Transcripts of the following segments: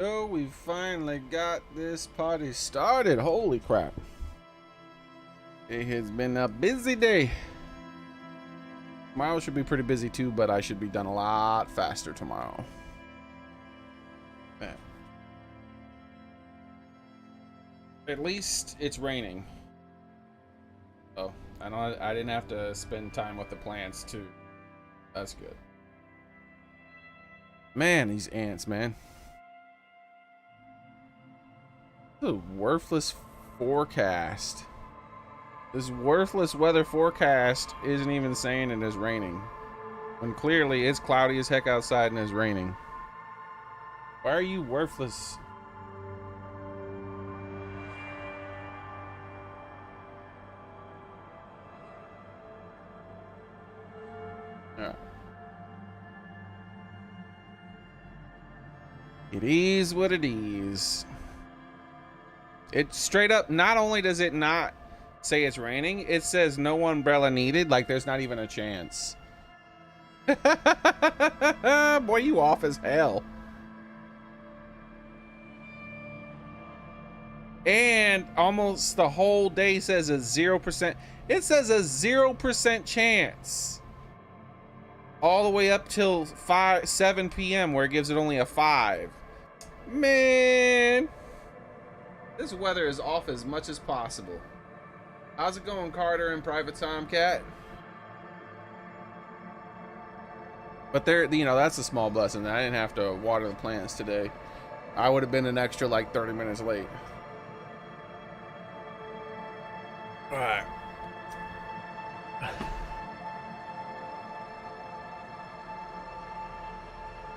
So we finally got this party started. Holy crap. It has been a busy day. Tomorrow should be pretty busy too, but I should be done a lot faster tomorrow. Man. At least it's raining. Oh, I didn't have to spend time with the plants too. That's good. Man, these ants, man. The worthless forecast. This worthless weather forecast isn't even saying it is raining, when clearly it's cloudy as heck outside and it's raining. Why are you worthless? Yeah. It is what it is. It straight up, not only does it not say it's raining, it says no umbrella needed, like there's not even a chance. Boy, you off as hell. And almost the whole day says a 0%. It says a 0% chance. All the way up till 7 p.m. where it gives it only a 5. Man. This weather is off as much as possible. How's it going, Carter and Private Tomcat? But there, you know, that's a small blessing. I didn't have to water the plants today. I would have been an extra like 30 minutes late. All right.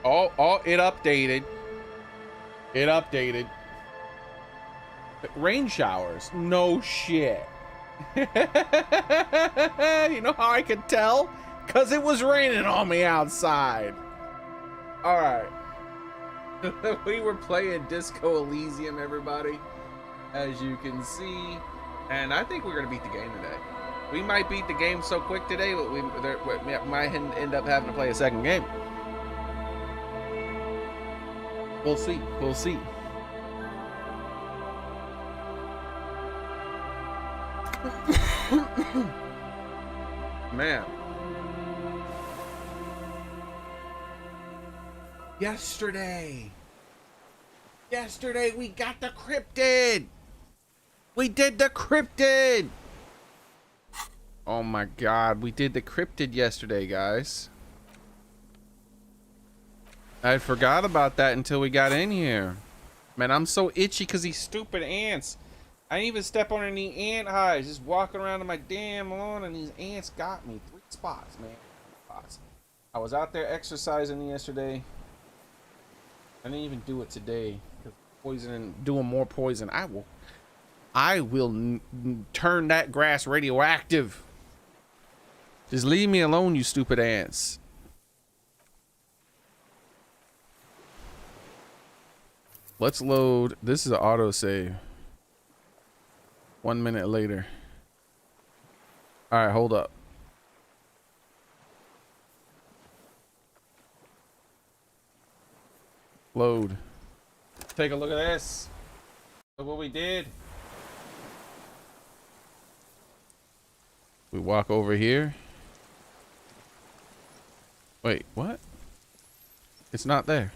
Oh, it updated. It updated. Rain showers. No shit. You know how I could tell? Because it was raining on me outside. Alright. We were playing Disco Elysium, everybody. As you can see. And I think we're going to beat the game today. We might beat the game so quick today, but we might end up having to play a second game. We'll see. We'll see. Man. Yesterday we got the cryptid. We did the cryptid. Oh my god, we did the cryptid yesterday, guys. I forgot about that until we got in here. Man, I'm so itchy because these stupid ants. I didn't even step on any ant hives. Just walking around on my damn lawn and these ants got me. 3 spots, man. 3 spots. I was out there exercising yesterday. I didn't even do it today. Poisoning, doing more poison. I will turn that grass radioactive. Just leave me alone, you stupid ants. Let's load. This is an autosave. 1 minute later. All right, hold up. Load. Take a look at this. Look what we did. We walk over here. Wait, what? It's not there.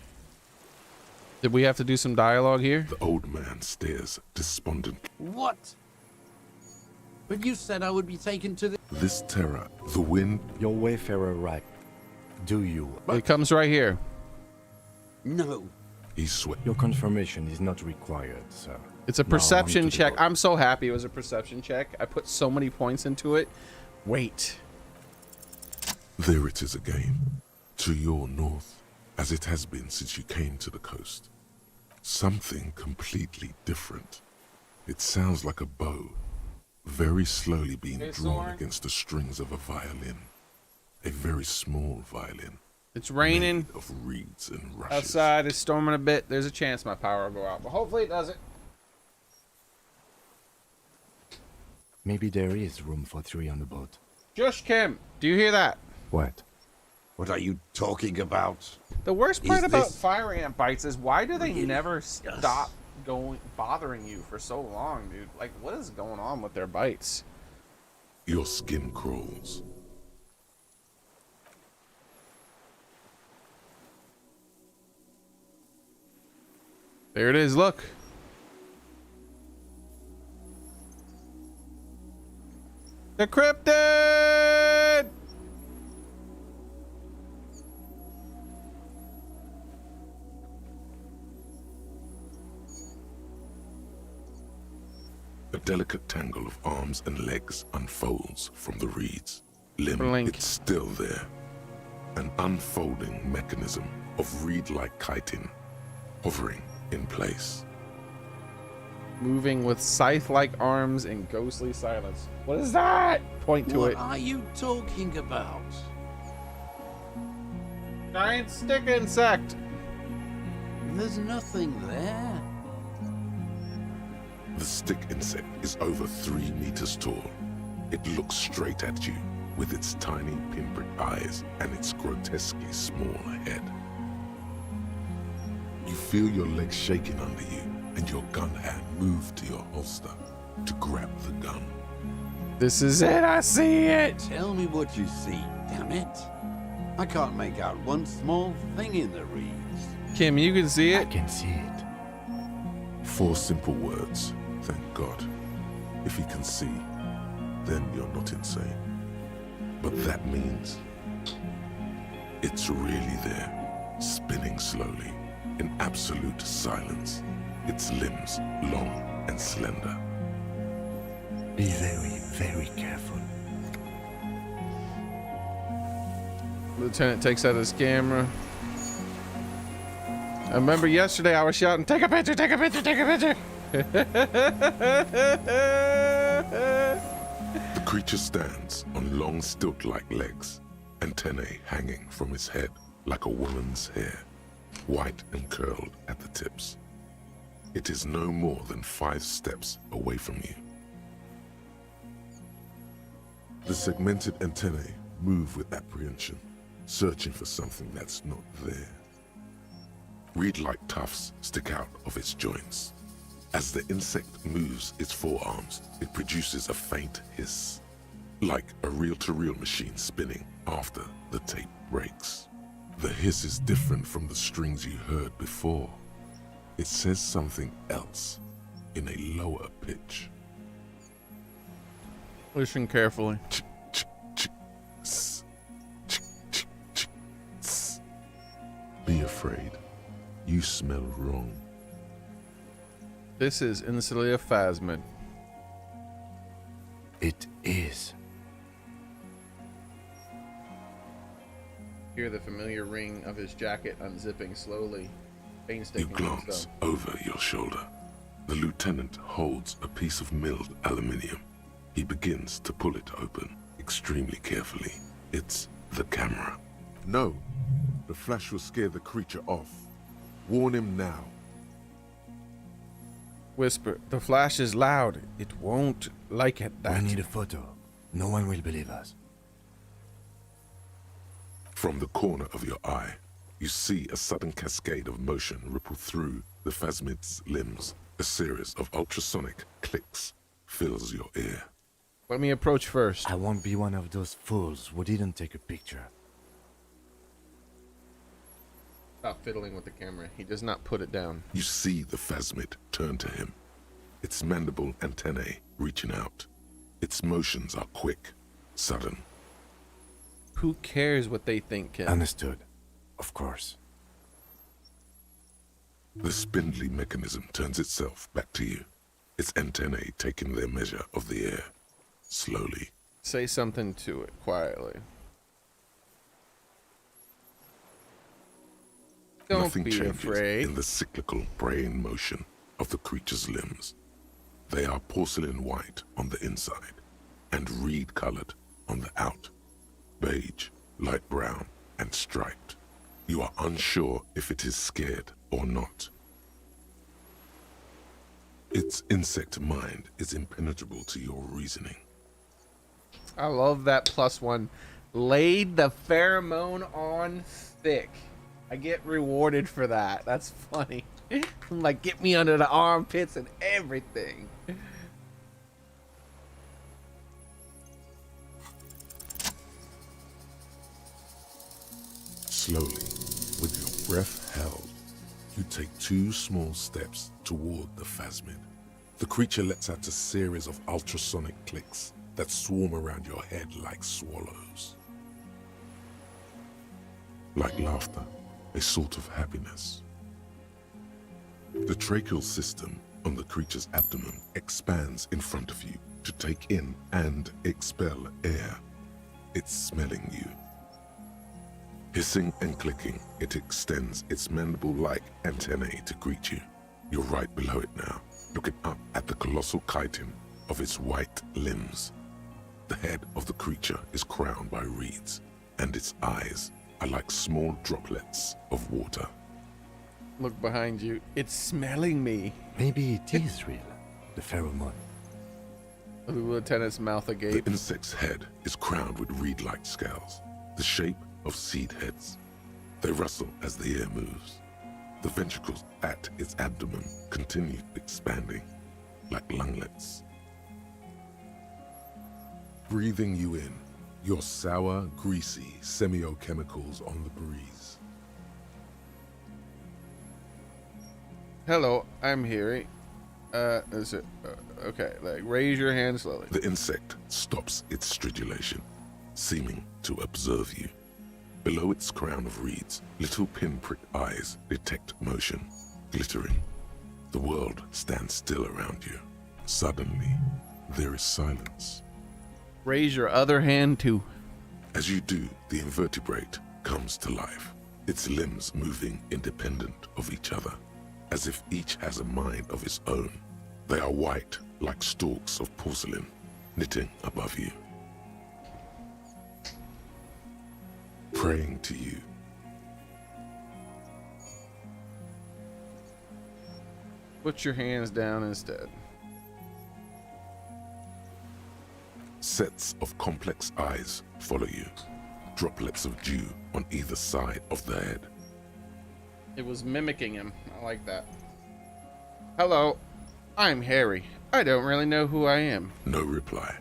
Did we have to do some dialogue here? The old man stares despondent. What? But you said I would be taken to the... This terror, the wind... Your wayfarer right. Do you? It comes right here. No. He sweat. Your confirmation is not required, sir. It's a Now perception on to the check. vote. I'm so happy it was a perception check. I put so many points into it. Wait. There it is again. To your north, as it has been since you came to the coast. Something completely different. It sounds like a bow, very slowly being Hey, drawn Soren. against the strings of a violin. A very small violin. It's raining. Made of reeds and rushes. Outside it's storming a bit. There's a chance my power will go out, but hopefully it doesn't. Maybe there is room for 3 on the boat. Josh Kim, do you hear that? What? What are you talking about? The worst part Is about this- fire ant bites is why do they Really? never Yes. stop bothering you for so long, dude? Like, what is going on with their bites? Your skin crawls. There it is, look. The cryptid! A delicate tangle of arms and legs unfolds from the reeds. Limb, Blink. it's still there. An unfolding mechanism of reed-like chitin, hovering in place. Moving with scythe-like arms and ghostly silence. What is that? Point to What it. are you talking about? Giant stick insect. There's nothing there. The stick insect is over 3 meters tall. It looks straight at you with its tiny pinprick eyes and its grotesquely small head. You feel your legs shaking under you and your gun hand move to your holster to grab the gun. This is it. I see it. Tell me what you see, damn it. I can't make out one small thing in the reeds. Kim, you can see I it. can see it. 4 simple words, thank God. If you can see, then you're not insane. But that means it's really there, spinning slowly, in absolute silence. Its limbs long and slender. Be very, very careful. Lieutenant takes out his camera. I remember yesterday I was shouting, take a picture, take a picture, take a picture. The creature stands on long stilt-like legs, antennae hanging from its head like a woman's hair, white and curled at the tips. It is no more than 5 steps away from you. The segmented antennae move with apprehension, searching for something that's not there. Reed-like tufts stick out of its joints. As the insect moves its forearms, it produces a faint hiss, like a reel-to-reel machine spinning after the tape breaks. The hiss is different from the strings you heard before. It says something else in a lower pitch. Listen carefully. Ch, ch, ch, s, ch, ch, ch, s. Be afraid. You smell wrong. This is instantly a phasmid. It is. Hear the familiar ring of his jacket unzipping slowly. You Painstakingly glance so. over your shoulder. The lieutenant holds a piece of milled aluminium. He begins to pull it open, extremely carefully. It's the camera. No, the flash will scare the creature off. Warn him now. Whisper, the flash is loud. It won't like it that. We need a photo. No one will believe us. From the corner of your eye, you see a sudden cascade of motion ripple through the phasmid's limbs. A series of ultrasonic clicks fills your ear. Let me approach first. I won't be one of those fools who didn't take a picture. Stop fiddling with the camera. He does not put it down. You see the phasmid turn to him, its mandible antennae reaching out. Its motions are quick, sudden. Who cares what they think, Kim? Understood. Of course. The spindly mechanism turns itself back to you, its antennae taking their measure of the air, slowly. Say something to it quietly. Don't Nothing be changes afraid. in the cyclical braying motion of the creature's limbs. They are porcelain white on the inside and reed-colored on the out, beige, light brown, and striped. You are unsure if it is scared or not. Its insect mind is impenetrable to your reasoning. I love that +1 Laid the pheromone on thick. I get rewarded for that. That's funny. I'm like, get me under the armpits and everything. Slowly, with your breath held, you take 2 small steps toward the phasmid. The creature lets out a series of ultrasonic clicks that swarm around your head like swallows. Like laughter, a sort of happiness. The tracheal system on the creature's abdomen expands in front of you to take in and expel air. It's smelling you. Hissing and clicking, it extends its mandible-like antennae to greet you. You're right below it now, looking up at the colossal chitin of its white limbs. The head of the creature is crowned by reeds, and its eyes are like small droplets of water. Look behind you. It's smelling me. Maybe it is real. The pheromone. The lieutenant's mouth The agape. insect's head is crowned with reed-like scales, the shape of seed heads. They rustle as the air moves. The ventricles at its abdomen continue expanding, like lunglets. Breathing you in, your sour, greasy semiochemicals on the breeze. Hello, I'm Harry. Is it okay? Like, raise your hand slowly. The insect stops its stridulation, seeming to observe you. Below its crown of reeds, little pinprick eyes detect motion, glittering. The world stands still around you. Suddenly, there is silence. Raise your other hand too. As you do, the invertebrate comes to life, its limbs moving independent of each other, as if each has a mind of its own. They are white, like stalks of porcelain, knitting above you, praying to you. Put your hands down instead. Sets of complex eyes follow you, droplets of dew on either side of the head. It was mimicking him. I like that. Hello, I'm Harry. I don't really know who I am. No reply.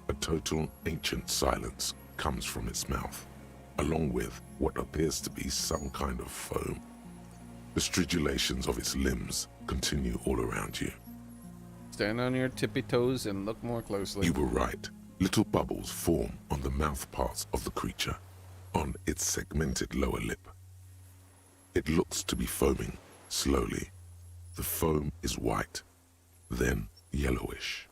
A total ancient silence comes from its mouth, along with what appears to be some kind of foam. The stridulations of its limbs continue all around you. Stand on your tippy toes and look more closely. You were right. Little bubbles form on the mouth parts of the creature, on its segmented lower lip. It looks to be foaming, slowly. The foam is white, then yellowish.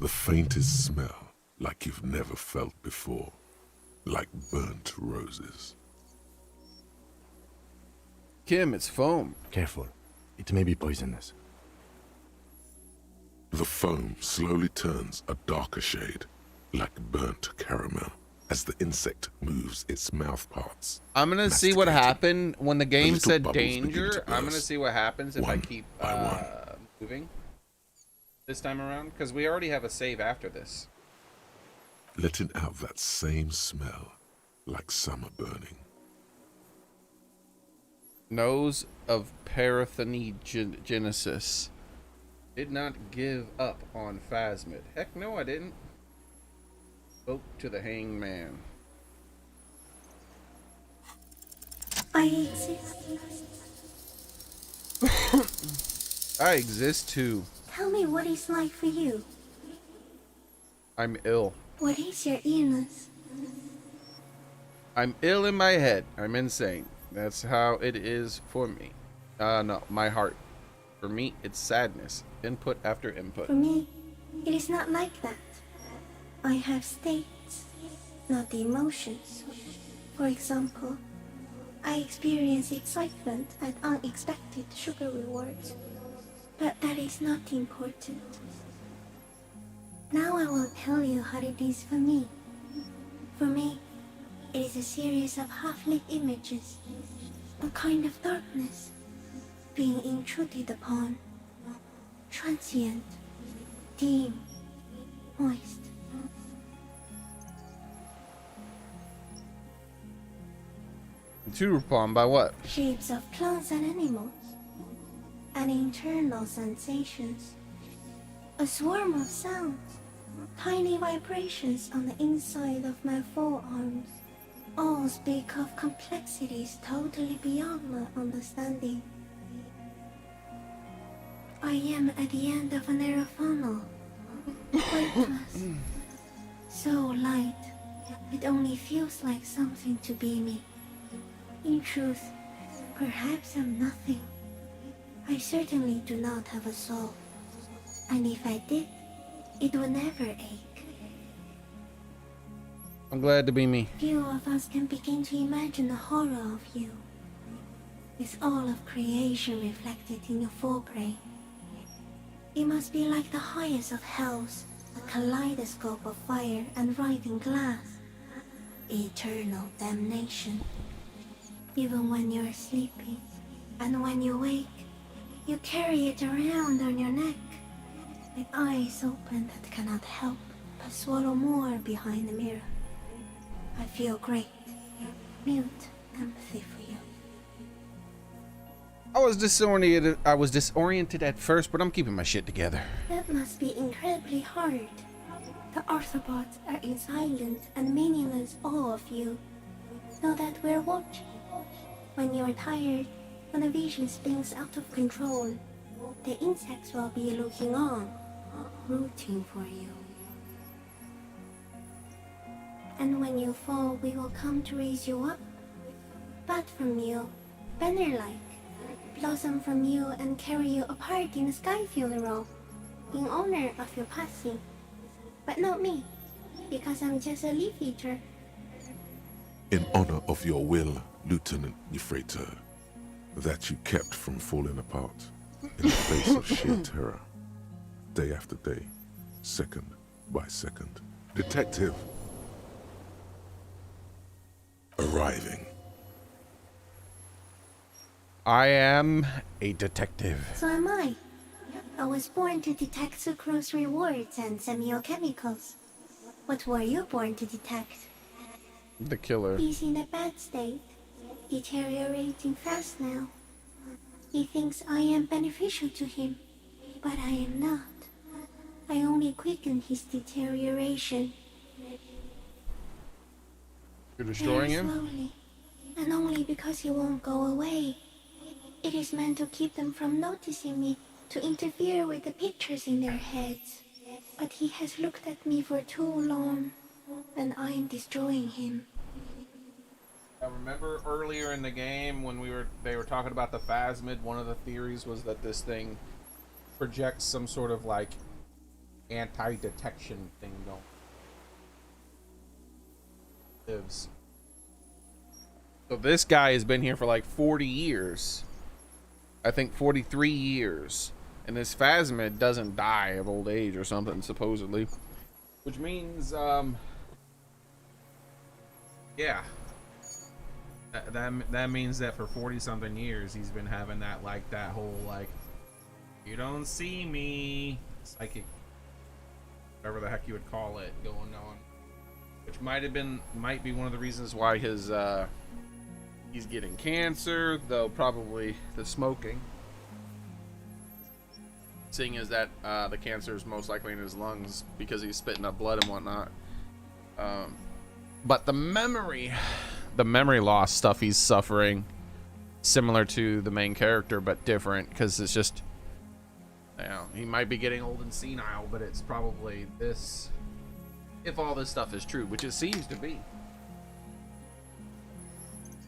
The faintest smell like you've never felt before, like burnt roses. Kim, it's foam. Careful. It may be poisonous. The foam slowly turns a darker shade, like burnt caramel, as the insect moves its mouth parts. I'm gonna see what masticating. happened when the game little said bubbles begin danger. to I'm gonna burst, see what happens if I one keep by one. moving this time around, because we already have a save after this. Letting out that same smell, like summer burning. Nose of Parathenogenesis. Did not give up on Phasmid. Heck no, I didn't. Spoke to the hangman. I exist. I exist too. Tell me what it's like for you. I'm ill. What is your illness? I'm ill in my head. I'm insane. That's how it is for me. No, my heart. For me, it's sadness. Input after input. For me, it is not like that. I have states, not the emotions. For example, I experience excitement at unexpected sugar rewards. But that is not important. Now I will tell you how it is for me. For me, it is a series of half-lit images, a kind of darkness, being intruded upon, transient, dim, moist. Tutor upon by what? Shapes of plants and animals, and internal sensations. A swarm of sounds, tiny vibrations on the inside of my forearms. All speak of complexities totally beyond my understanding. I am at the end of a narrow funnel, weightless, so light, it only feels like something to be me. In truth, perhaps I'm nothing. I certainly do not have a soul, and if I did, it would never ache. I'm glad to be me. Few of us can begin to imagine the horror of you, with all of creation reflected in your forebrain. It must be like the highest of hells, a kaleidoscope of fire and writhing glass. Eternal damnation. Even when you're sleeping, and when you wake, you carry it around on your neck, with eyes open that cannot help but swallow more behind the mirror. I feel great, mute empathy for you. I was disoriented at first, but I'm keeping my shit together. That must be incredibly hard. The Arthropods are in silent and meaningless awe of you. Know that we're watching. When you're tired, when the vision spins out of control, the insects will be looking on, rooting for you. And when you fall, we will come to raise you up. Bud from you, banner-like, blossom from you and carry you apart in a sky funeral, in honor of your passing. But not me, because I'm just a leaf eater. In honor of your will, Lieutenant Euphrator, that you kept from falling apart in the face of sheer terror, day after day, second by second. Detective, arriving. I am a detective. So am I. I was born to detect sucrose rewards and semiochemicals. What were you born to detect? The killer. He's in a bad state, deteriorating fast now. He thinks I am beneficial to him, but I am not. I only quicken his deterioration. You're destroying Very him? slowly, and only because he won't go away. It is meant to keep them from noticing me, to interfere with the pictures in their heads. But he has looked at me for too long, and I am destroying him. I remember earlier in the game when they were talking about the phasmid, one of the theories was that this thing projects some sort of like anti-detection thing going. Lives. So this guy has been here for like 40 years. I think 43 years. And this phasmid doesn't die of old age or something, supposedly. Which means, yeah. That means that for 40-something years, he's been having that whole, you don't see me, psychic, whatever the heck you would call it, going on. Which might be one of the reasons why he's getting cancer, though probably the smoking. Seeing as that the cancer is most likely in his lungs because he's spitting up blood and whatnot. But the memory loss stuff he's suffering, similar to the main character, but different, because it's just, he might be getting old and senile, but it's probably this, if all this stuff is true, which it seems to be.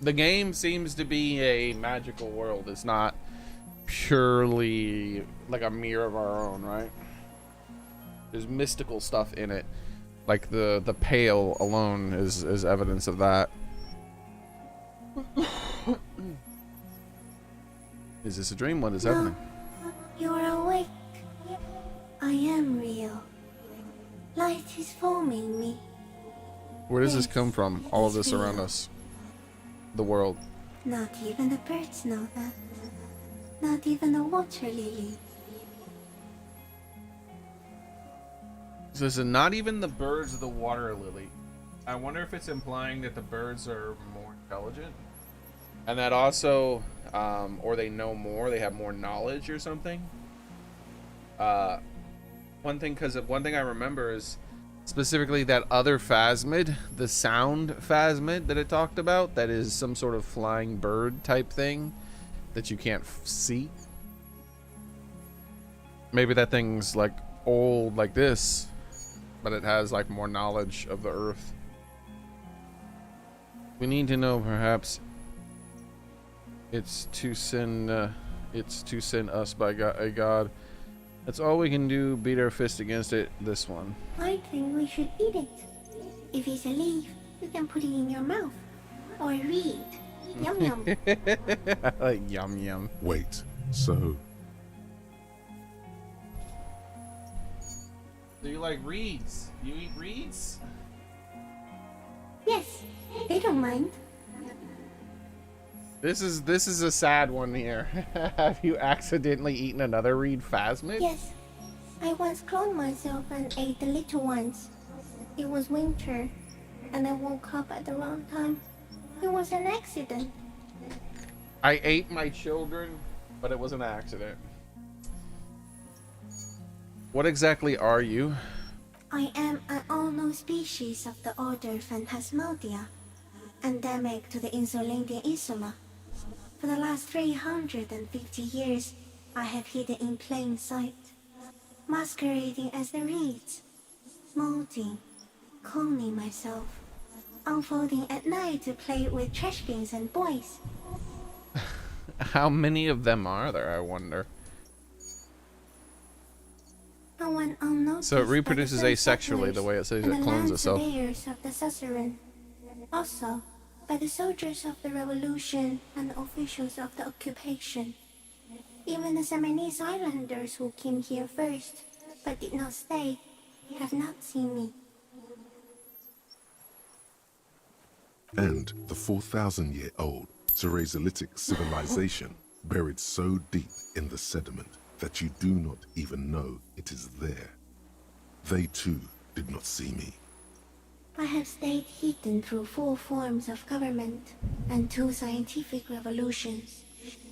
The game seems to be a magical world. It's not purely like a mirror of our own, right? There's mystical stuff in it. Like the Pale alone is evidence of that. Is this a dream? What is happening? You're awake. I am real. Light is forming me. Where does this come from? All of this around us. The world. Not even the birds know that. Not even the water lily. So this is not even the birds of the water lily. I wonder if it's implying that the birds are more intelligent. And that also, or they know more, they have more knowledge or something. One thing I remember is specifically that other phasmid, the sound phasmid that it talked about, that is some sort of flying bird type thing that you can't see. Maybe that thing's like old like this, but it has like more knowledge of the earth. We need to know, perhaps it's to send us by a god. That's all we can do, beat our fist against it, this one. I think we should eat it. If it's a leaf, you can put it in your mouth. Or read. Yum yum. Like yum yum. Wait, so Do you like reeds? You eat reeds? Yes, they don't mind. This is a sad one here. Have you accidentally eaten another reed phasmid? Yes, I once cloned myself and ate the little ones. It was winter, and I woke up at the wrong time. It was an accident. I ate my children, but it was an accident. What exactly are you? I am an unknown species of the order Phantasmodia, endemic to the Insulandian Insula. For the last 350 years, I have hidden in plain sight, masquerading as the reeds, molding, cloning myself, unfolding at night to play with trash bins and boys. How many of them are there, I wonder? No one unnoticed. So it reproduces by the asexually, the way it says it and the clones land itself. surveyors of the suzerain. Also, by the soldiers of the revolution and the officials of the occupation. Even the Semenese islanders who came here first, but did not stay, have not seen me. and the 4,000-year-old Ceresolithic civilization buried so deep in the sediment that you do not even know it is there. They too did not see me. I have stayed hidden through 4 forms of government and 2 scientific revolutions.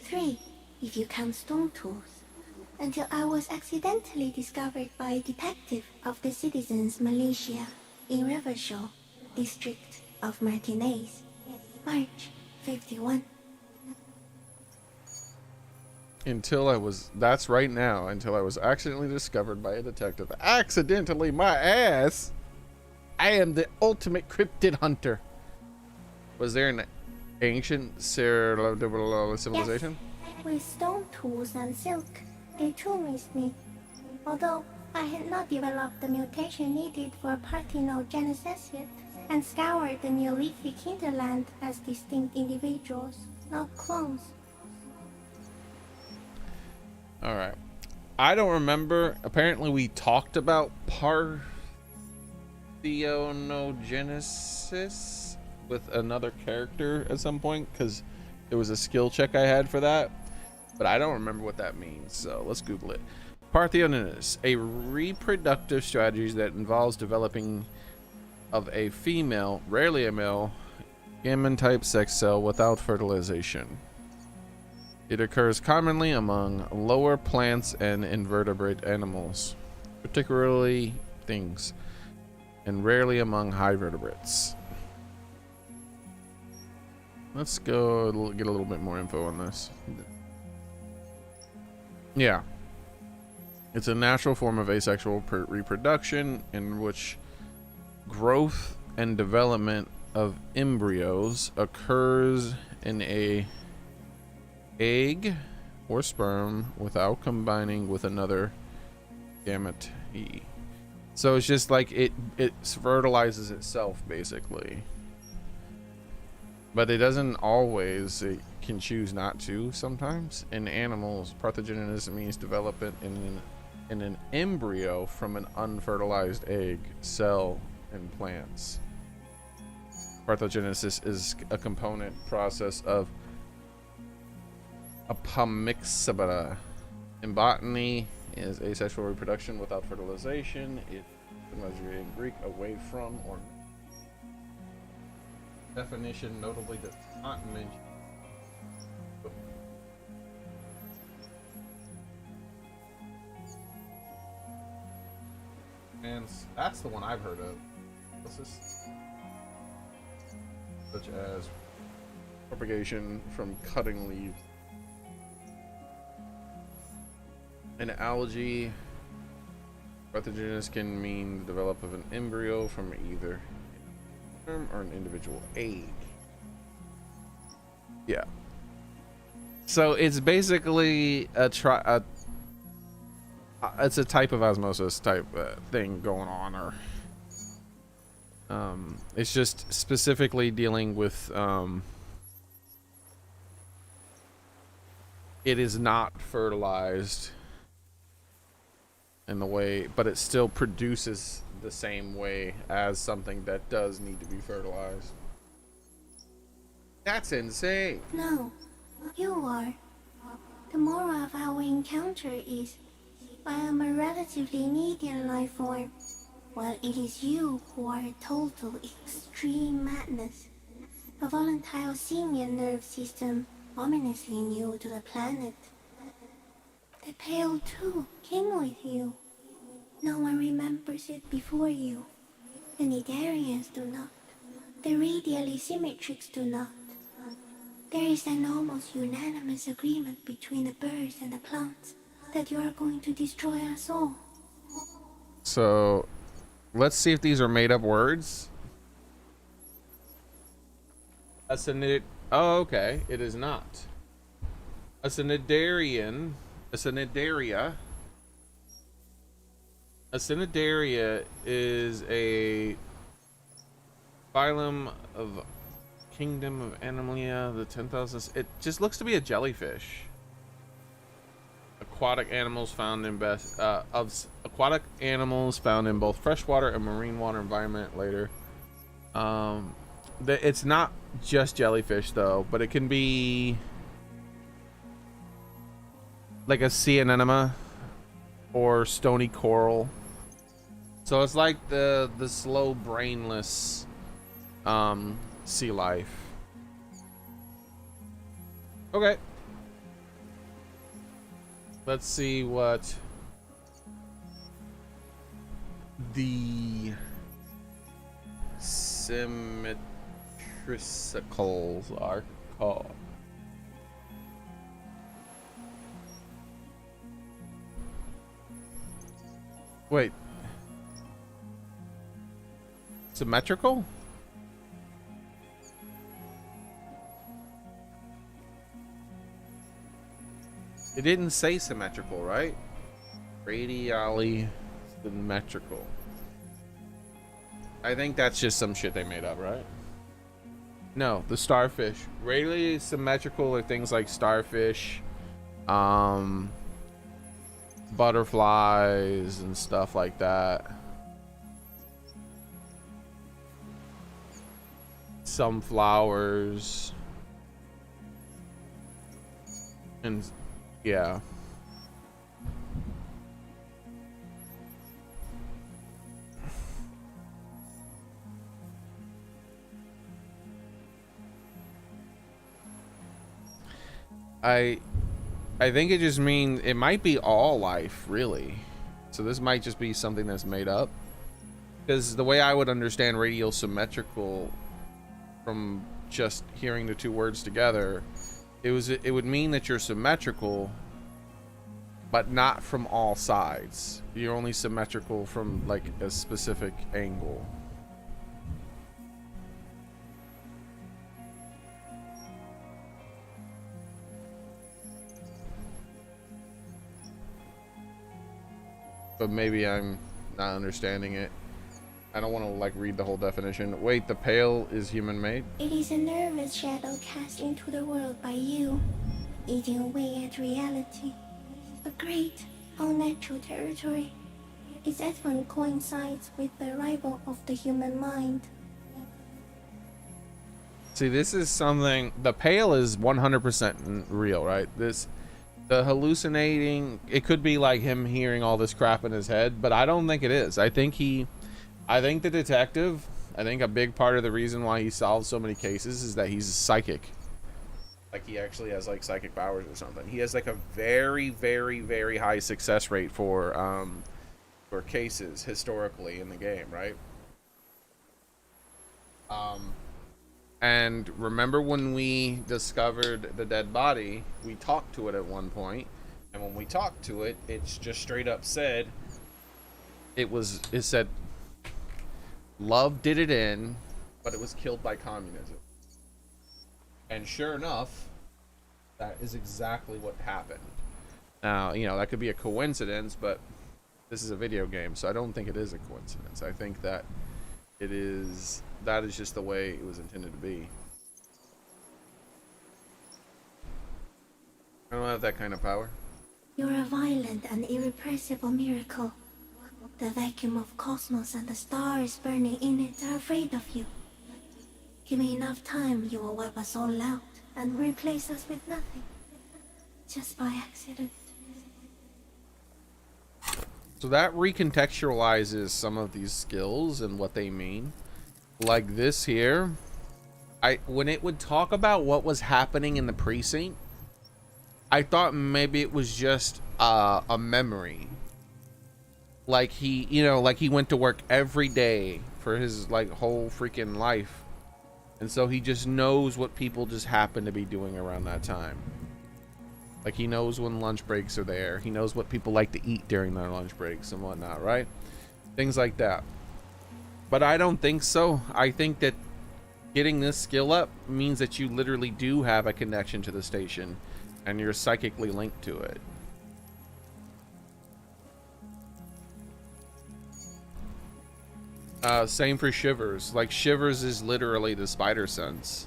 3, if you count stone tools, until I was accidentally discovered by a detective of the citizens' militia in Revershaw, district of Martinez, March 51. That's right now, until I was accidentally discovered by a detective. Accidentally, my ass! I am the ultimate cryptid hunter. Was there an ancient civilization? Yes, with stone tools and silk, they too missed me. Although I had not developed the mutation needed for parthenogenesis yet, and scoured the Neolithic hinterland as distinct individuals, not clones. Alright. I don't remember. Apparently we talked about parthenogenesis with another character at some point, because there was a skill check I had for that. But I don't remember what that means, so let's Google it. Parthenogenesis, a reproductive strategy that involves developing of a female, rarely a male, gammon-type sex cell without fertilization. It occurs commonly among lower plants and invertebrate animals, particularly things, and rarely among high vertebrates. Let's go get a little bit more info on this. Yeah. It's a natural form of asexual reproduction in which growth and development of embryos occurs in a egg or sperm without combining with another gamete. So it's just like it fertilizes itself basically. But it doesn't always. It can choose not to sometimes. In animals, parthenogenesis means development in an embryo from an unfertilized egg cell in plants. Parthenogenesis is a component process of apomixabata. In botany, is asexual reproduction without fertilization. It in Greek, away from or definition notably does not mention And that's the one I've heard of. What's this? Such as propagation from cutting leaf. An algae pathogenesis can mean the development of an embryo from either an or an individual egg. Yeah. So it's basically it's a type of osmosis type thing going on, or it's just specifically dealing with it is not fertilized in the way, but it still produces the same way as something that does need to be fertilized. That's insane. No, you are. The moral of our encounter is, I am a relatively medium life form, while it is you who are a total extreme madness. A volatile simian nerve system ominously new to the planet. The Pale too came with you. No one remembers it before you. The Nidarians do not. The radially symmetrics do not. There is an almost unanimous agreement between the birds and the plants that you are going to destroy us all. So, let's see if these are made up words. Oh, okay. It is not. A Cnidaria. A Cnidaria is a phylum of kingdom of Animalia, the 10,000. It just looks to be a jellyfish. Aquatic animals found in aquatic animals found in both freshwater and marine water environment later. It's not just jellyfish though, but it can be like a sea anemone or stony coral. So it's like the slow brainless sea life. Okay. Let's see what the symmetricals are called. Wait. Symmetrical? It didn't say symmetrical, right? Radially symmetrical. I think that's just some shit they made up, right? No, the starfish. Radially symmetrical are things like starfish, butterflies and stuff like that. Some flowers. And yeah. I think it just means it might be all life, really. So this might just be something that's made up. Because the way I would understand radial symmetrical from just hearing the two words together, it would mean that you're symmetrical, but not from all sides. You're only symmetrical from like a specific angle. But maybe I'm not understanding it. I don't want to like read the whole definition. Wait, the pale is human made? It is a nervous shadow cast into the world by you, eating away at reality. A great, unnatural territory. Its advent coincides with the arrival of the human mind. See, this is something, the pale is 100% real, right? The hallucinating, it could be like him hearing all this crap in his head, but I don't think it is. I think the detective, I think a big part of the reason why he solves so many cases is that he's psychic. Like he actually has like psychic powers or something. He has like a very, very, very high success rate for or cases historically in the game, right? And remember when we discovered the dead body, we talked to it at one point, and when we talked to it, it's just straight up said, it said love did it in, but it was killed by communism. And sure enough, that is exactly what happened. Now, you know, that could be a coincidence, but this is a video game, so I don't think it is a coincidence. I think that that is just the way it was intended to be. I don't have that kind of power. You're a violent and irrepressible miracle. The vacuum of cosmos and the stars burning in it are afraid of you. Give me enough time, you will wipe us all out and replace us with nothing. Just by accident. So that recontextualizes some of these skills and what they mean. Like this here, when it would talk about what was happening in the precinct, I thought maybe it was just a memory. Like he went to work every day for his like whole freaking life. And so he just knows what people just happen to be doing around that time. Like he knows when lunch breaks are there. He knows what people like to eat during their lunch breaks and whatnot, right? Things like that. But I don't think so. I think that getting this skill up means that you literally do have a connection to the station and you're psychically linked to it. Same for Shivers. Like Shivers is literally the spider sense.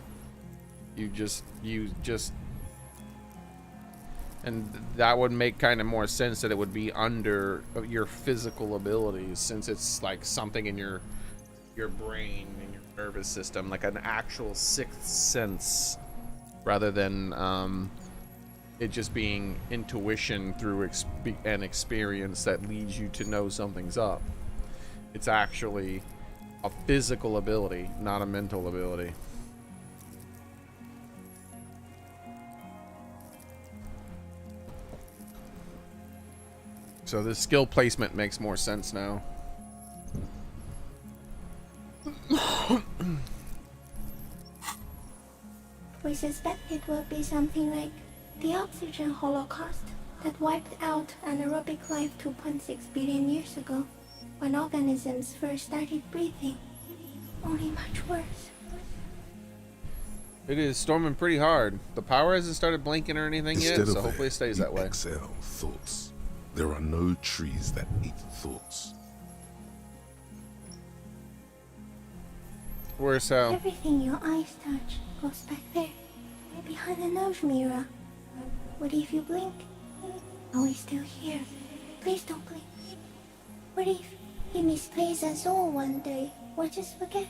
You just and that would make kind of more sense that it would be under your physical abilities, since it's like something in your brain and your nervous system, like an actual sixth sense, rather than it just being intuition through an experience that leads you to know something's up. It's actually a physical ability, not a mental ability. So the skill placement makes more sense now. We suspect it will be something like the oxygen holocaust that wiped out anaerobic life 2.6 billion years ago, when organisms first started breathing. Only much worse. It is storming pretty hard. The power hasn't started blinking or anything yet, so hopefully it stays that way. Exhale thoughts. There are no trees that eat thoughts. Where's how? Everything your eyes touch goes back there, behind the nose mirror. What if you blink? Are we still here? Please don't blink. What if he misplaces us all one day, or just forget?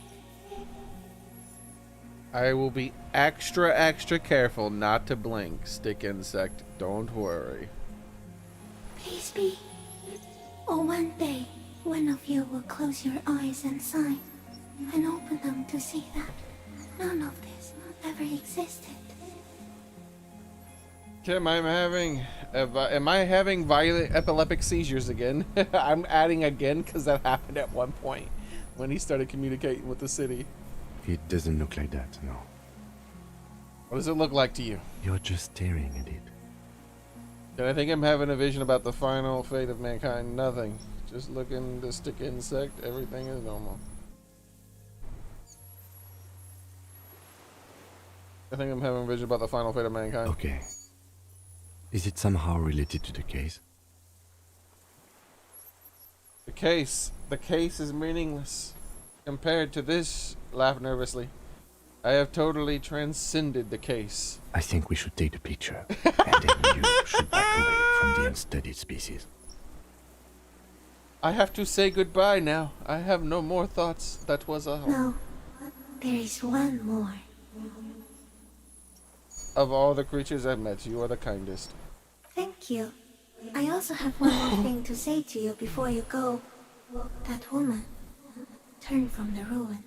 I will be extra careful not to blink, stick insect. Don't worry. Please be. Or one day, one of you will close your eyes and sigh, and open them to see that none of this ever existed. Kim, am I having violent epileptic seizures again? I'm adding again because that happened at one point when he started communicating with the city. It doesn't look like that, no. What does it look like to you? You're just staring at it. And I think I'm having a vision about the final fate of mankind. Nothing. Just looking to stick insect. Everything is normal. I think I'm having a vision about the final fate of mankind. Okay. Is it somehow related to the case? The case is meaningless compared to this. Laugh nervously. I have totally transcended the case. I think we should take the picture, and then you should back away from the unstudied species. I have to say goodbye now. I have no more thoughts. That was all. No, there is one more. Of all the creatures I've met, you are the kindest. Thank you. I also have one more thing to say to you before you go. That woman. Turn from the ruin.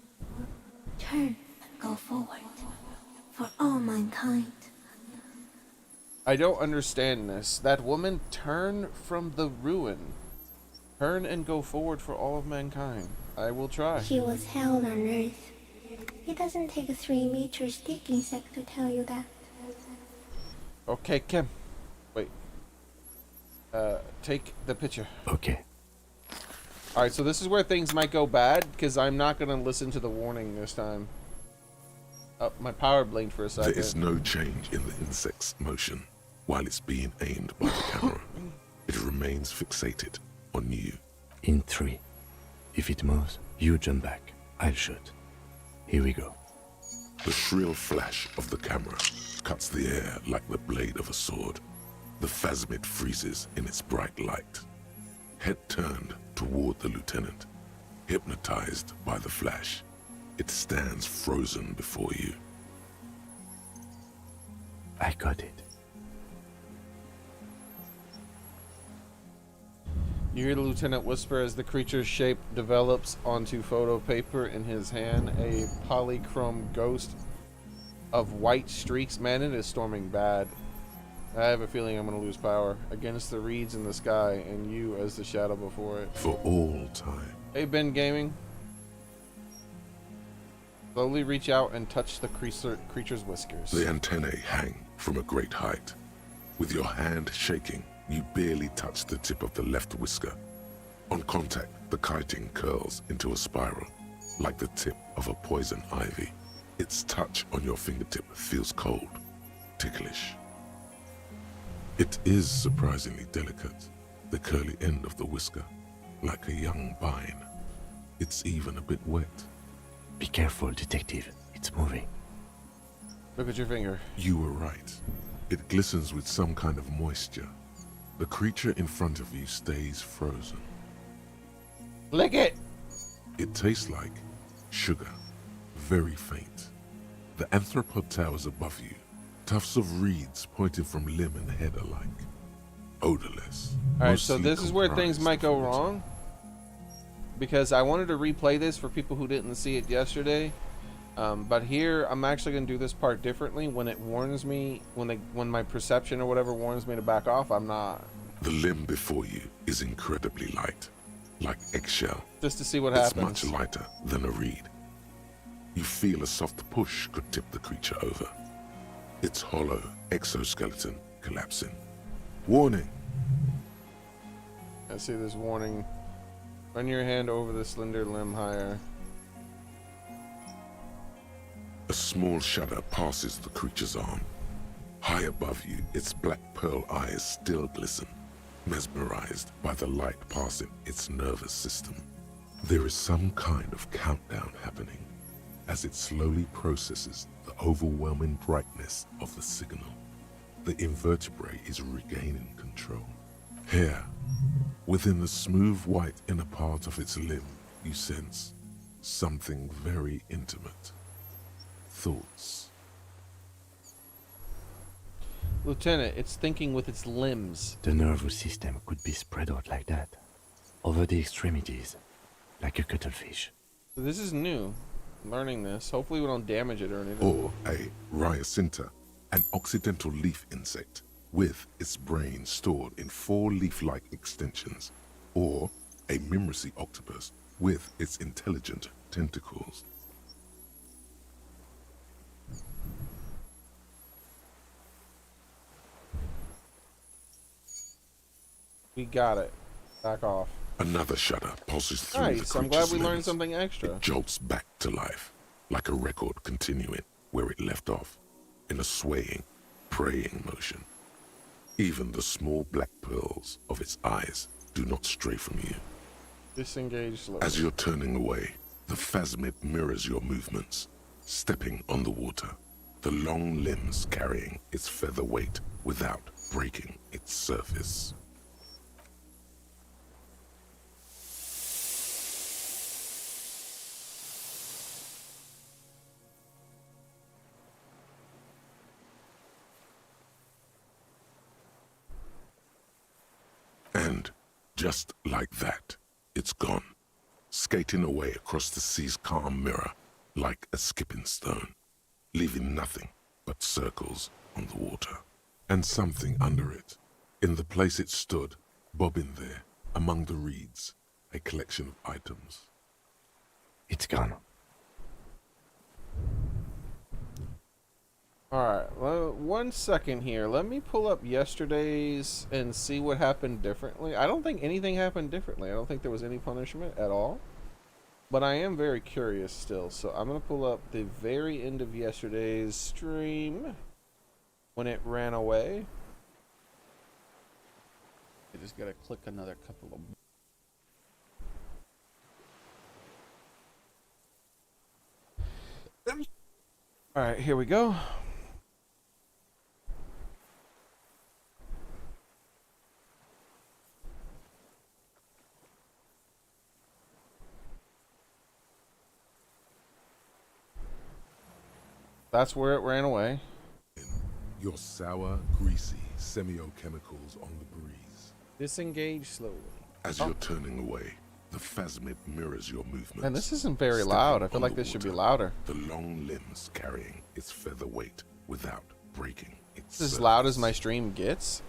Turn and go forward. For all mankind. I don't understand this. That woman turned from the ruin. Turn and go forward for all of mankind. I will try. She was held on Earth. It doesn't take a 3-meter sticking sack to tell you that. Okay, Kim. Wait. Take the picture. Okay. Alright, so this is where things might go bad, because I'm not going to listen to the warning this time. Oh, my power blinked for a second. There is no change in the insect's motion while it's being aimed by the camera. It remains fixated on you. In 3. If it moves, you jump back. I'll shoot. Here we go. The shrill flash of the camera cuts the air like the blade of a sword. The phasmid freezes in its bright light. Head turned toward the lieutenant, hypnotized by the flash. It stands frozen before you. I got it. You hear the lieutenant whisper as the creature's shape develops onto photo paper in his hand, a polychrome ghost of white streaks. Man, it is storming bad. I have a feeling I'm going to lose power against the reeds in the sky and you as the shadow before it. For all time. Hey, Ben Gaming. Slowly reach out and touch the creature's whiskers. The antennae hang from a great height. With your hand shaking, you barely touch the tip of the left whisker. On contact, the kiting curls into a spiral, like the tip of a poison ivy. Its touch on your fingertip feels cold, ticklish. It is surprisingly delicate, the curly end of the whisker, like a young vine. It's even a bit wet. Be careful, detective. It's moving. Look at your finger. You were right. It glistens with some kind of moisture. The creature in front of you stays frozen. Lick it! It tastes like sugar, very faint. The anthropod towers above you, tufts of reeds pointing from limb and head alike. Odorless. Alright, so mostly this is where things comprised might go of water. wrong. Because I wanted to replay this for people who didn't see it yesterday. But here, I'm actually going to do this part differently. When it warns me, when my perception or whatever warns me to back off, I'm not. The limb before you is incredibly light, like eggshell. Just to see what It's happens. much lighter than a reed. You feel a soft push could tip the creature over. Its hollow exoskeleton collapsing. Warning! I see this warning. Run your hand over the slender limb higher. A small shudder passes the creature's arm. High above you, its black pearl eyes still glisten, mesmerized by the light passing its nervous system. There is some kind of countdown happening as it slowly processes the overwhelming brightness of the signal. The invertebrate is regaining control. Here, within the smooth white inner part of its limb, you sense something very intimate. Thoughts. Lieutenant, it's thinking with its limbs. The nervous system could be spread out like that, over the extremities, like a cuttlefish. So this is new. Learning this. Hopefully we don't damage it or anything. Or a rhyocinta, an occidental leaf insect with its brain stored in 4 leaf-like extensions, or a mimracy octopus with its intelligent tentacles. We got it. Back off. Another shudder pulses through the Nice. I'm glad creature's we learned limbs. something extra. It jolts back to life, like a record continuing where it left off, in a swaying, praying motion. Even the small black pearls of its eyes do not stray from you. Disengage slowly. As you're turning away, the phasmid mirrors your movements, stepping on the water, the long limbs carrying its feather weight without breaking its surface. And just like that, it's gone, skating away across the sea's calm mirror like a skipping stone, leaving nothing but circles on the water. And something under it, in the place it stood, bobbing there, Among the reeds, a collection of items. It's gone. Alright, well, 1 second here. Let me pull up yesterday's and see what happened differently. I don't think anything happened differently. I don't think there was any punishment at all. But I am very curious still. So I'm going to pull up the very end of yesterday's stream when it ran away. I just got to click another couple of... Alright, here we go. That's where it ran away. Your sour, greasy semiochemicals on the breeze. Disengage slowly. As you're turning away, the phasmid mirrors your movements. And this isn't very Stepping loud. I feel on like the this should be water, louder. The long limbs carrying its feather weight without breaking its This is as surface. loud as my stream gets.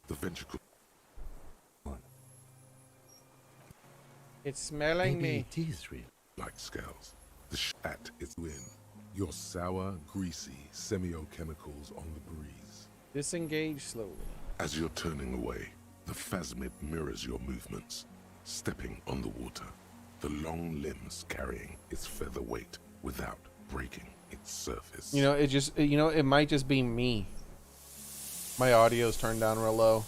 The ventricle. It's smelling Maybe me. it is real. Like scales. At its win. Your sour, greasy semiochemicals on the breeze. Disengage slowly. As you're turning away, the phasmid mirrors your movements, stepping on the water, the long limbs carrying its feather weight without breaking its surface. You know, it might just be me. My audio's turned down real low.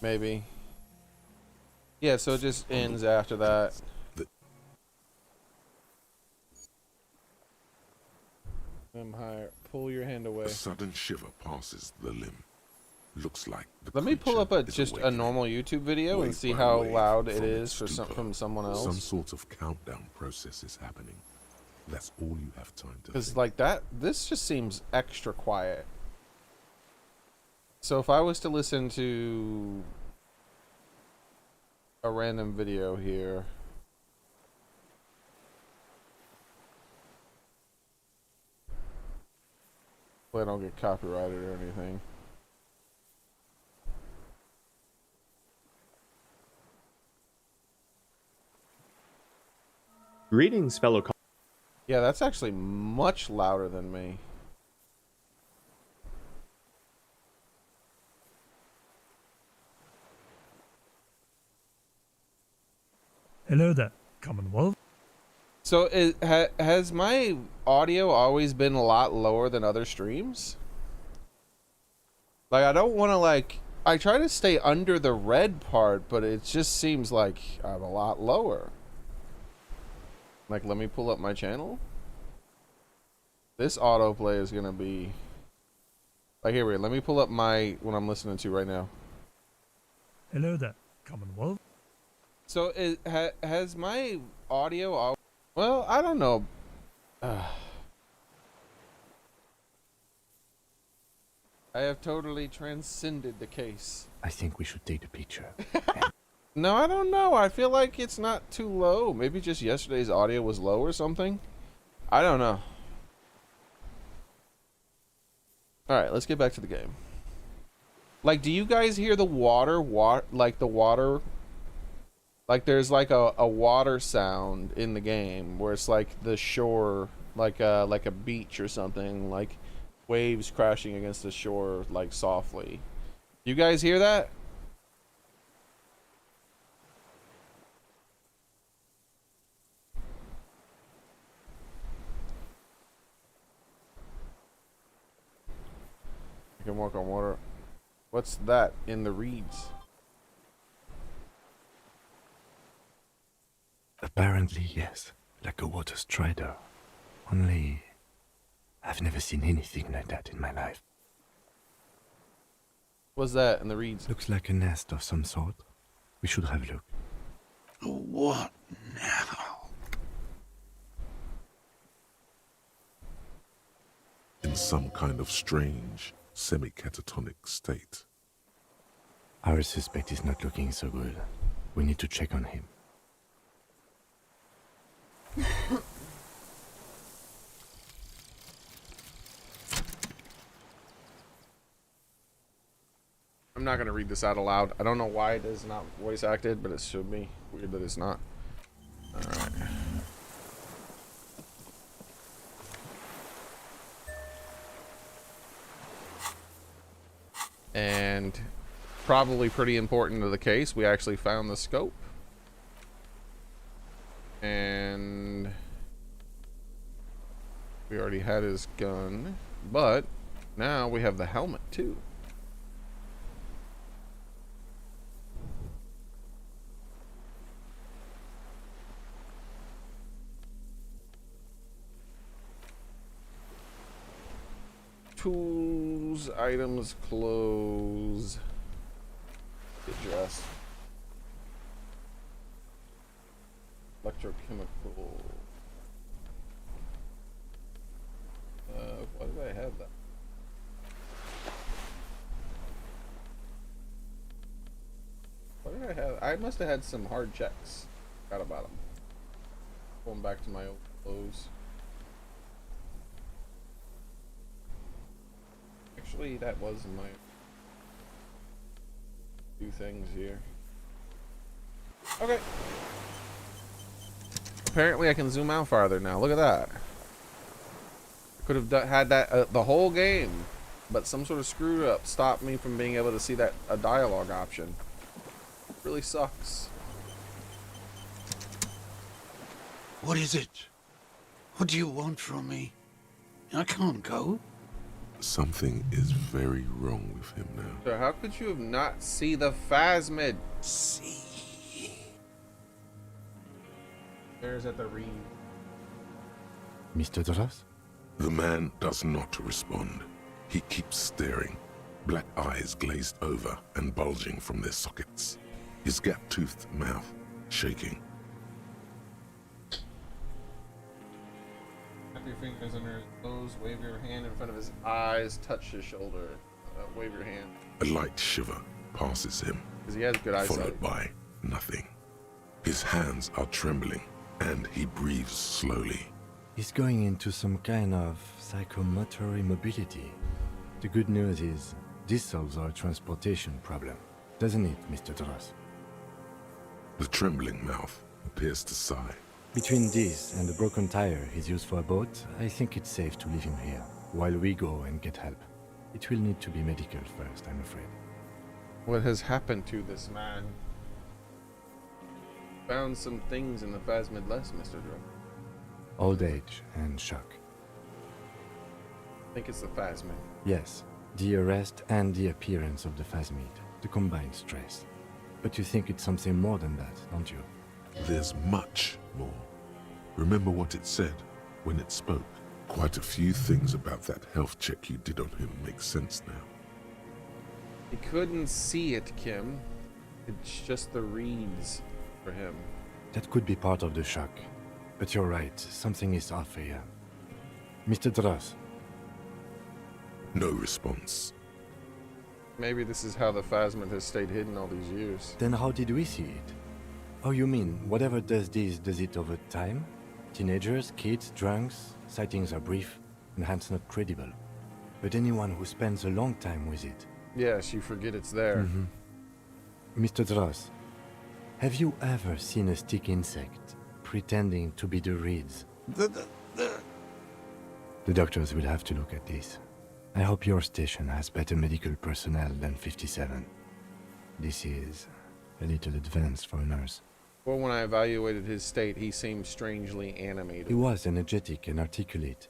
Maybe. Yeah, so it just ends after that. I'm higher. Pull your hand away. A sudden shiver passes the limb. Looks like the Let me pull up creature is just a awakening. normal YouTube video and Wave see by how wave loud it from is its for stupor. from someone Some else. sort of countdown process is happening. That's all you have time to Because think. like that, this just seems extra quiet. So if I was to listen to a random video here. Hopefully I don't get copyrighted or anything. Greetings, fellow. Yeah, that's actually much louder than me. Hello there, Commonwealth. So has my audio always been a lot lower than other streams? Like, I don't want to, like... I try to stay under the red part, but it just seems like I'm a lot lower. Like, let me pull up my channel. This autoplay is going to be... Like, here we go. Let me pull up my... what I'm listening to right now. Hello there, Commonwealth. So, has my audio... Well, I don't know. I have totally transcended the case. I think we should take the picture. No, I don't know. I feel like it's not too low. Maybe just yesterday's audio was low or something. I don't know. Alright, let's get back to the game. Like, do you guys hear the water? Like, the water... Like, there's like a water sound in the game where it's like the shore, like a beach or something, like waves crashing against the shore, like softly. You guys hear that? I can walk on water. What's that in the reeds? Apparently, yes. Like a water strider. Only... I've never seen anything like that in my life. What's that in the reeds? Looks like a nest of some sort. We should have a look. What now? In some kind of strange, semi-catatonic state. Our suspect is not looking so good. We need to check on him. I'm not gonna read this out aloud. I don't know why it is not voice acted, but it should be. Weird that it's not. Alright. And probably pretty important to the case, we actually found the scope. And we already had his gun, but now we have the helmet too. Tools, items, clothes, get dressed. Electrochemical. Why did I have that? What did I have? I must have had some hard checks. Forgot about them. Going back to my old clothes. Actually, that was my few things here. Okay. Apparently, I can zoom out farther now. Look at that. Could have had that the whole game, but some sort of screw up stopped me from being able to see that a dialogue option. Really sucks. What is it? What do you want from me? I can't go. Something is very wrong with him now. So how could you have not see the phasmid? See. There's at the reed. Mr. Dross? The man does not respond. He keeps staring, black eyes glazed over and bulging from their sockets. His gap-toothed mouth shaking. Tap your fingers under his nose, wave your hand in front of his eyes, touch his shoulder, wave your hand. A light shiver passes him, Because he has good eyesight. followed by nothing. His hands are trembling, and he breathes slowly. He's going into some kind of psychomotor immobility. The good news is, this solves our transportation problem. Doesn't it, Mr. Dross? The trembling mouth appears to sigh. Between this and the broken tire he's used for a boat, I think it's safe to leave him here, while we go and get help. It will need to be medical first, I'm afraid. What has happened to this man? Found some things in the phasmid less, Mr. Dross. Old age and shock. I think it's the phasmid. Yes, the arrest and the appearance of the phasmid, the combined stress. But you think it's something more than that, don't you? There's much more. Remember what it said when it spoke? Quite a few things about that health check you did on him make sense now. He couldn't see it, Kim. It's just the reeds for him. That could be part of the shock. But you're right, something is off here. Mr. Dross, No response. Maybe this is how the phasmid has stayed hidden all these years. then how did we see it? Oh, you mean, whatever does this, does it over time? Teenagers, kids, drunks, sightings are brief, and hence not credible. But anyone who spends a long time with it. Yes, you forget it's there. Mr. Dross, have you ever seen a stick insect pretending to be the reeds? The doctors will have to look at this. I hope your station has better medical personnel than 57. This is a little advanced for a nurse. Well, when I evaluated his state, he seemed strangely animated. He was energetic and articulate.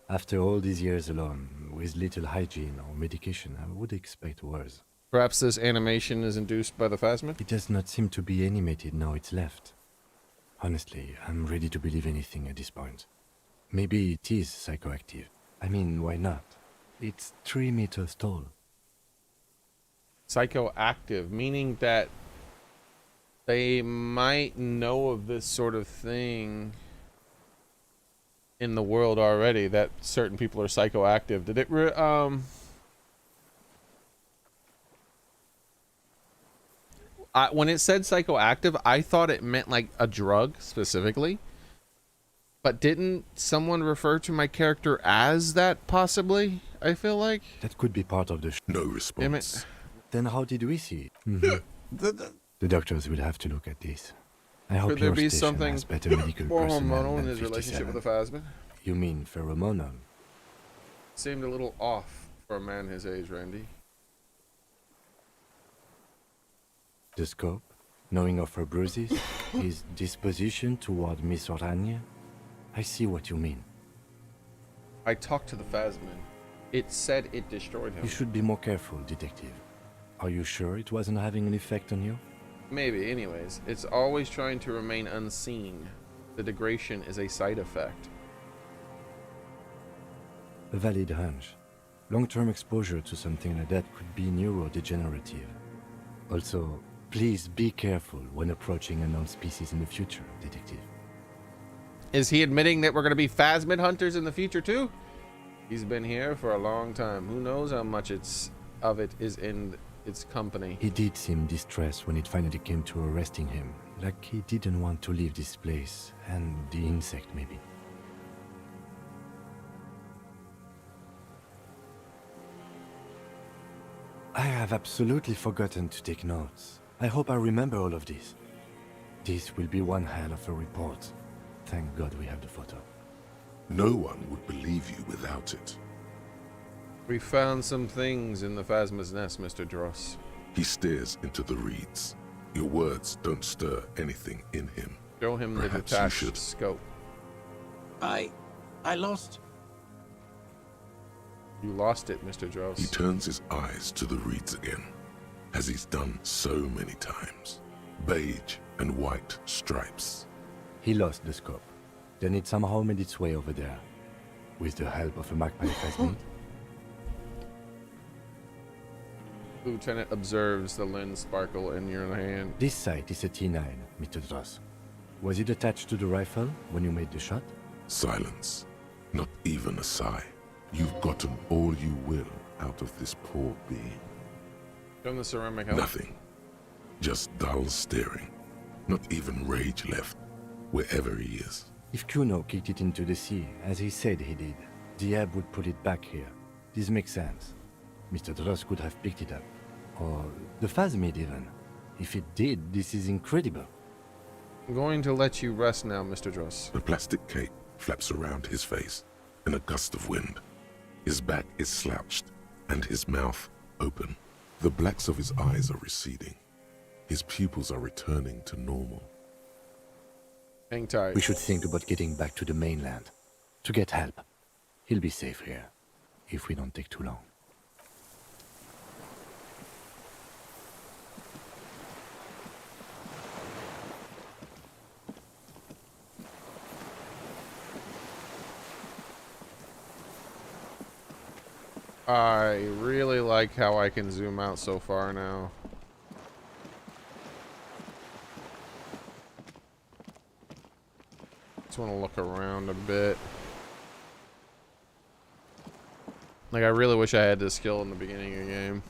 After all these years alone, with little hygiene or medication, I would expect worse. Perhaps this animation is induced by the phasmid? It does not seem to be animated now it's left. Honestly, I'm ready to believe anything at this point. Maybe it is psychoactive. I mean, why not? It's 3 meters tall. Psychoactive, meaning that they might know of this sort of thing in the world already, that certain people are psychoactive. Did it when it said psychoactive, I thought it meant like a drug specifically. But didn't someone refer to my character as that possibly? I feel like. That could be part of the No Damn response. it. Then how did we see it? The doctors will have to look at this. I hope Could there your be station something has better medical more personnel hormonal in than his relationship 57. with the Phasmid? You mean pheromonal? Seemed a little off for a man his age, Randy. The scope, knowing of her bruises, his disposition toward Miss Oranje. I see what you mean. I talked to the Phasmid. It said it destroyed him. You should be more careful, detective. Are you sure it wasn't having an effect on you? Maybe, anyways. It's always trying to remain unseen. The degradation is a side effect. A valid hunch. Long-term exposure to something like that could be neurodegenerative. Also, please be careful when approaching unknown species in the future, detective. Is he admitting that we're going to be Phasmid hunters in the future too? He's been here for a long time. Who knows how much of it is in its company. He did seem distressed when it finally came to arresting him, like he didn't want to leave this place, and the insect maybe. I have absolutely forgotten to take notes. I hope I remember all of this. This will be one hell of a report. Thank God we have the photo. No one would believe you without it. We found some things in the Phasmid's nest, Mr. Dross. He stares into the reeds. Your words don't stir anything in him. Show him the Perhaps you detached should. scope. I lost. You lost it, Mr. Dross. He turns his eyes to the reeds again, as he's done so many times. Beige and white stripes. He lost the scope. Then it somehow made its way over there. With the help of a magpie phasmid. Lieutenant observes the lens sparkle in your hand. This sight is a T9, Mr. Dross. Was it attached to the rifle when you made the shot? Silence. Not even a sigh. You've gotten all you will out of this poor being. Show him the ceramic helmet. Nothing. Just dull staring. Not even rage left, wherever he is. If Kuno kicked it into the sea, as he said he did, the ebb would put it back here. This makes sense. Mr. Dross could have picked it up. Or the Phasmid even. If it did, this is incredible. I'm going to let you rest now, Mr. Dross. The plastic cape flaps around his face in a gust of wind. His back is slouched and his mouth open. The blacks of his eyes are receding. His pupils are returning to normal. Hang tight. We should think about getting back to the mainland. To get help. He'll be safe here. If we don't take too long. I really like how I can zoom out so far now. Just want to look around a bit. Like, I really wish I had this skill in the beginning of the game.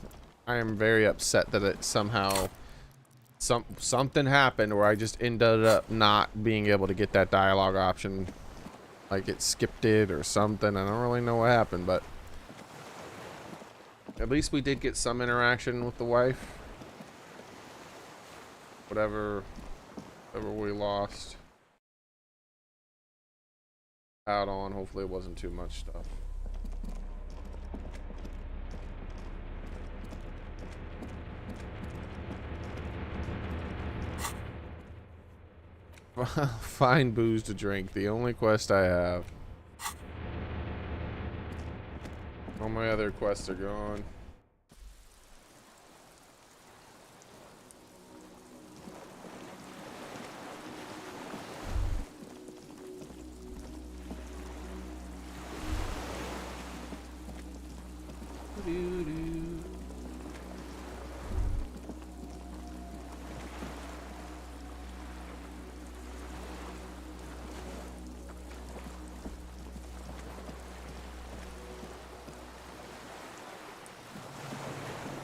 I am very upset that it somehow something happened where I just ended up not being able to get that dialogue option. Like it skipped it or something. I don't really know what happened, but at least we did get some interaction with the wife. Whatever we lost out on, hopefully it wasn't too much stuff. Find booze to drink, the only quest I have. All my other quests are gone.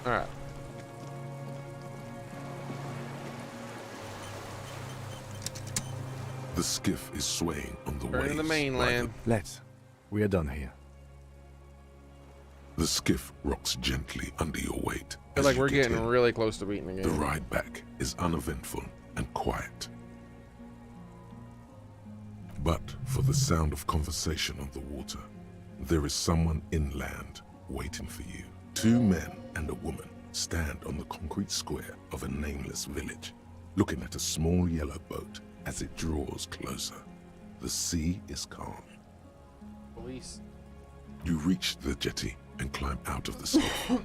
Alright. The skiff is swaying on the waves. Turn to the mainland. Let's. We are done here. The skiff rocks gently under your weight. I feel As like you we're get getting in, really close to beating the the game. ride back is uneventful and quiet. But for the sound of conversation on the water, there is someone inland waiting for you. 2 men and a woman stand on the concrete square of a nameless village, looking at a small yellow boat as it draws closer. The sea is calm. Police. You reach the jetty and climb out of the skiff.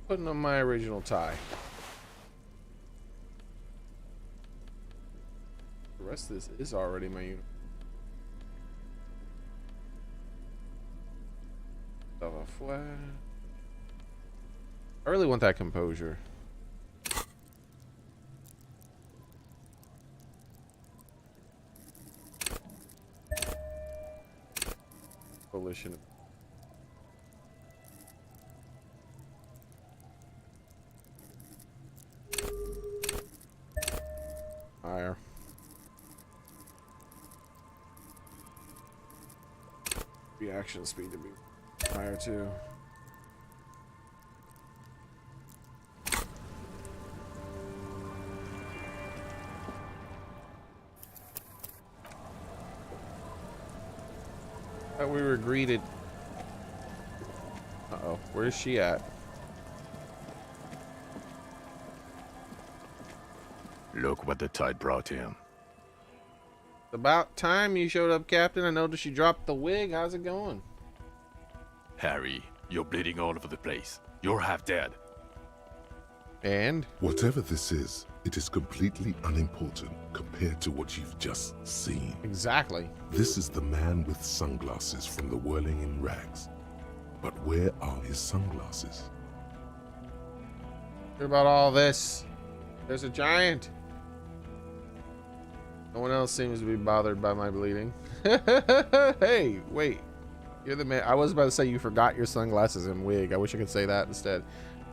Putting on my original tie. The rest of this is already my uniform. I really want that composure. Coalition. Higher. Reaction speed to be higher too. Thought we were greeted. Uh-oh, where's she at? Look what the tide brought him. About time you showed up, Captain. I noticed you dropped the wig. How's it going? Harry, you're bleeding all over the place. You're half dead. And? Whatever this is, it is completely unimportant compared to what you've just seen. Exactly. This is the man with sunglasses from the Whirling in Rags. But where are his sunglasses? Hear about all this? There's a giant. No one else seems to be bothered by my bleeding. Hey, wait. You're the man. I was about to say you forgot your sunglasses and wig. I wish I could say that instead.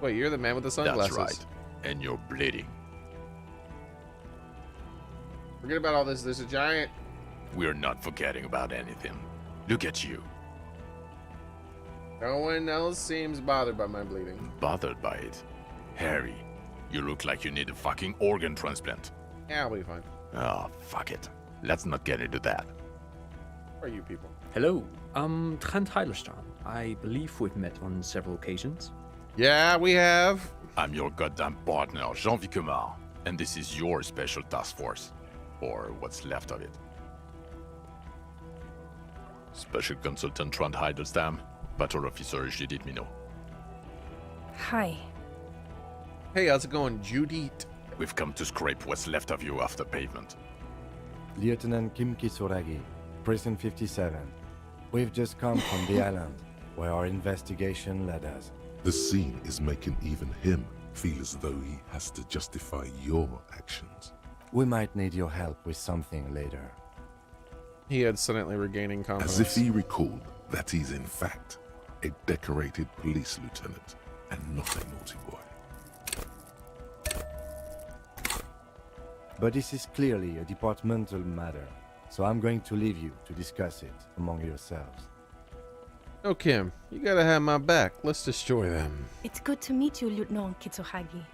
Wait, you're the man with the sunglasses. That's right. And you're bleeding. Forget about all this. There's a giant. We're not forgetting about anything. Look at you. No one else seems bothered by my bleeding. Bothered by it. Harry, you look like you need a fucking organ transplant. Yeah, I'll be fine. Oh, fuck it. Let's not get into that. Who are you people? Hello, I'm Trent Heilerstein. I believe we've met on several occasions. Yeah, we have. I'm your goddamn partner, Jean-Vic Kemar, and this is your special task force. Or what's left of it. Special Consultant Trent Heilerstam, Battle Officer Judith Minot. Hi. Hey, how's it going, Judith? We've come to scrape what's left of you off the pavement. Lieutenant Kim Kisuragi, Prison 57. We've just come from the island, where our investigation led us. The scene is making even him feel as though he has to justify your actions. We might need your help with something later. He had suddenly regaining confidence. As if he recalled that he's in fact a decorated police lieutenant and not a naughty boy. But this is clearly a departmental matter, so I'm going to leave you to discuss it among yourselves. Oh, Kim, you gotta have my back. Let's destroy them. It's good to meet you, Lieutenant Kitsuhagi.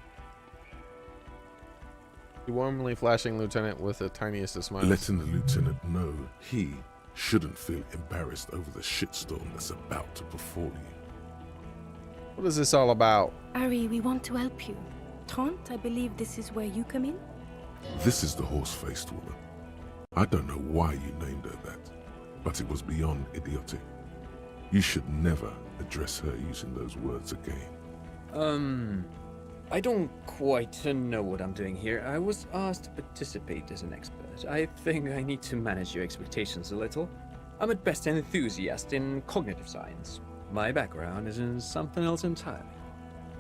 The warmly flashing lieutenant with the tiniest of smiles. Letting the lieutenant know he shouldn't feel embarrassed over the shitstorm that's about to befall you. What is this all about? Ari, we want to help you. Trent, I believe this is where you come in? This is the horse-faced woman. I don't know why you named her that, but it was beyond idiotic. You should never address her using those words again. I don't quite know what I'm doing here. I was asked to participate as an expert. but I think I need to manage your expectations a little. I'm at best an enthusiast in cognitive science. My background is in something else entirely.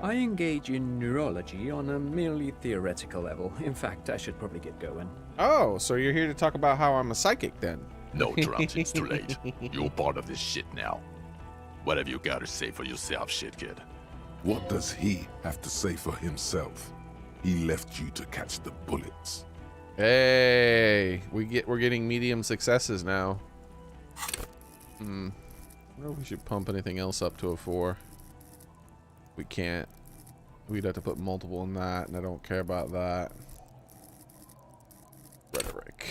I engage in neurology on a merely theoretical level. In fact, I should probably get going. Oh, so you're here to talk about how I'm a psychic then? No, Trump, it's too late. You're part of this shit now. What have you got to say for yourself, shit kid? What does he have to say for himself? He left you to catch the bullets. Hey, we're getting medium successes now. I wonder if we should pump anything else up to a 4. We can't. We'd have to put multiple in that, and I don't care about that. Rhetoric.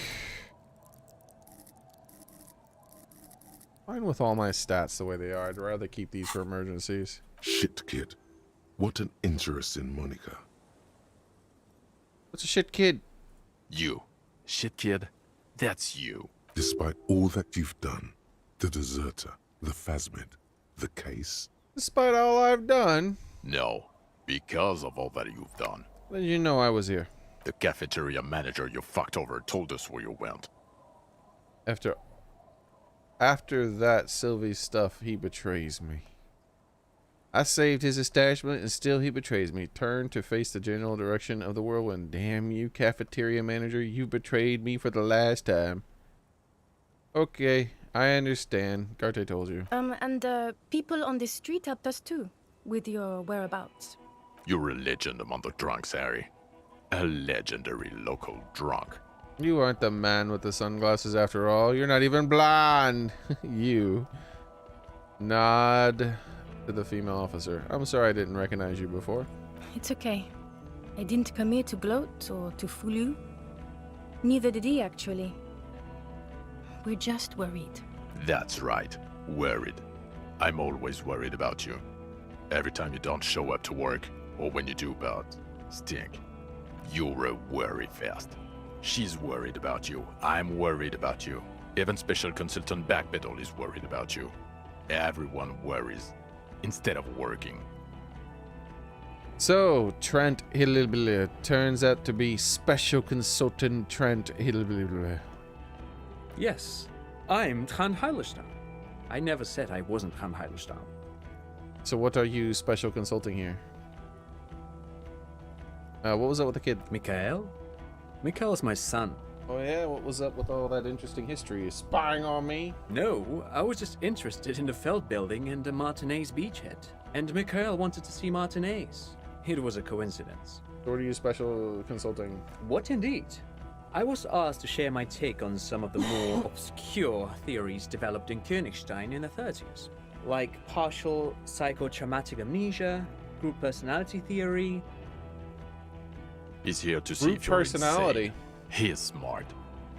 Fine with all my stats the way they are. I'd rather keep these for emergencies. Shit kid. What an interesting moniker. What's a shit kid? You. Shit kid? That's you. Despite all that you've done, the deserter, the phasmid, the case. Despite all I've done. No, because of all that you've done. Then you know I was here. The cafeteria manager you fucked over told us where you went. After that Sylvie stuff, he betrays me. I saved his establishment and still he betrays me. Turn to face the general direction of the whirlwind. Damn you, cafeteria manager, you betrayed me for the last time. Okay, I understand. Garte told you. And people on the street helped us too, with your whereabouts. You're a legend among the drunks, Harry. A legendary local drunk. You aren't the man with the sunglasses after all. You're not even blonde. You. Nod to the female officer. I'm sorry I didn't recognize you before. It's okay. I didn't come here to gloat or to fool you. Neither did he, actually. We're just worried. That's right. Worried. I'm always worried about you. Every time you don't show up to work, or when you do but stink. You're a worry fest. She's worried about you. I'm worried about you. Even Special Consultant Backpedal is worried about you. Everyone worries instead of working. So, Trent Hillbilly turns out to be Special Consultant Trent Hillbilly. Yes, I'm Trant Heilerstein. I never said I wasn't Trant Heilerstein. So what are you special consulting here? What was up with the kid? Mikhail? Mikhail's my son. Oh yeah, what was up with all that interesting history? You spying on me? No, I was just interested in the Feld building and the Martinez beachhead. And Mikhail wanted to see Martinez. It was a coincidence. So what are you special consulting? What indeed? I was asked to share my take on some of the more obscure theories developed in Königstein in the 30s. Like partial psychotraumatic amnesia, group personality theory. He's here to see Group if you're personality. insane. He is smart.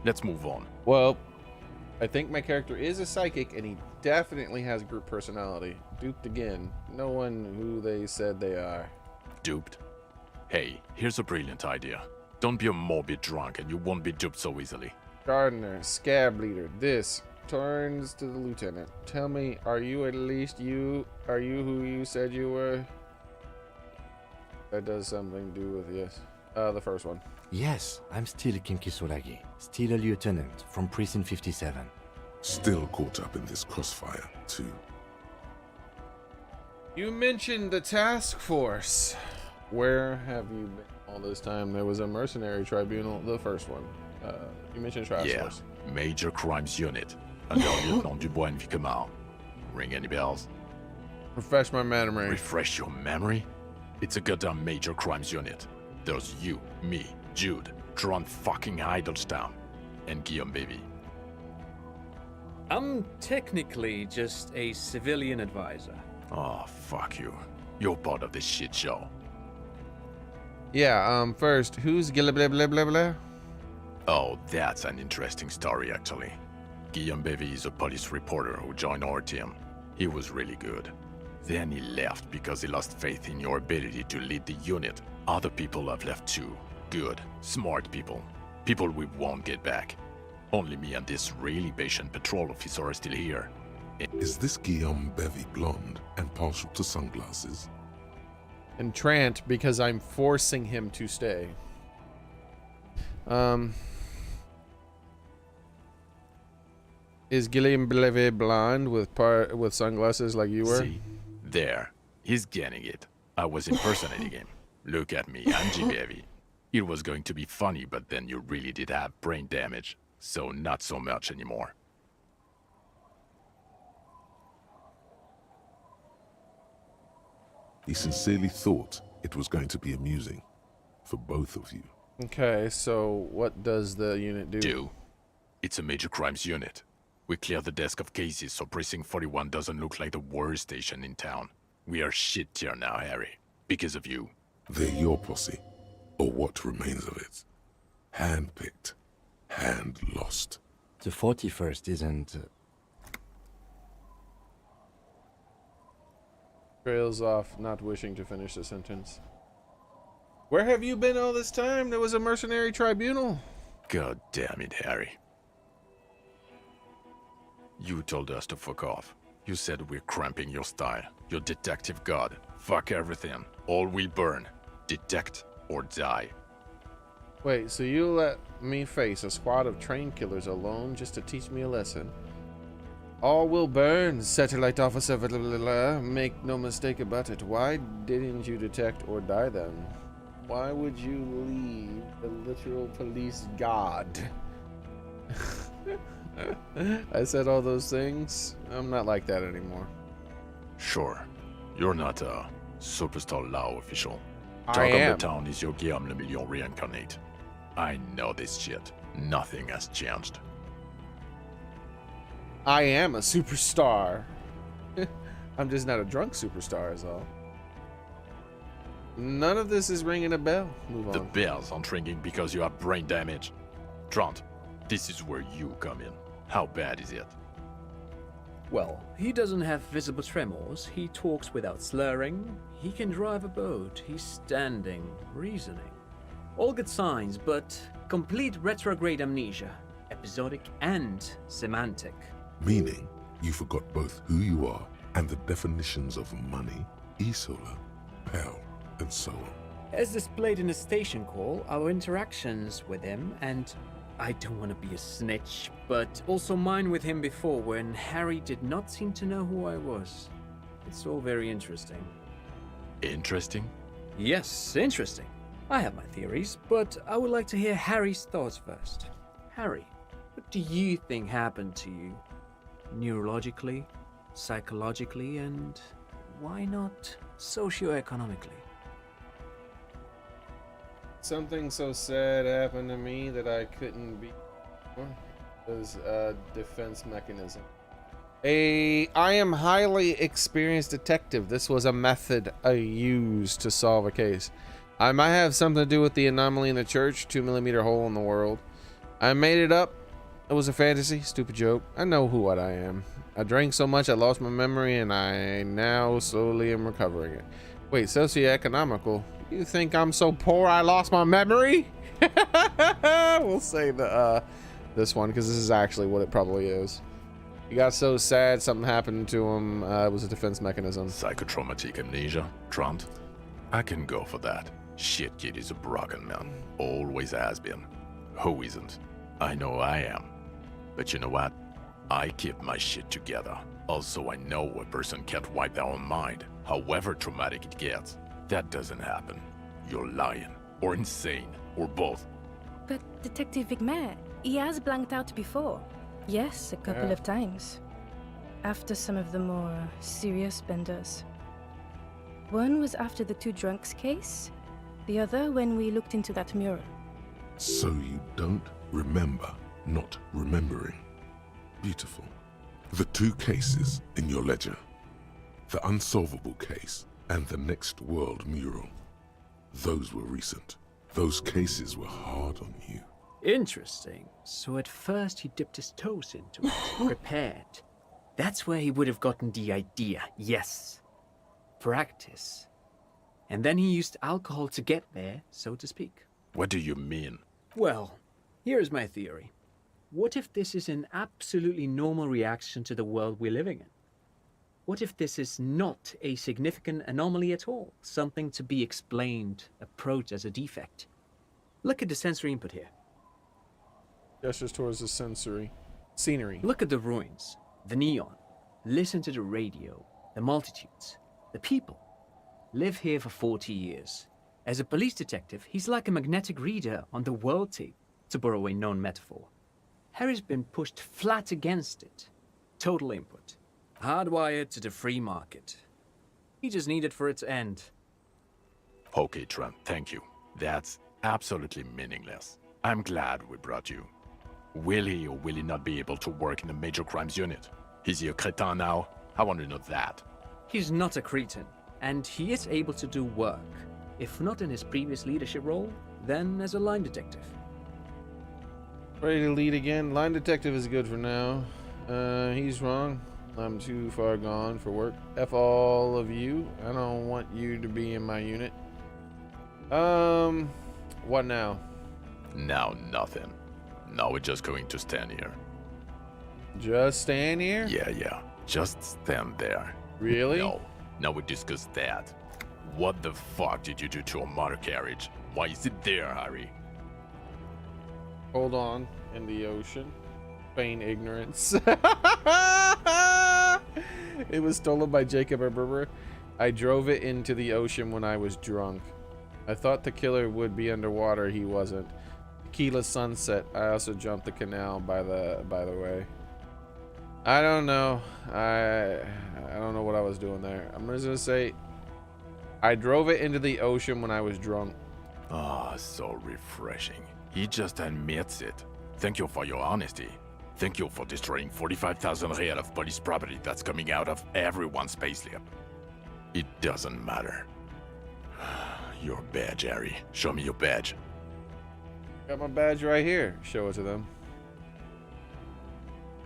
Let's move on. Well, I think my character is a psychic, and he definitely has group personality. Duped again. No one who they said they are. Duped? Hey, here's a brilliant idea. Don't be a morbid drunk and you won't be duped so easily. Gardener, scab leader, this turns to the lieutenant. Tell me, are you at least you? Are you who you said you were? That does something to do with yes. The first one. Yes, I'm still Kinkisolagi, still a lieutenant from Precinct 57. Still caught up in this crossfire, too. You mentioned the task force. Where have you been all this time? There was a mercenary tribunal, the first one. You mentioned task force. Major Crimes Unit. Under Lieutenant Dubois and Vicomar. Ring any bells? Refresh my memory. Refresh your memory? It's a goddamn Major Crimes Unit. There's you, me, Jude, Trant fucking Heidelstown, and Guillaume Baby. I'm technically just a civilian advisor. Oh, fuck you. You're part of this shit show. Yeah, first, who's Gilla blah blah blah blah? Oh, that's an interesting story, actually. Guillaume Bevy is a police reporter who joined our team. He was really good. Then he left because he lost faith in your ability to lead the unit. Other people have left too. Good, smart people. People we won't get back. Only me and this really patient patrol officer are still here. Is this Guillaume Bevy blonde and partial to sunglasses? And Trant, because I'm forcing him to stay. Is Gilliam Bleve blind with sunglasses like you were? See? There. He's getting it. I was impersonating him. Look at me, I'm G-Baby. It was going to be funny, but then you really did have brain damage. So not so much anymore. He sincerely thought it was going to be amusing for both of you. Okay, so what does the unit do? It's a major crimes unit. We clear the desk of cases so Precinct 41 doesn't look like the worst station in town. We are shit tier now, Harry. Because of you. They're your posse, or what remains of it. Hand-picked, hand-lost. The 41st isn't... Trails off, not wishing to finish the sentence. Where have you been all this time? There was a mercenary tribunal. God damn it, Harry. You told us to fuck off. You said we're cramping your style. Your detective god. Fuck everything. All will burn. Detect or die. Wait, so you let me face a squad of train killers alone just to teach me a lesson? All will burn, satellite officer, blah, blah, blah. Make no mistake about it. Why didn't you detect or die then? Why would you leave the literal police god? I said all those things. I'm not like that anymore. Sure. You're not a superstar law official. I Talk am. of the town is your Guillaume Le Million reincarnate. I know this shit. Nothing has changed. I am a superstar. I'm just not a drunk superstar is all. None of this is ringing a bell. Move on. The bells aren't ringing because you have brain damage. Trant, this is where you come in. How bad is it? Well, he doesn't have visible tremors, he talks without slurring, he can drive a boat, he's standing, reasoning. All good signs, but complete retrograde amnesia, episodic and semantic. Meaning, you forgot both who you are and the definitions of money, Isola, Pell, and so on. As displayed in the station call, our interactions with him, and I don't want to be a snitch, but also mine with him before when Harry did not seem to know who I was. It's all very interesting. Interesting? Yes, interesting. I have my theories, but I would like to hear Harry's thoughts first. Harry, what do you think happened to you? Neurologically, psychologically, and why not socioeconomically? Something so sad happened to me that I couldn't be. Was a defense mechanism. I am highly experienced detective. This was a method I used to solve a case. I might have something to do with the anomaly in the church, 2mm hole in the world. I made it up. It was a fantasy, stupid joke. I know what I am. I drank so much I lost my memory, and I now slowly am recovering it. Wait, socioeconomical? You think I'm so poor I lost my memory? We'll say this one because this is actually what it probably is. He got so sad something happened to him. It was a defense mechanism. Psychotraumatic amnesia, Trant? I can go for that. Shit kid is a broken man. Always has been. Who isn't? I know I am. But you know what? I keep my shit together. Also, I know a person can't wipe their own mind, however traumatic it gets. That doesn't happen. You're lying, or insane, or both. But Detective Vigmare, he has blanked out before. Yes, a couple of times. After some of the more serious benders. One was after the two drunks case, the other when we looked into that mural. So you don't remember not remembering. Beautiful. The two cases in your ledger. The unsolvable case and the Next World mural. Those were recent. Those cases were hard on you. Interesting. So at first he dipped his toes into it, prepared. That's where he would have gotten the idea, yes. Practice. And then he used alcohol to get there, so to speak. What do you mean? Well, here's my theory. What if this is an absolutely normal reaction to the world we're living in? What if this is not a significant anomaly at all? Something to be explained, approached as a defect? Look at the sensory input here. Gestures towards the sensory. Scenery. Look at the ruins, the neon. Listen to the radio, the multitudes, the people. Live here for 40 years. As a police detective, he's like a magnetic reader on the world tape, to borrow a known metaphor. Harry's been pushed flat against it. Total input. Hardwired to the free market. He just needed for it to end. Okay, Trent, thank you. That's absolutely meaningless. I'm glad we brought you. Will he or will he not be able to work in the major crimes unit? Is he a cretin now? I want to know that. He's not a cretin, and he is able to do work. If not in his previous leadership role, then as a line detective. Ready to lead again? Line detective is good for now. He's wrong. I'm too far gone for work. F all of you. I don't want you to be in my unit. What now? Now nothing. Now we're just going to stand here. Just stand here? Yeah. Just stand there. Really? No. Now we discuss that. What the fuck did you do to a motor carriage? Why is it there, Harry? Hold on. In the ocean. Feign ignorance. It was stolen by Jacob Berber. I drove it into the ocean when I was drunk. I thought the killer would be underwater. He wasn't. Tequila sunset. I also jumped the canal by the way. I don't know. I don't know what I was doing there. I'm just gonna say I drove it into the ocean when I was drunk. Ah, so refreshing. He just admits it. Thank you for your honesty. Thank you for destroying 45,000 real of police property that's coming out of everyone's payslip. It doesn't matter. Your badge, Harry. Show me your badge. Got my badge right here. Show it to them.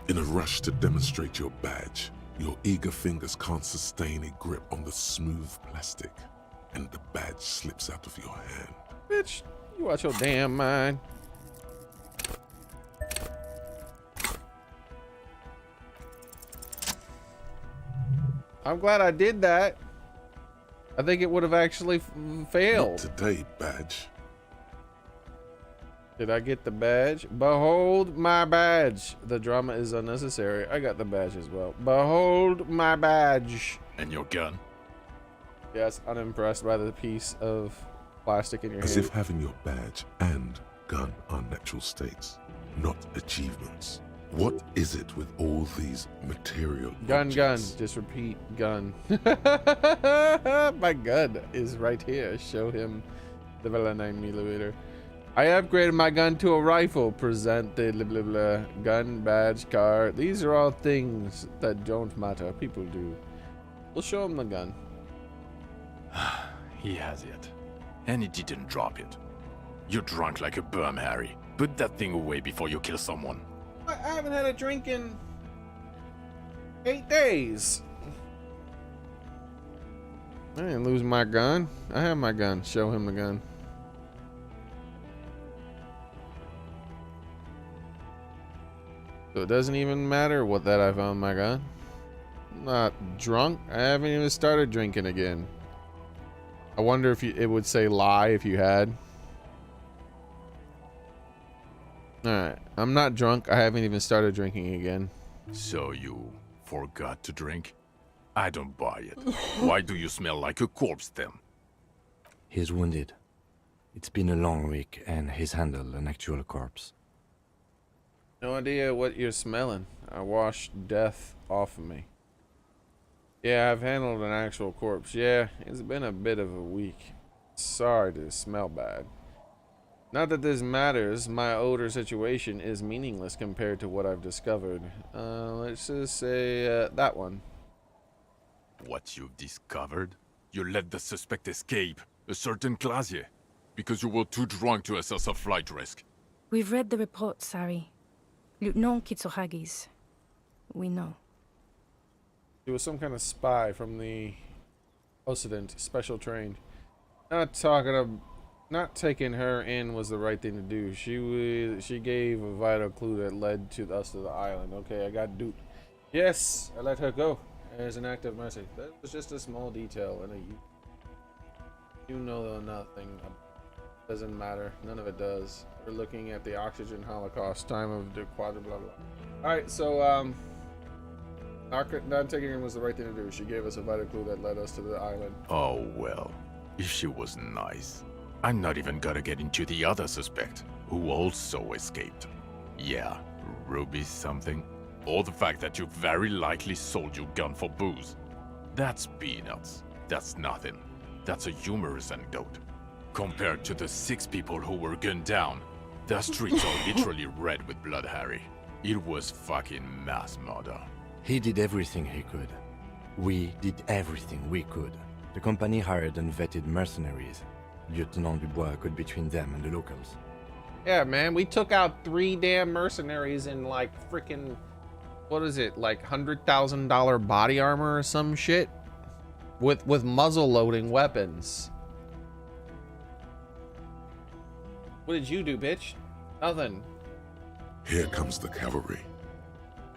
In a rush to demonstrate your badge, your eager fingers can't sustain a grip on the smooth plastic, and the badge slips out of your hand. Bitch, you watch your damn mind. I'm glad I did that. I think it would have actually failed. Not today, badge. Did I get the badge? Behold my badge. The drama is unnecessary. I got the badge as well. Behold my badge. And your gun? Yes, unimpressed by the piece of plastic in your As hand. if having your badge and gun are natural states, not achievements. What is it with all these material Gun, objects? gun. Just repeat, gun. My gun is right here. Show him the 9mm. I upgraded my gun to a rifle. Present the blah, blah, blah. Gun, badge, car. These are all things that don't matter. People do. We'll show him the gun. He has it. And he didn't drop it. You're drunk like a bum, Harry. Put that thing away before you kill someone. I haven't had a drink in 8 days. I didn't lose my gun. I have my gun. Show him the gun. So it doesn't even matter what that I found my gun. I'm not drunk. I haven't even started drinking again. I wonder if it would say lie if you had. Alright. I'm not drunk. I haven't even started drinking again. So you forgot to drink? I don't buy it. Why do you smell like a corpse then? He's wounded. It's been a long week, and he's handled an actual corpse. No idea what you're smelling. I washed death off of me. Yeah, I've handled an actual corpse. Yeah, it's been a bit of a week. Sorry to smell bad. Not that this matters. My odor situation is meaningless compared to what I've discovered. Let's just say that one. What you've discovered? You let the suspect escape, a certain Clasier, because you were too drunk to assess a flight risk. We've read the report, Sari. Lieutenant Kitsuragis. We know. She was some kind of spy from the Occident, special trained. Not taking her in was the right thing to do. She gave a vital clue that led to us to the island. Okay, I got duped. Yes, I let her go as an act of mercy. That was just a small detail, and you know nothing. Doesn't matter. None of it does. We're looking at the oxygen holocaust, time of the quadra blah blah. Alright, so not taking her was the right thing to do. She gave us a vital clue that led us to the island. Oh well, if she was nice. I'm not even gonna get into the other suspect, who also escaped. Yeah, Ruby something. Or the fact that you very likely sold your gun for booze. That's peanuts. That's nothing. That's a humorous anecdote. Compared to the 6 people who were gunned down, the streets are literally red with blood, Harry. It was fucking mass murder. He did everything he could. We did everything we could. The company hired and vetted mercenaries. Lieutenant Dubois got between them and the locals. Yeah, man, we took out 3 damn mercenaries in like freaking, what is it, like $100,000 body armor or some shit, with muzzle loading weapons. What did you do, bitch? Nothing. Here comes the cavalry.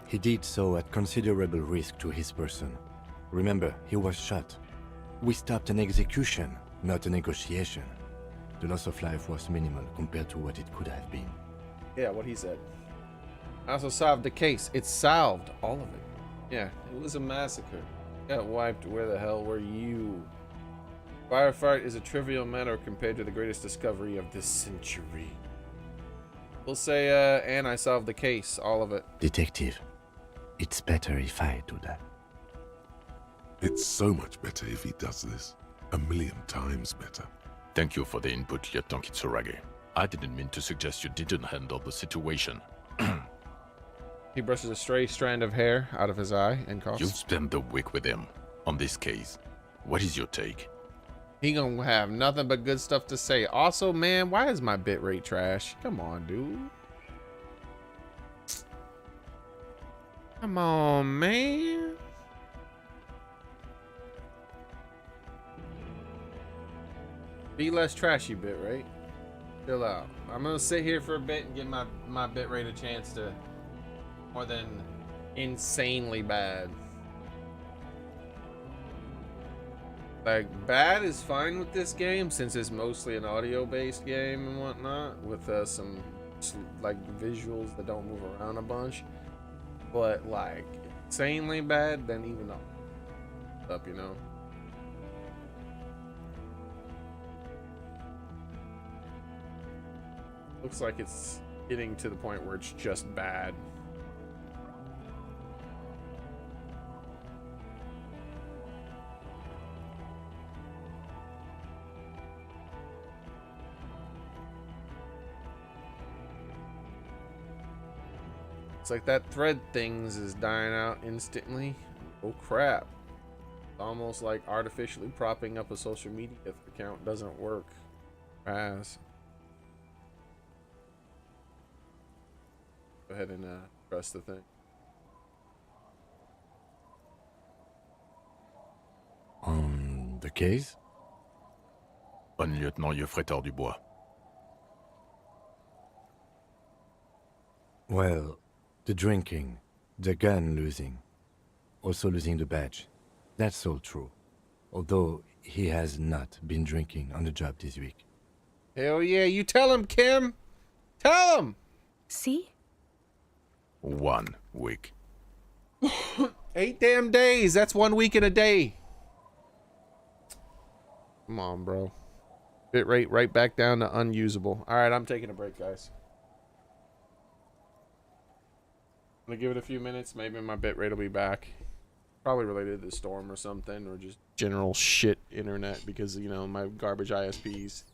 He did so at considerable risk to his person. Remember, he was shot. We stopped an execution, not a negotiation. The loss of life was minimal compared to what it could have been. Yeah, what he said. I also solved the case. It's solved. All of it. Yeah, it was a massacre. Got wiped. Where the hell were you? Firefight is a trivial matter compared to the greatest discovery of this century. We'll say, and I solved the case. All of it. Detective, it's better if I do that. It's so much better if he does this. 1,000,000 times better. Thank you for the input, Lieutenant Kitsuragi. I didn't mean to suggest you didn't handle the situation. He brushes a stray strand of hair out of his eye and coughs. You've spent the week with him on this case. What is your take? He gonna have nothing but good stuff to say. Also, man, why is my bitrate trash? Come on, dude. Come on, man. Be less trashy, bitrate. Chill out. I'm gonna sit here for a bit and give my bitrate a chance to more than insanely bad. Like, bad is fine with this game since it's mostly an audio-based game and whatnot, with some like visuals that don't move around a bunch. But like insanely bad, then even up, you know. Looks like it's getting to the point where it's just bad. It's like that thread things is dying out instantly. Oh crap. It's almost like artificially propping up a social media account doesn't work. Pass. Go ahead and press the thing. On the case? Bon lieutenant Geoffrey Dubois. Well, the drinking, the gun losing, also losing the badge. That's all true. Although he has not been drinking on the job this week. Hell yeah, you tell him, Kim! Tell him! See? 1 week. 8 damn days. That's 1 week in a day. Come on, bro. Bitrate right back down to unusable. Alright, I'm taking a break, guys. I'm gonna give it a few minutes. Maybe my bitrate will be back. Probably related to the storm or something, or just general shit internet because, you know, my garbage ISPs.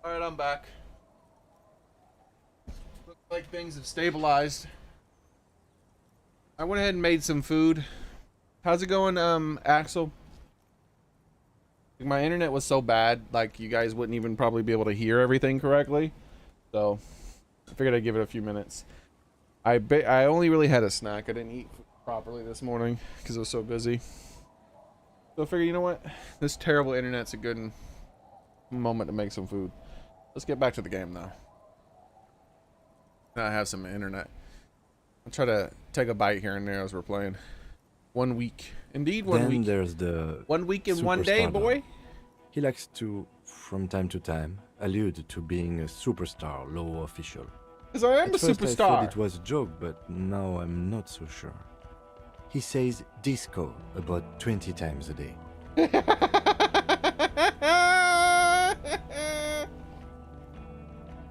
Alright, I'm back. Looks like things have stabilized. I went ahead and made some food. How's it going, Axel? My internet was so bad, like, you guys wouldn't even probably be able to hear everything correctly. So, I figured I'd give it a few minutes. I only really had a snack. I didn't eat properly this morning because I was so busy. So I figured, you know what? This terrible internet's a good moment to make some food. Let's get back to the game, though. Now I have some internet. I'll try to take a bite here and there as we're playing. 1 week. Indeed, 1 week. Then there's the 1 week and 1 day, superstar. boy. He likes to, from time to time, allude to being a superstar law official. Because I am At a first I thought superstar. it was a joke, but now I'm not so sure. He says disco about 20 times a day.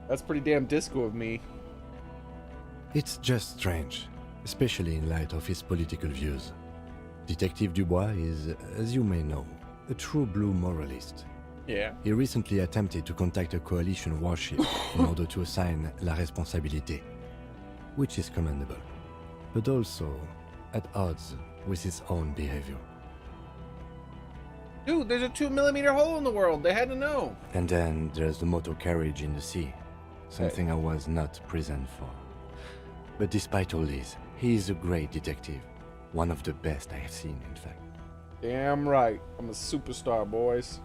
That's pretty damn disco of me. It's just strange, especially in light of his political views. Detective Dubois is, as you may know, a true blue moralist. Yeah. He recently attempted to contact a coalition warship in order to assign la responsabilité, which is commendable, but also at odds with his own behavior. Dude, there's a 2mm hole in the world. They had to know. And then there's the motor carriage in the sea, something I was not present for. But despite all this, he is a great detective, one of the best I have seen, in fact. Damn right. I'm a superstar, boys.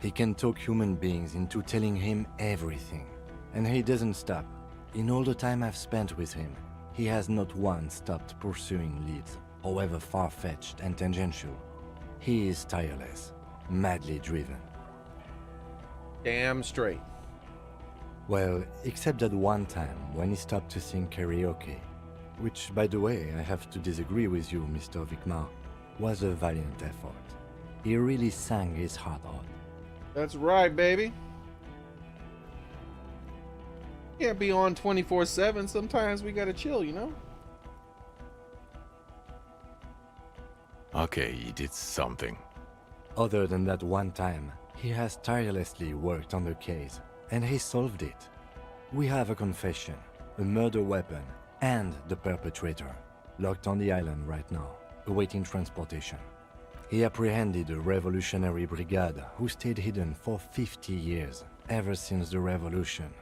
He can talk human beings into telling him everything, and he doesn't stop. In all the time I've spent with him, he has not once stopped pursuing leads, however far-fetched and tangential. He is tireless, madly driven. Damn straight. Well, except that one time when he stopped to sing karaoke, which, by the way, I have to disagree with you, Mr. Vicmar, was a valiant effort. He really sang his heart out. That's right, baby. Can't be on 24/7. Sometimes we gotta chill, you know? Okay, he did something. Other than that one time, he has tirelessly worked on the case, and he solved it. We have a confession, a murder weapon, and the perpetrator, locked on the island right now, awaiting transportation. He apprehended a revolutionary brigade who stayed hidden for 50 years, ever since the revolution,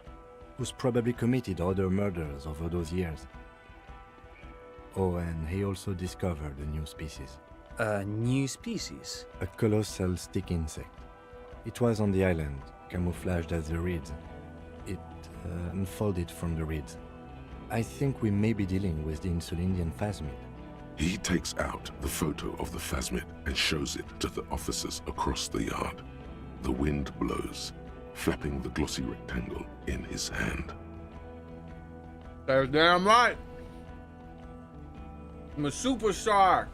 who's probably committed other murders over those years. Oh, and he also discovered a new species. A new species? A colossal stick insect. It was on the island, camouflaged as the reeds. It unfolded from the reeds. I think we may be dealing with the Insulindian phasmid. He takes out the photo of the phasmid and shows it to the officers across the yard. The wind blows, flapping the glossy rectangle in his hand. That's damn right. I'm a superstar.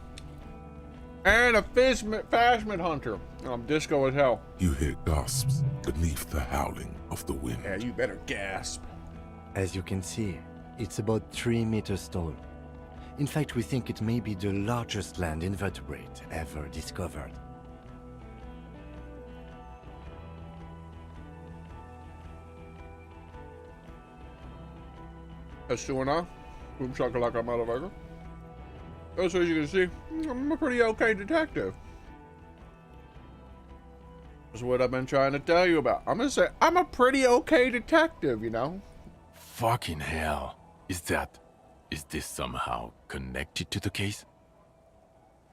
And a phasmid hunter. I'm disco as hell. You hear gasps beneath the howling of the wind. Yeah, you better gasp. As you can see, it's about 3 meters tall. In fact, we think it may be the largest land invertebrate ever discovered. That's true enough. Boom shakalaka motherfucker. Also, as you can see, I'm a pretty okay detective. That's what I've been trying to tell you about. I'm gonna say I'm a pretty okay detective, you know? Fucking hell. Is this somehow connected to the case?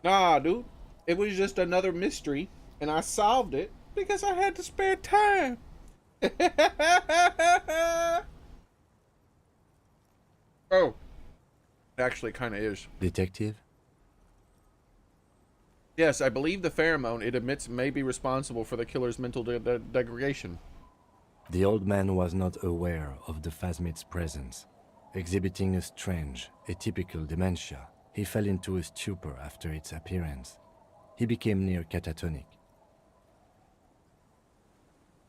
Nah, dude. It was just another mystery, and I solved it because I had to spare time. Oh. It actually kind of is. Detective? Yes, I believe the pheromone it emits may be responsible for the killer's mental degradation. The old man was not aware of the phasmid's presence. Exhibiting a strange, atypical dementia, he fell into a stupor after its appearance. He became near catatonic.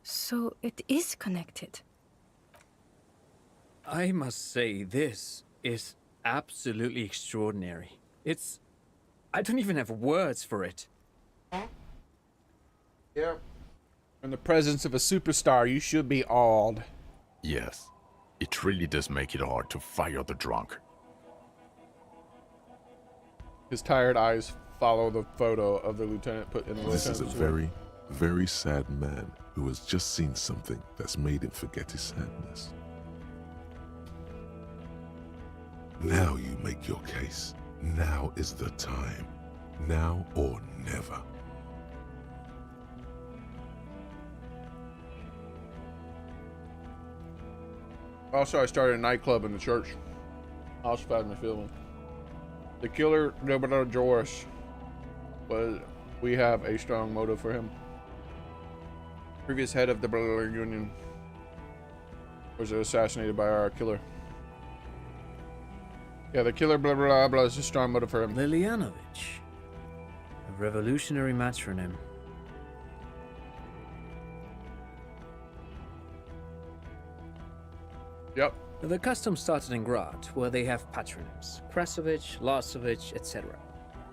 So it is connected. I must say, this is absolutely extraordinary. I don't even have words for it. Yeah. In the presence of a superstar, you should be awed. Yes, it really does make it hard to fire the drunk. His tired eyes follow the photo of the lieutenant put in the This is a lieutenant's very, very sad man who has just seen something that's made him forget his sadness. Now you make your case. Now is the time. Now or never. Also, I started a nightclub in the church. Also found my feeling. The killer, Roberto Joris, we have a strong motive for him. Previous head of the Brotherly Union was assassinated by our killer. Yeah, the killer, blah, blah, blah, is a strong motive for him. Lilianovich. A revolutionary matronym. Yep. The custom started in Grad, where they have patronyms. Krasovich, Lasovich, etc.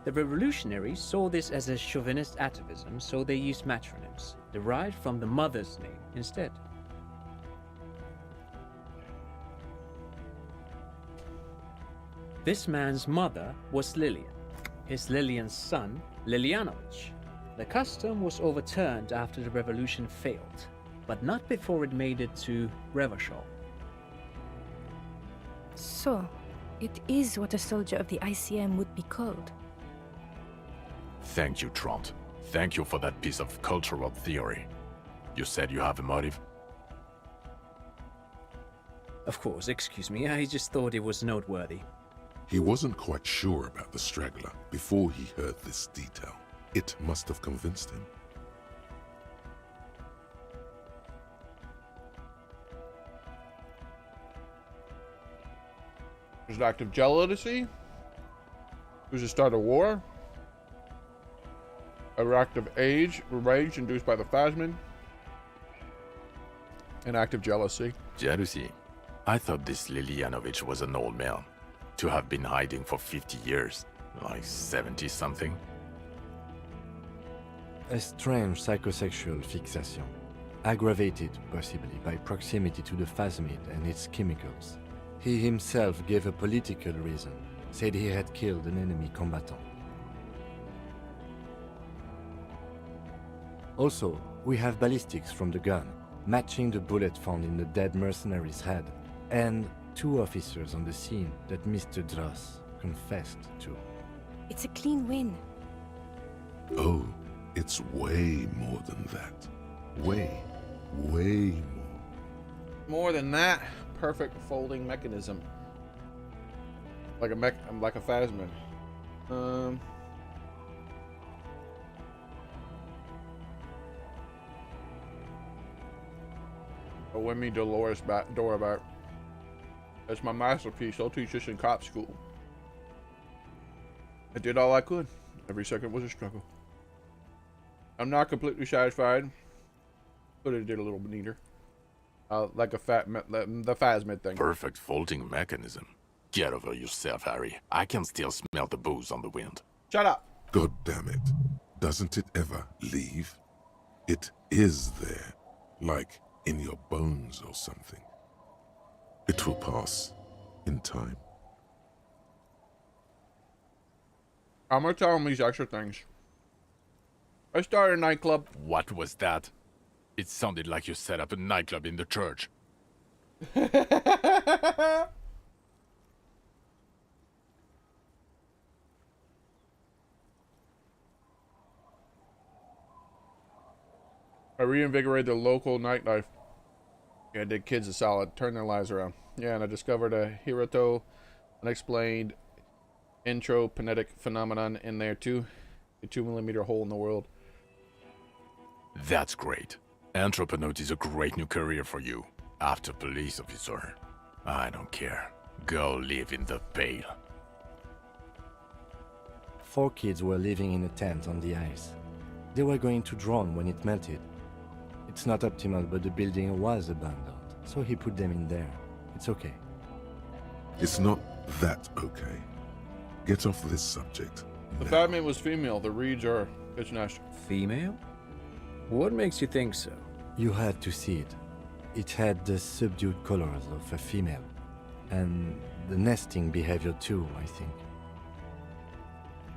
The revolutionaries saw this as a chauvinist atavism, so they used matronyms, derived from the mother's name instead. This man's mother was Lilian, his Lilian's son, Lilianovich. The custom was overturned after the revolution failed, but not before it made it to Revachol. So, it is what a soldier of the ICM would be called. Thank you, Trant. Thank you for that piece of cultural theory. You said you have a motive? Of course, excuse me, I just thought it was noteworthy. He wasn't quite sure about the straggler before he heard this detail. It must have convinced him. There's an act of jealousy. There's a start of war. An act of rage induced by the Phasmin. An act of jealousy. Jealousy? I thought this Lilianovich was an old man. To have been hiding for 50 years. Like 70-something. A strange psychosexual fixation, aggravated possibly by proximity to the phasmid and its chemicals. He himself gave a political reason, said he had killed an enemy combatant. Also, we have ballistics from the gun, matching the bullet found in the dead mercenary's head, and 2 officers on the scene that Mr. Dross confessed to. It's a clean win. Oh, it's way more than that. Way, way more. More than that, perfect folding mechanism. Like a Phasmin. A Wimmy Dolores door back. That's my masterpiece. I'll teach this in cop school. I did all I could. Every second was a struggle. I'm not completely satisfied, but it did a little bit neater. Like the Phasmid thing. Perfect folding mechanism. Get over yourself, Harry. I can still smell the booze on the wind. Shut up. God damn it. Doesn't it ever leave? It is there. Like in your bones or something. It will pass in time. I'm gonna tell him these extra things. I started a nightclub. What was that? It sounded like you set up a nightclub in the church. I reinvigorated the local nightlife. Yeah, I did kids a solid, turned their lives around. Yeah, and I discovered a Hiroto unexplained intrapenetic phenomenon in there too. A 2mm hole in the world. That's great. Entrepreneur is a great new career for you. After police officer. I don't care. Go live in the Pale. 4 kids were living in a tent on the ice. They were going to drown when it melted. It's not optimal, but the building was abandoned, so he put them in there. It's okay. It's not that okay. Get off this subject. The now. Phasmin was female. The reeds are pitch nasty. Female? What makes you think so? You had to see it. It had the subdued colors of a female. And the nesting behavior too, I think.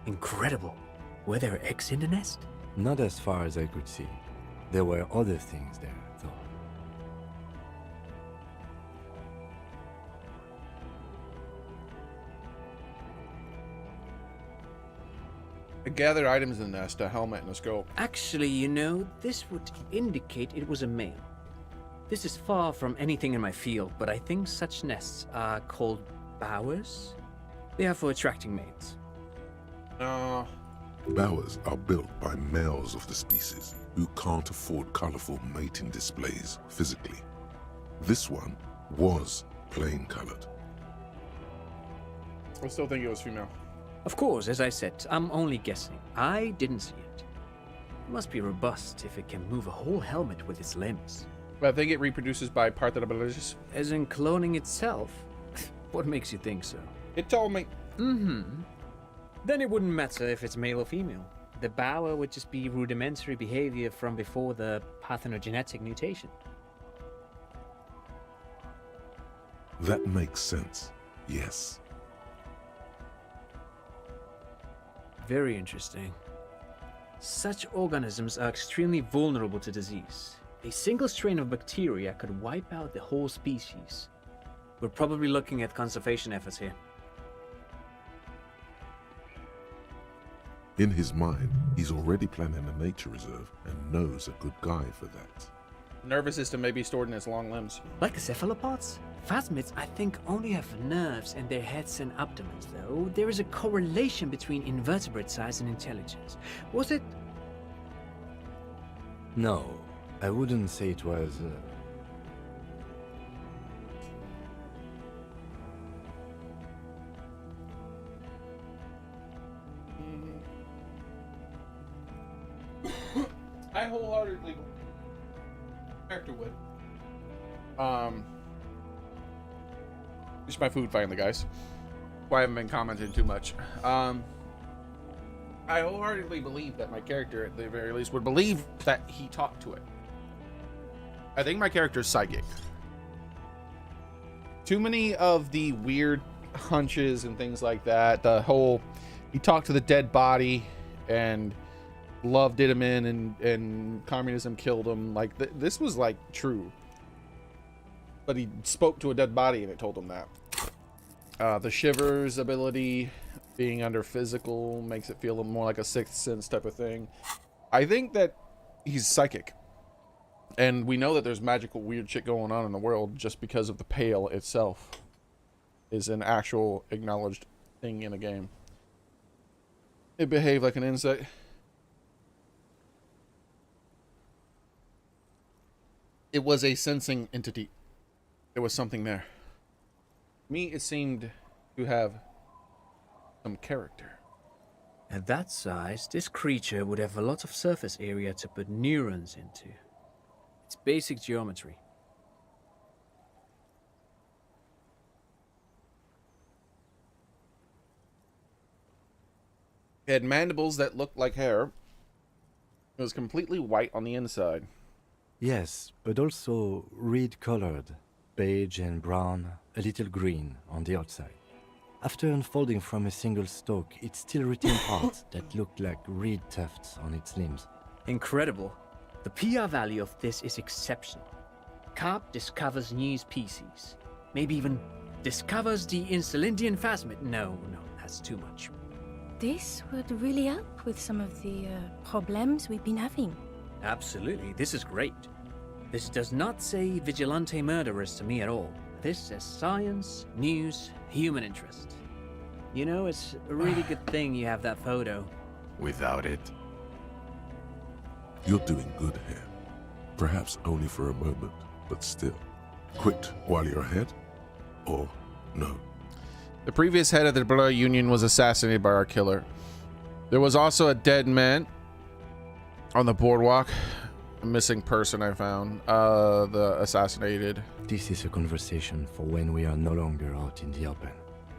Incredible. Were there eggs in the nest? Not as far as I could see. There were other things there, though. I gathered items in the nest, a helmet and a scope. Actually, you know, this would indicate it was a male. This is far from anything in my field, but I think such nests are called bowers. They are for attracting mates. Bowers are built by males of the species who can't afford colorful mating displays physically. This one was plain colored. I still think it was female. Of course, as I said, I'm only guessing. I didn't see it. It must be robust if it can move a whole helmet with its limbs. But I think it reproduces by parthenabilis. As in cloning itself? What makes you think so? It told me. Then it wouldn't matter if it's male or female. The bower would just be rudimentary behavior from before the parthenogenetic mutation. That makes sense, yes. Very interesting. Such organisms are extremely vulnerable to disease. A single strain of bacteria could wipe out the whole species. We're probably looking at conservation efforts here. In his mind, he's already planning a nature reserve and knows a good guy for that. Nervous system may be stored in its long limbs. Like the cephalopods? Phasmids, I think, only have nerves in their heads and abdomens, though. There is a correlation between invertebrate size and intelligence. Was it? No, I wouldn't say it was... I wholeheartedly character would. It's my food finally, guys. Why I haven't been commenting too much. I wholeheartedly believe that my character, at the very least, would believe that he talked to it. I think my character is psychic. Too many of the weird hunches and things like that. The whole, he talked to the dead body and love did him in and communism killed him. Like, this was like true. But he spoke to a dead body and it told him that. The shivers ability, being under physical, makes it feel more like a sixth sense type of thing. I think that he's psychic. And we know that there's magical weird shit going on in the world just because of the Pale itself is an actual acknowledged thing in a game. It behaved like an insect. It was a sensing entity. There was something there. Me, it seemed to have some character. At that size, this creature would have a lot of surface area to put neurons into. It's basic geometry. It had mandibles that looked like hair. It was completely white on the inside. Yes, but also reed-colored, beige and brown, a little green on the outside. After unfolding from a single stalk, it still retained parts that looked like reed tufts on its limbs. Incredible. The PR value of this is exceptional. Carp discovers new species. Maybe even discovers the Insulindian phasmid. No, that's too much. This would really help with some of the problems we've been having. Absolutely, this is great. This does not say vigilante murderers to me at all. This says science, news, human interest. You know, it's a really good thing you have that photo. Without it, You're doing good here. Perhaps only for a moment, but still. Quit while you're ahead? Or no? The previous head of the Blur Union was assassinated by our killer. There was also a dead man on the boardwalk. A missing person I found. The assassinated. This is a conversation for when we are no longer out in the open.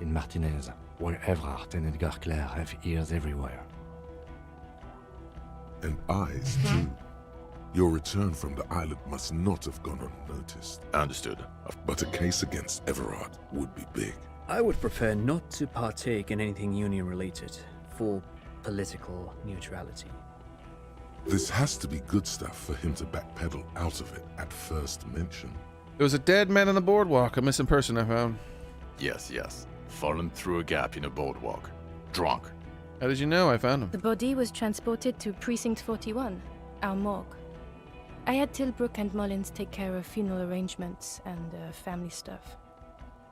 In Martinez, where Evrard and Edgar Clare have ears everywhere. And eyes, too. Your return from the island must not have gone unnoticed. Understood. But a case against Everard would be big. I would prefer not to partake in anything union-related, for political neutrality. This has to be good stuff for him to backpedal out of it at first mention. There was a dead man on the boardwalk, a missing person I found. Yes. Fallen through a gap in a boardwalk. Drunk. How did you know I found him? The body was transported to Precinct 41, our morgue. I had Tilbrook and Mullins take care of funeral arrangements and family stuff.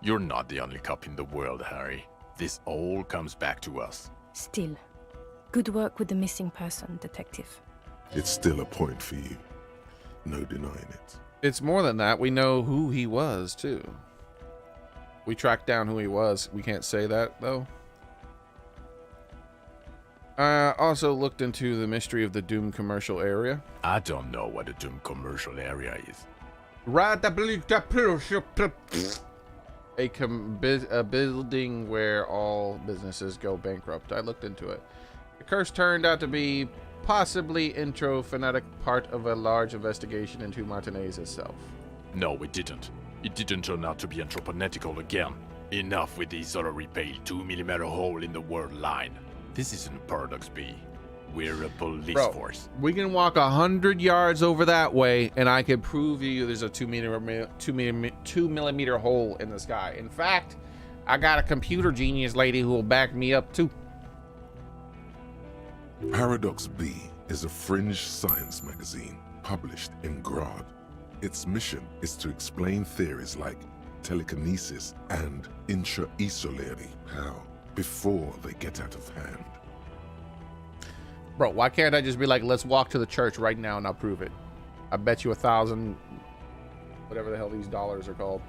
You're not the only cop in the world, Harry. This all comes back to us. Still, good work with the missing person, Detective. It's still a point for you. No denying it. It's more than that. We know who he was, too. We tracked down who he was. We can't say that, though. I also looked into the mystery of the Doom commercial area. I don't know what a Doom commercial area is. A building where all businesses go bankrupt. I looked into it. The curse turned out to be possibly intro-phonetic part of a large investigation into Martinez itself. No, it didn't. It didn't turn out to be anthroponetical again. Enough with the Solary Pale 2mm hole in the world line. This isn't Paradox B. We're a police force. We can walk 100 yards over that way, and I can prove you there's a 2mm hole in the sky. In fact, I got a computer genius lady who will back me up too. Paradox B is a fringe science magazine published in Grad. Its mission is to explain theories like telekinesis and intra-isolary power before they get out of hand. Bro, why can't I just be like, let's walk to the church right now and I'll prove it? I bet you 1,000, whatever the hell these dollars are called.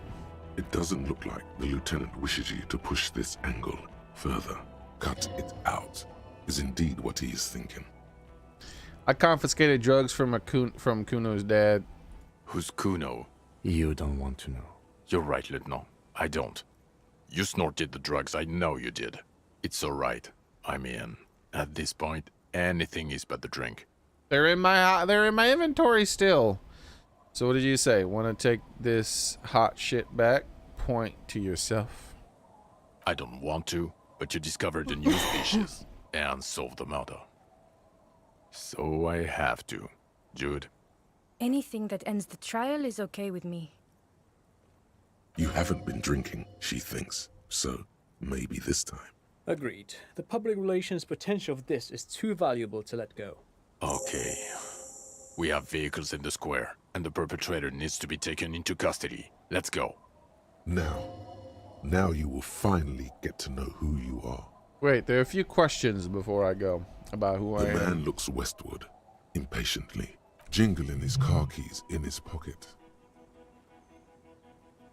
It doesn't look like the lieutenant wishes you to push this angle further. Cut it out is indeed what he is thinking. I confiscated drugs from Kuno's dad. Who's Kuno? You don't want to know. You're right, Lieutenant. I don't. You snorted the drugs, I know you did. It's alright. I'm in. At this point, anything is but the drink. They're in my inventory still. So what did you say? Want to take this hot shit back? Point to yourself. I don't want to, but you discovered a new species and solved the murder. So I have to. Jude. Anything that ends the trial is okay with me. You haven't been drinking, she thinks. So maybe this time. Agreed. The public relations potential of this is too valuable to let go. Okay. We have vehicles in the square, and the perpetrator needs to be taken into custody. Let's go. Now you will finally get to know who you are. Wait, there are a few questions before I go about who I am. The man looks westward, impatiently, jingling his car keys in his pocket.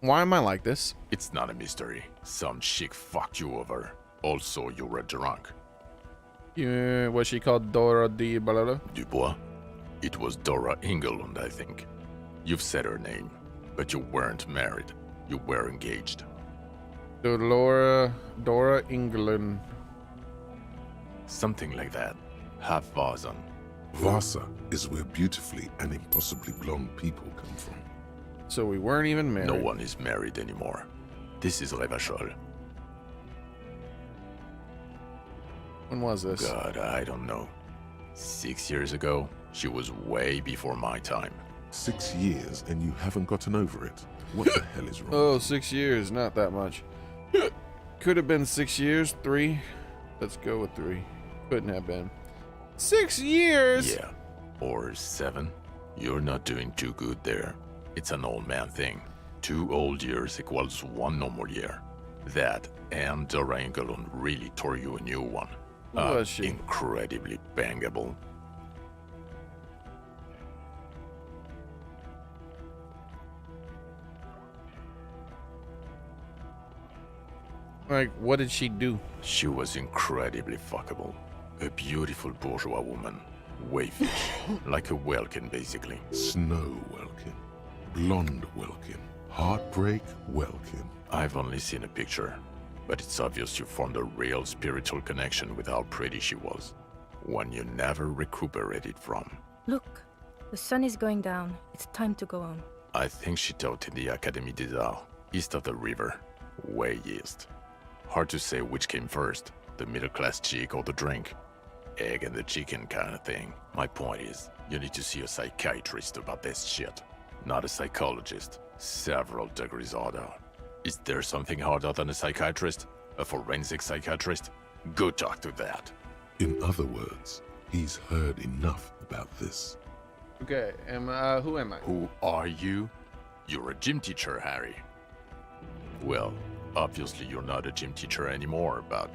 Why am I like this? It's not a mystery. Some chick fucked you over. Also, you were drunk. Was she called Dora de Balada? Dubois? It was Dora Engelund, I think. You've said her name, but you weren't married. You were engaged. Dora England. Something like that. Half Vazan. Vasa is where beautifully and impossibly blonde people come from. So we weren't even married. No one is married anymore. This is Revachol. When was this? God, I don't know. 6 years ago? She was way before my time. 6 years and you haven't gotten over it? What the hell is wrong? Oh, 6 years, not that much. Could have been 6 years, 3. Let's go with 3. Couldn't have been. 6 years? Yeah, or 7. You're not doing too good there. It's an old man thing. 2 old years equals 1 normal year. That and Dora Engelund really tore you a new one. Who was she? Incredibly bangable. Like, what did she do? She was incredibly fuckable. A beautiful bourgeois woman. Wayfish. Like a Welkin, basically. Snow Welkin. Blonde Welkin. Heartbreak Welkin. I've only seen a picture, but it's obvious you formed a real spiritual connection with how pretty she was. One you never recuperated from. Look, The sun is going down. It's time to go home. I think she taught in the Académie des Arts, east of the river. Way east. Hard to say which came first, the middle-class chick or the drink. Egg and the chicken kind of thing. My point is, you need to see a psychiatrist about this shit. Not a psychologist. Several degrees harder. Is there something harder than a psychiatrist? A forensic psychiatrist? Go talk to that. In other words, he's heard enough about this. Okay, who am I? Who are you? You're a gym teacher, Harry. Well, obviously you're not a gym teacher anymore, but...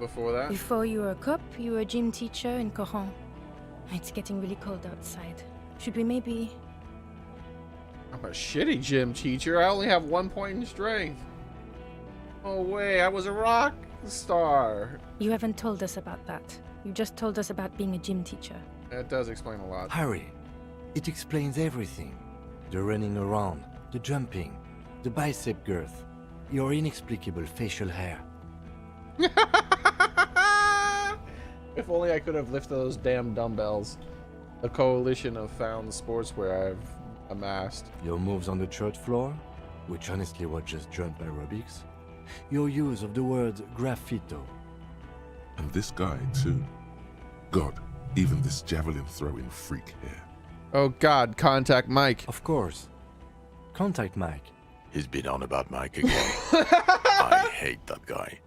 Before that? Before you were a cop, you were a gym teacher in Coron. It's getting really cold outside. Should we maybe... I'm a shitty gym teacher. I only have 1 point in strength. Oh wait, I was a rock star. You haven't told us about that. You just told us about being a gym teacher. That does explain a lot. Harry, it explains everything. The running around, the jumping, the bicep girth, your inexplicable facial hair. If only I could have lifted those damn dumbbells. A coalition of found sportswear I've amassed. Your moves on the church floor, which honestly was just jump aerobics. Your use of the word graffito. And this guy, too. God, even this javelin throwing freak here. Oh God, contact Mike. Of course. Contact Mike. He's been on about Mike again. I hate that guy.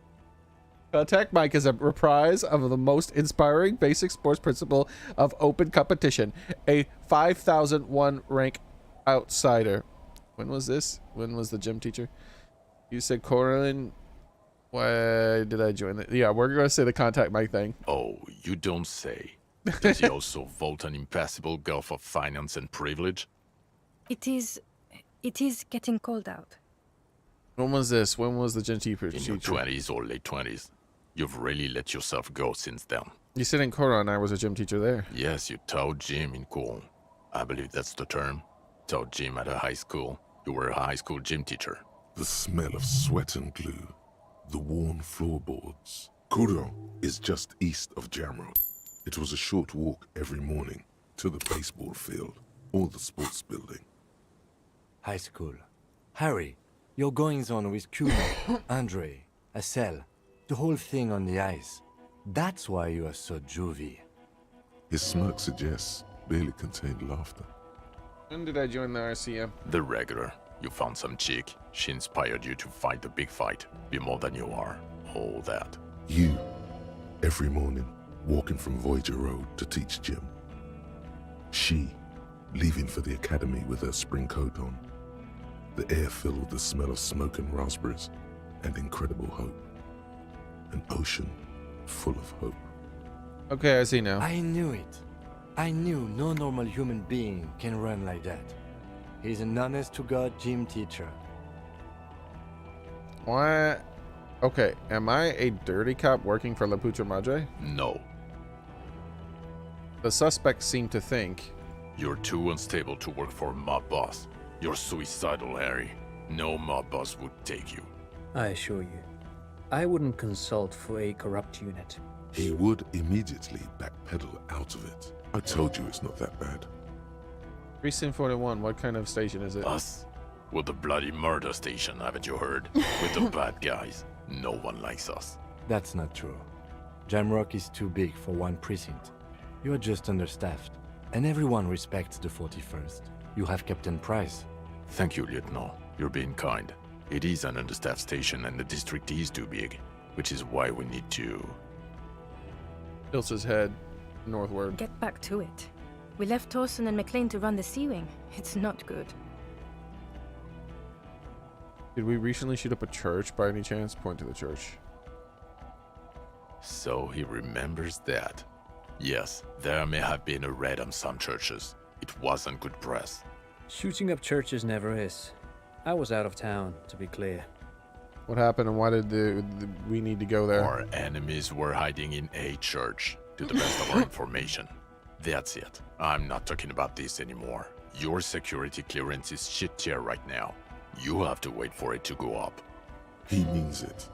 Contact Mike is a reprise of the most inspiring basic sports principle of open competition. A 5,001 rank outsider. When was this? When was the gym teacher? You said Coraline. Why did I join it? Yeah, we're going to say the contact Mike thing. Oh, you don't say. Does he also vault an impassable gulf of finance and privilege? It is getting cold out. When was this? When was the gym teacher? In your 20s or late 20s. You've really let yourself go since then. You said in Coron I was a gym teacher there. Yes, you taught gym in Coron. I believe that's the term. Taught gym at a high school. You were a high school gym teacher. The smell of sweat and glue. The worn floorboards. Coron is just east of Jamrock. It was a short walk every morning to the baseball field or the sports building. High school. Harry, your goings-on with Kuno, Andre, Assel, the whole thing on the ice. That's why you are so juvie. His smirk suggests barely contained laughter. When did I join the RCM? The regular. You found some chick. She inspired you to fight the big fight. Be more than you are. All that. You, every morning, walking from Voyager Road to teach gym. She, leaving for the academy with her spring coat on. The air filled with the smell of smoke and raspberries and incredible hope. An ocean full of hope. Okay, I see now. I knew it. I knew no normal human being can run like that. He's an honest-to-God gym teacher. What? Okay, am I a dirty cop working for La Putra Madre? No. The suspects seem to think. You're too unstable to work for a mob boss. You're suicidal, Harry. No mob boss would take you. I assure you, I wouldn't consult for a corrupt unit. He would immediately backpedal out of it. I told you it's not that bad. Precinct 41, what kind of station is it? Us? We're the bloody murder station, haven't you heard? With the bad guys. No one likes us. That's not true. Jamrock is too big for one precinct. You're just understaffed. And everyone respects the 41st. You have Captain Price. Thank you, Lieutenant. You're being kind. It is an understaffed station and the district is too big. Which is why we need to... Tilts his head northward. Get back to it. We left Torson and McLean to run the Sea Wing. It's not good. Did we recently shoot up a church by any chance? Point to the church. So he remembers that. Yes, there may have been a raid on some churches. It wasn't good press. Shooting up churches never is. I was out of town, to be clear. What happened and why did we need to go there? Our enemies were hiding in a church, to the best of our information. That's it. I'm not talking about this anymore. Your security clearance is shit tier right now. You have to wait for it to go up. He means it.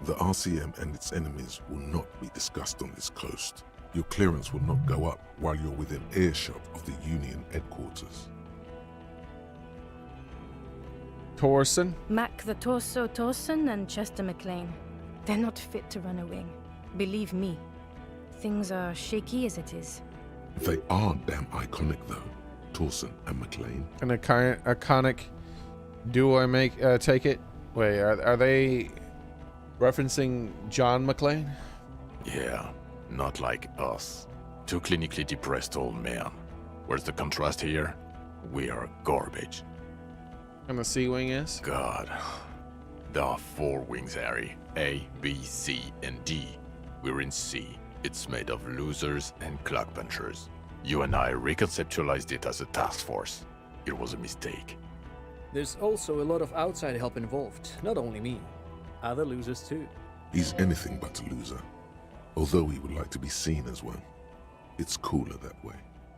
The RCM and its enemies will not be discussed on this coast. Your clearance will not go up while you're within earshot of the Union headquarters. Torson? Mac the Torso Torson and Chester McLean. They're not fit to run a wing. Believe me. Things are shaky as it is. They are damn iconic though, Torson and McLean. An iconic duo take it? Wait, are they referencing John McClane? Yeah, not like us. Two clinically depressed old men. Where's the contrast here? We are garbage. And the C-Wing is? God. There are 4 wings, Harry. A, B, C, and D. We're in C. It's made of losers and clock punchers. You and I reconceptualized it as a task force. It was a mistake. There's also a lot of outside help involved, not only me. Other losers too. He's anything but a loser, although he would like to be seen as one. It's cooler that way.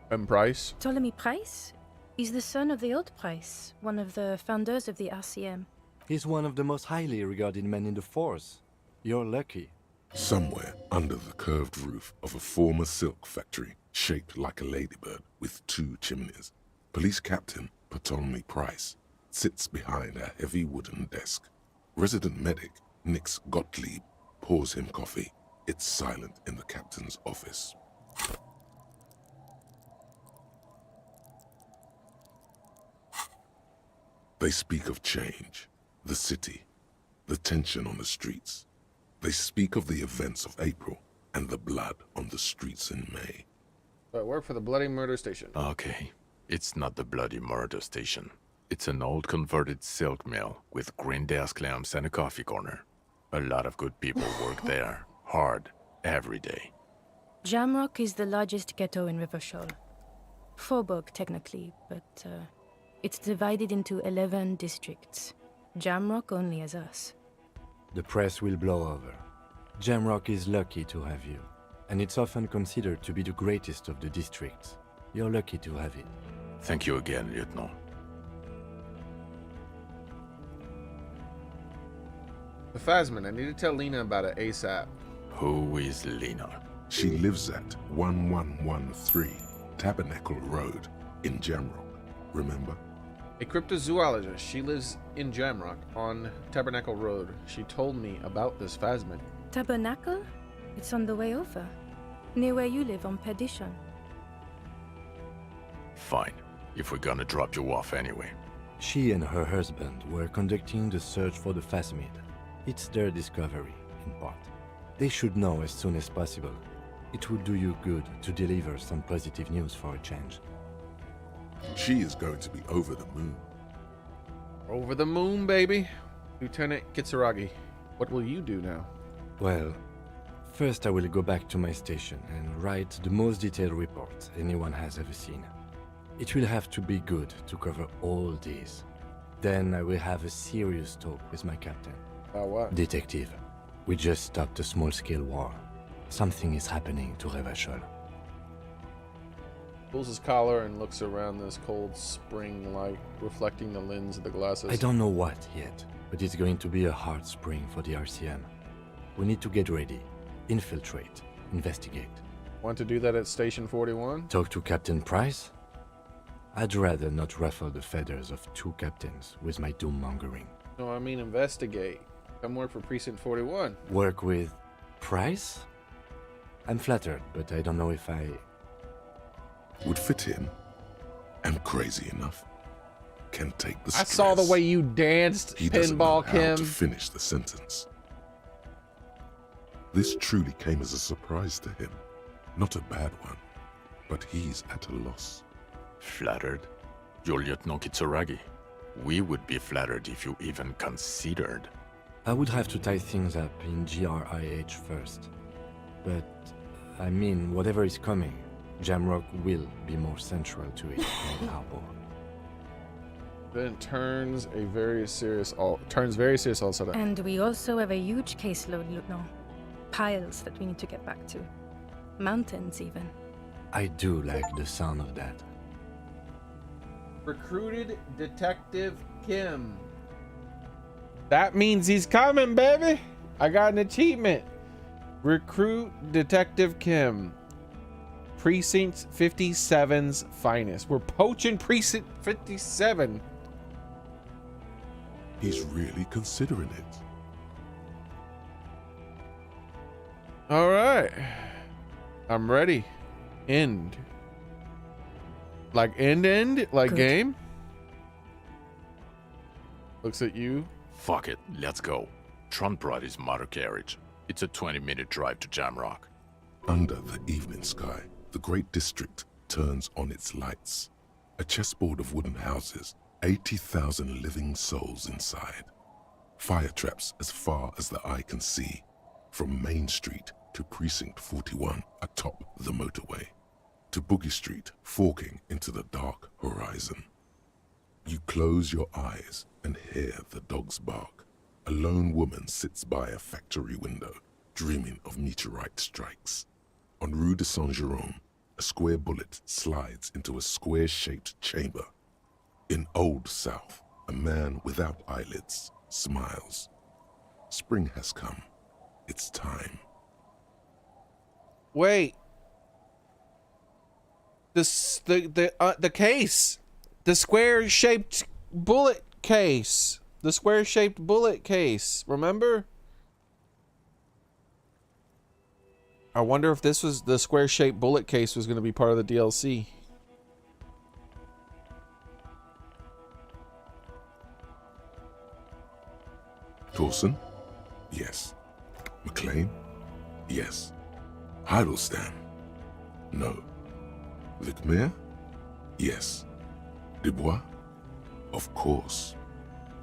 And Price? Ptolemy Price? He's the son of the old Price, one of the founders of the RCM. He's one of the most highly regarded men in the Force. You're lucky. Somewhere under the curved roof of a former silk factory, shaped like a ladybird with 2 chimneys, Police Captain Ptolemy Price sits behind a heavy wooden desk. Resident medic Nix Gottlieb pours him coffee. It's silent in the captain's office. They speak of change, the city, the tension on the streets. They speak of the events of April and the blood on the streets in May. I work for the Bloody Murder Station. Okay, it's not the bloody murder station. It's an old converted silk mill with green desk lamps and a coffee corner. A lot of good people work there, hard, every day. Jamrock is the largest ghetto in Rivershoal. Faubourg, technically, but it's divided into 11 districts. Jamrock only has us. The press will blow over. Jamrock is lucky to have you, and it's often considered to be the greatest of the districts. You're lucky to have it. Thank you again, Lieutenant. The Phasmin, I need to tell Lena about it ASAP. Who is Lena? She lives at 1113 Tabernacle Road in Jamrock. Remember? A cryptozoologist. She lives in Jamrock on Tabernacle Road. She told me about this Phasmin. Tabernacle? It's on the way over. Near where you live on Perdition. Fine, if we're gonna drop you off anyway. She and her husband were conducting the search for the Phasmid. It's their discovery, in part. They should know as soon as possible. It would do you good to deliver some positive news for a change. She is going to be over the moon. Over the moon, baby. Lieutenant Kitsuragi, what will you do now? Well, first I will go back to my station and write the most detailed report anyone has ever seen. It will have to be good to cover all these. Then I will have a serious talk with my captain. What? Detective, we just stopped a small-scale war. Something is happening to Revachol. Pulls his collar and looks around this cold spring light, reflecting the lens of the glasses. I don't know what yet, but it's going to be a hard spring for the RCM. We need to get ready, infiltrate, investigate. Want to do that at Station 41? Talk to Captain Price? I'd rather not ruffle the feathers of 2 captains with my doom-mongering. No, I mean investigate. Come work for Precinct 41. Work with Price? I'm flattered, but I don't know if I... Would fit in. And crazy enough. Can take the I stress. saw the way you danced, He doesn't know Pinball how Kim. to finish the sentence. This truly came as a surprise to him. Not a bad one, but he's at a loss. Flattered? You're Lieutenant Kitsuragi. We would be flattered if you even considered. I would have to tie things up in GRIH first. But, I mean, whatever is coming, Jamrock will be more central to it than Harbor. Then turns very serious all of a sudden. And we also have a huge caseload, Lieutenant. Piles that we need to get back to. Mountains, even. I do like the sound of that. Recruited Detective Kim. That means he's coming, baby. I got an achievement. Recruit Detective Kim. Precinct 57's finest. We're poaching Precinct 57. He's really considering it. All right. I'm ready. End. Like end? Like Good. game? Looks at you. Fuck it, let's go. Trump brought his motor carriage. It's a 20-minute drive to Jamrock. Under the evening sky, the great district turns on its lights. A chessboard of wooden houses, 80,000 living souls inside. Fire traps as far as the eye can see, from Main Street to Precinct 41 atop the motorway, to Boogie Street forking into the dark horizon. You close your eyes and hear the dogs bark. A lone woman sits by a factory window, dreaming of meteorite strikes. On Rue de Saint-Jérôme, a square bullet slides into a square-shaped chamber. In Old South, a man without eyelids smiles. Spring has come. It's time. Wait. The case. The square-shaped bullet case. The square-shaped bullet case. Remember? I wonder if this was the square-shaped bullet case was going to be part of the DLC. Dawson? Yes. McLean? Yes. Heidelstein? No. Vicmere? Yes. Dubois? Of course.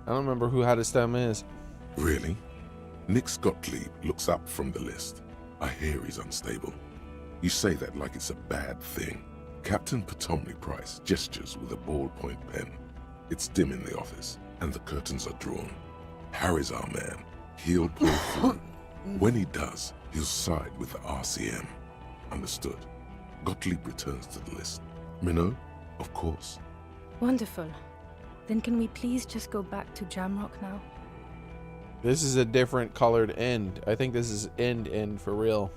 I don't remember who Hadestam is. Really? Nick Gottlieb looks up from the list. I hear he's unstable. You say that like it's a bad thing. Captain Potomny Price gestures with a ballpoint pen. It's dim in the office, and the curtains are drawn. Harry's our man. He'll pull through. When he does, he'll side with the RCM. Understood. Gottlieb returns to the list. Minot? Of course. Wonderful. Then can we please just go back to Jamrock now? This is a different colored end. I think this is end for real.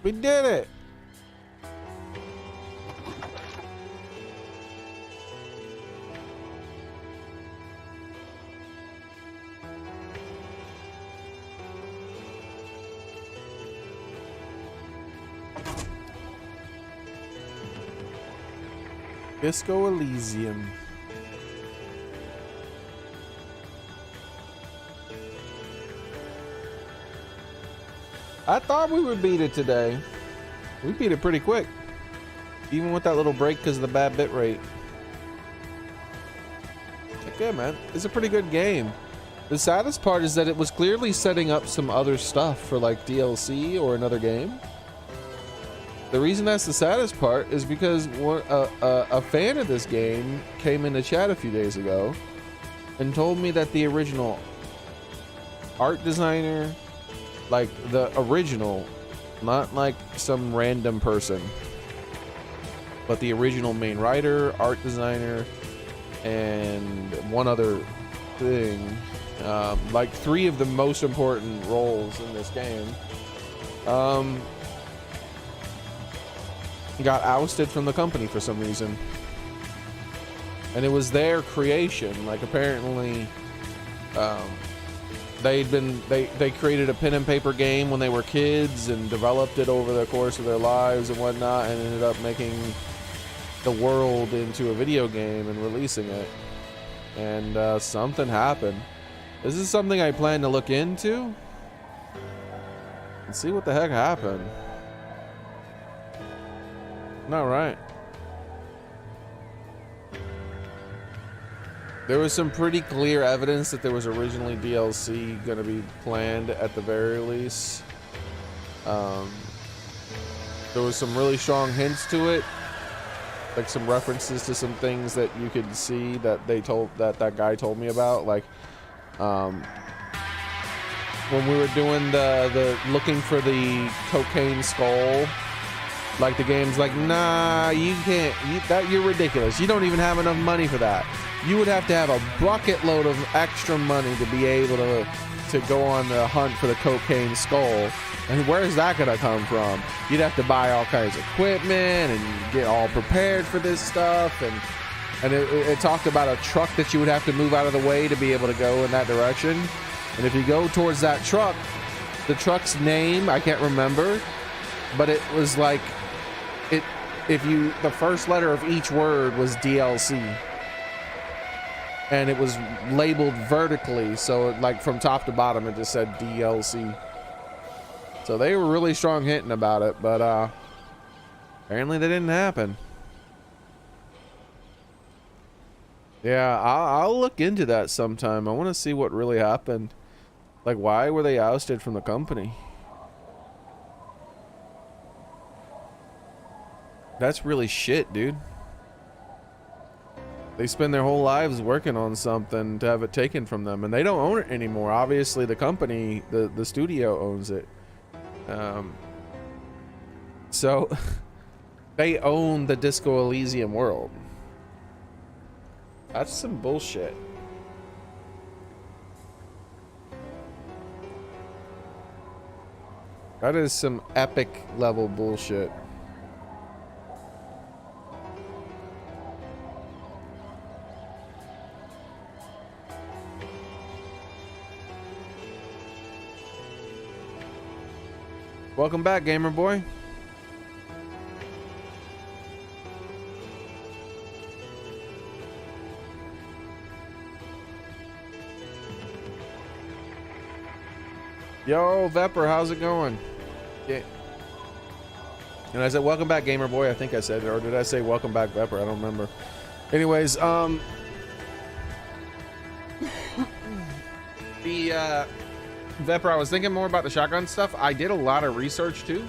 We did it! Disco Elysium. I thought we would beat it today. We beat it pretty quick. Even with that little break because of the bad bit rate. Okay, man. It's a pretty good game. The saddest part is that it was clearly setting up some other stuff for like DLC or another game. The reason that's the saddest part is because a fan of this game came in the chat a few days ago and told me that the original art designer, like the original, not like some random person, but the original main writer, art designer, and one other thing, like 3 of the most important roles in this game, got ousted from the company for some reason. And it was their creation. Like apparently they created a pen and paper game when they were kids and developed it over the course of their lives and whatnot, and ended up making the world into a video game and releasing it. And something happened. This is something I plan to look into and see what the heck happened. No, right. There was some pretty clear evidence that there was originally DLC going to be planned at the very least. There was some really strong hints to it, like some references to some things that you could see that that guy told me about, like when we were doing the looking for the cocaine skull. Like the game's like, nah, you can't. You're ridiculous. You don't even have enough money for that. You would have to have a bucket load of extra money to be able to go on the hunt for the cocaine skull. And where's that gonna come from? You'd have to buy all kinds of equipment and get all prepared for this stuff. And it talked about a truck that you would have to move out of the way to be able to go in that direction. And if you go towards that truck, the truck's name I can't remember, but it was like. The first letter of each word was DLC, and it was labeled vertically, so like from top to bottom it just said DLC. So they were really strong hinting about it, but apparently that didn't happen. Yeah, I'll look into that sometime. I want to see what really happened. Like, why were they ousted from the company? That's really shit, dude. They spend their whole lives working on something to have it taken from them, and they don't own it anymore. Obviously, the company, the studio owns it. So they own the Disco Elysium world. That's some bullshit. That is some epic level bullshit. Welcome back, gamer boy. Yo, Vepper, how's it going? Yeah. And I said, welcome back, gamer boy. I think I said it, or did I say welcome back, Vepper? I don't remember. Anyways, Vepper, I was thinking more about the shotgun stuff. I did a lot of research too,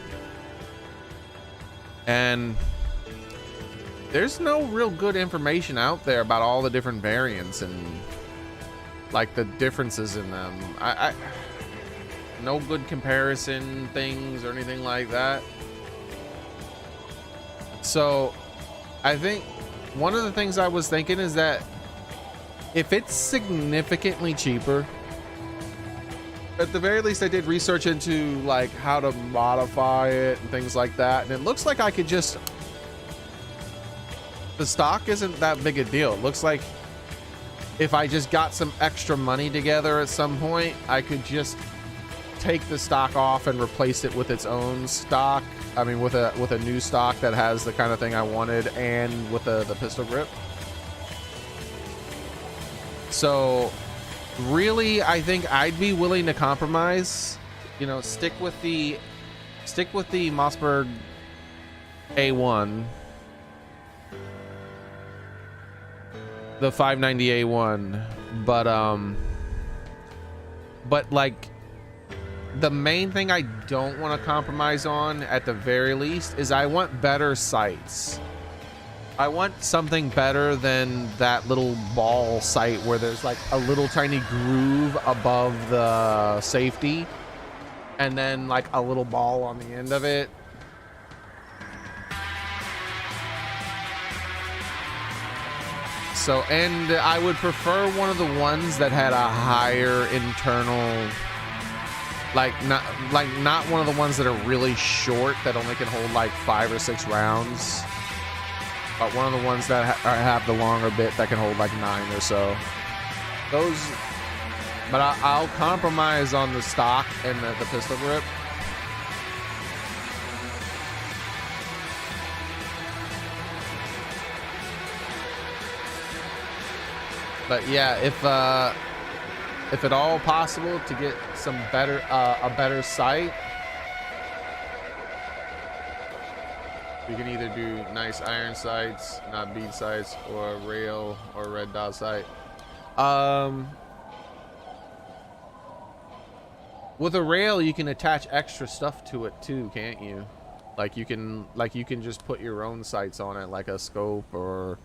and there's no real good information out there about all the different variants and like the differences in them. I no good comparison things or anything like that. So I think one of the things I was thinking is that if it's significantly cheaper, at the very least I did research into like how to modify it and things like that, and it looks like I could just, the stock isn't that big a deal. It looks like if I just got some extra money together at some point, I could just take the stock off and replace it with its own stock. I mean, with a new stock that has the kind of thing I wanted, and with the pistol grip. So really, I think I'd be willing to compromise, you know, stick with the Mossberg A1, the 590 A1, but like the main thing I don't want to compromise on, at the very least, is I want better sights. I want something better than that little ball sight where there's like a little tiny groove above the safety and then like a little ball on the end of it. So, and I would prefer one of the ones that had a higher internal, like not one of the ones that are really short that only can hold like 5 or 6 rounds. But one of the ones that have the longer bit that can hold like 9 or so. Those, but I'll compromise on the stock and the pistol grip. But yeah, if at all possible to get some better, a better sight, you can either do nice iron sights, not bead sights, or rail or red dot sight. With a rail, you can attach extra stuff to it too, can't you? Like you can just put your own sights on it, like a scope or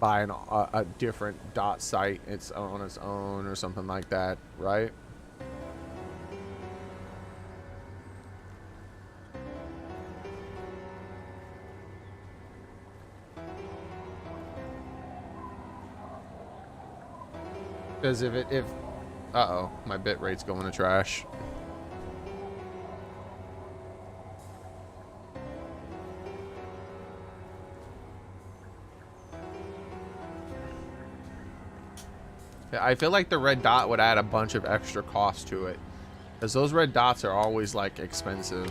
buy a different dot sight it's on its own or something like that, right? Because if uh-oh, my bit rate's going to trash. I feel like the red dot would add a bunch of extra cost to it, because those red dots are always like expensive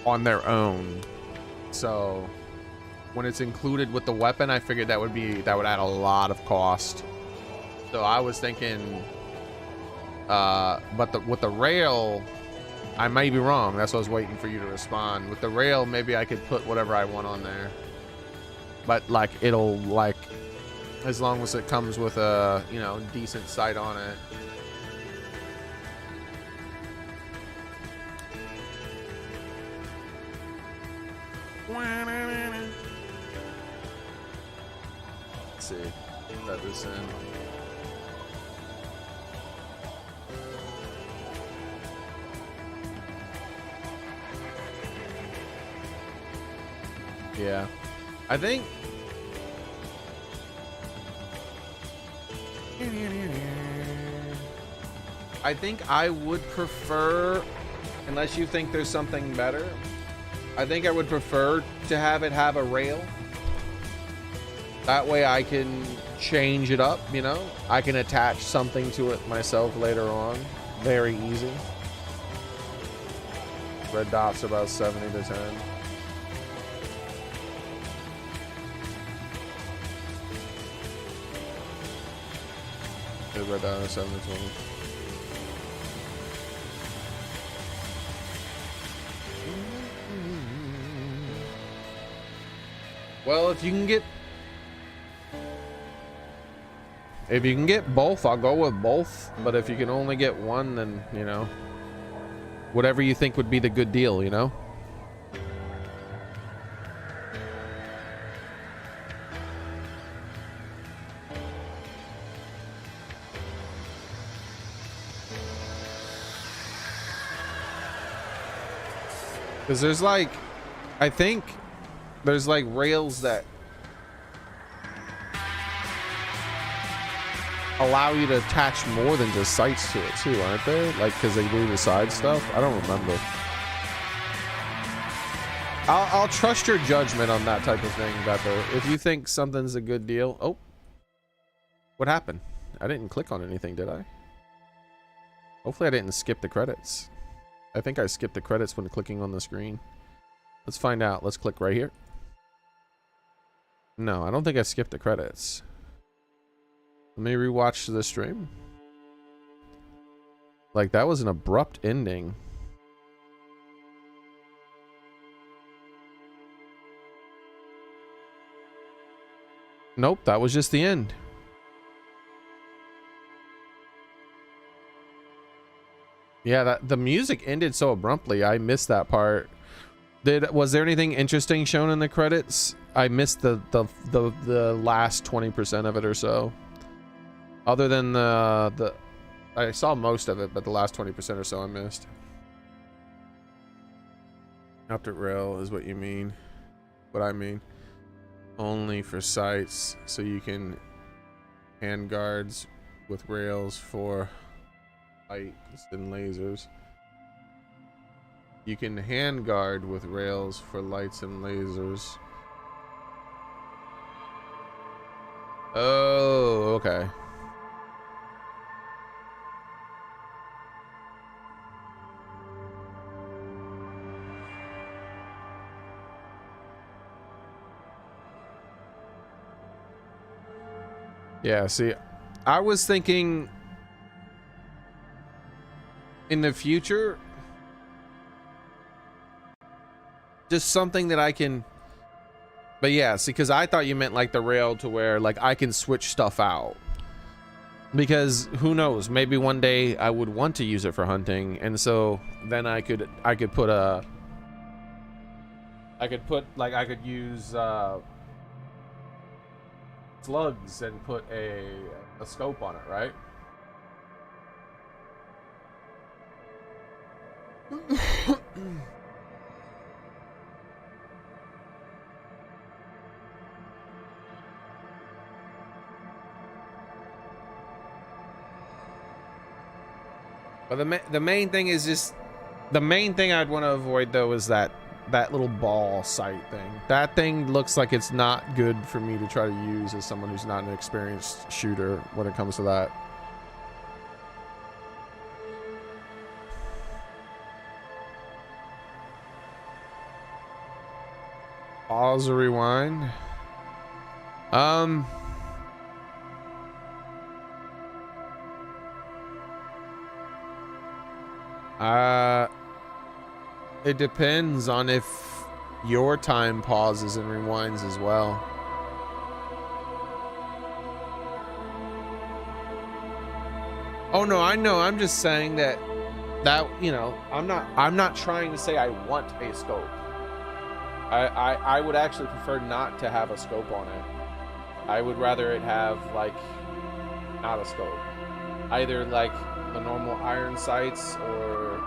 on their own. So when it's included with the weapon, I figured that would add a lot of cost. So I was thinking, but with the rail, I may be wrong. That's why I was waiting for you to respond. With the rail, maybe I could put whatever I want on there, but like it'll like, as long as it comes with a, you know, decent sight on it. Let's see, let this in. Yeah, I think I would prefer, unless you think there's something better, I think I would prefer to have it have a rail. That way I can change it up, you know? I can attach something to it myself later on. Very easy. Red dots about 70 to 10. Red dot 7 to 20. Well, if you can get both, I'll go with both. But if you can only get one, then, you know, whatever you think would be the good deal, you know? Because there's like, I think there's like rails that allow you to attach more than just sights to it too, aren't they? Like, because they do the side stuff. I don't remember. I'll trust your judgment on that type of thing, Beto. If you think something's a good deal. Oh, what happened? I didn't click on anything, did I? Hopefully I didn't skip the credits. I think I skipped the credits when clicking on the screen. Let's find out. Let's click right here. No, I don't think I skipped the credits. Let me rewatch the stream. Like, that was an abrupt ending. Nope, that was just the end. Yeah, the music ended so abruptly. I missed that part. Was there anything interesting shown in the credits? I missed the last 20% of it or so. Other than I saw most of it, but the last 20% or so I missed. Optic rail is what you mean. What I mean. Only for sights, so you can hand guards with rails for lights and lasers. You can hand guard with rails for lights and lasers. Oh, okay. Yeah, see, I was thinking in the future, just something that I can But yeah, see, because I thought you meant like the rail to where like I can switch stuff out. Because who knows, maybe one day I would want to use it for hunting, and so then I could use slugs and put a scope on it, right? But the main thing is just the main thing I'd want to avoid though is that little ball sight thing. That thing looks like it's not good for me to try to use as someone who's not an experienced shooter when it comes to that. Pause or rewind. It depends on if your time pauses and rewinds as well. Oh no, I know. I'm just saying that you know, I'm not trying to say I want a scope. I would actually prefer not to have a scope on it. I would rather it have like not a scope. Either like the normal iron sights or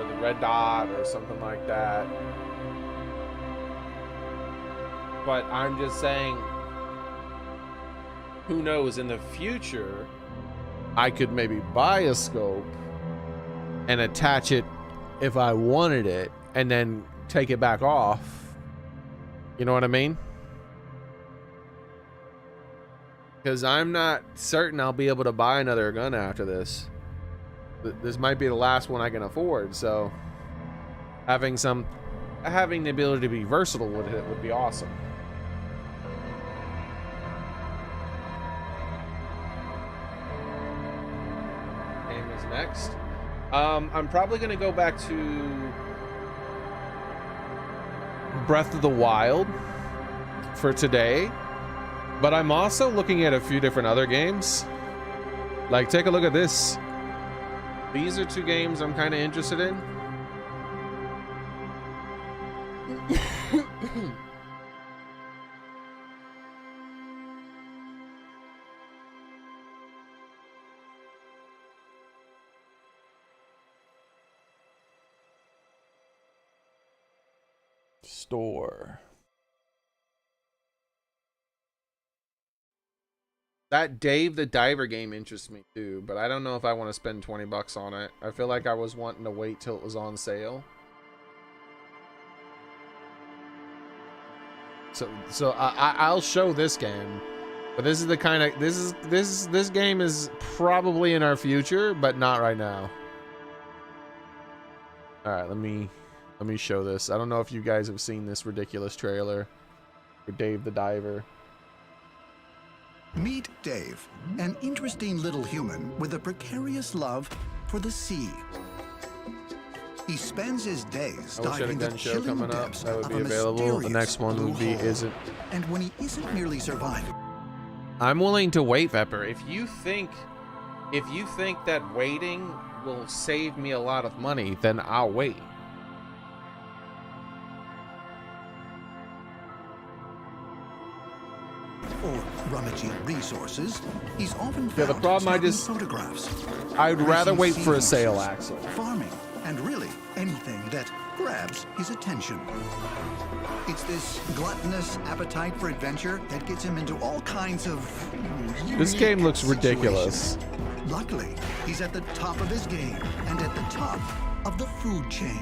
the red dot or something like that. But I'm just saying, who knows, in the future I could maybe buy a scope and attach it if I wanted it and then take it back off. You know what I mean? Because I'm not certain I'll be able to buy another gun after this. This might be the last one I can afford, so having the ability to be versatile with it would be awesome. Game is next. I'm probably gonna go back to Breath of the Wild for today, but I'm also looking at a few different other games. Like, take a look at this. These are two games I'm kind of interested in. Store. That Dave the Diver game interests me too, but I don't know if I want to spend 20 bucks on it. I feel like I was wanting to wait till it was on sale. So I'll show this game, but this is the kind of this game is probably in our future, but not right now. All right, let me show this. I don't know if you guys have seen this ridiculous trailer for Dave the Diver. Meet Dave, an interesting little human with a precarious love for the sea. He spends his days diving the chilling depths that would of be a available. The next one would be mysterious blue hole. And when he isn't merely surviving, I'm willing to wait, Pepper. If you think that waiting will save me a lot of money, then I'll wait. or rummaging resources, he's often found the problem photographs. I'd rather wait for a sale, Axel. Farming, and really anything that grabs his attention. It's this gluttonous appetite for adventure that gets him into all kinds of This game looks ridiculous. situations. Luckily, he's at the top of his game and at the top of the food chain.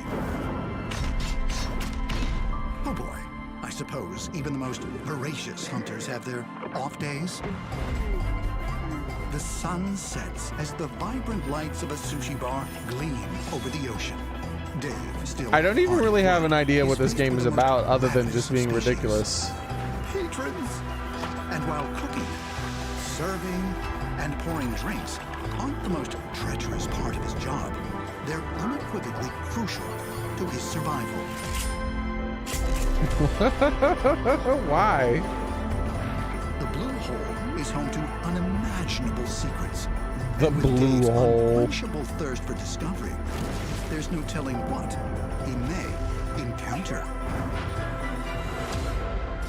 Oh boy, I suppose even the most voracious hunters have their off days. The sun sets as the vibrant lights of a sushi bar gleam over the ocean. Dave still I don't even really have an idea what this game is about other than just being ridiculous. patrons. And while cooking, serving, and pouring drinks aren't the most treacherous part of his job, they're unequivocally crucial to his survival. Why? The blue hole is home to unimaginable secrets. The And with blue Dave's hole. unquenchable thirst for discovery, there's no telling what he may encounter.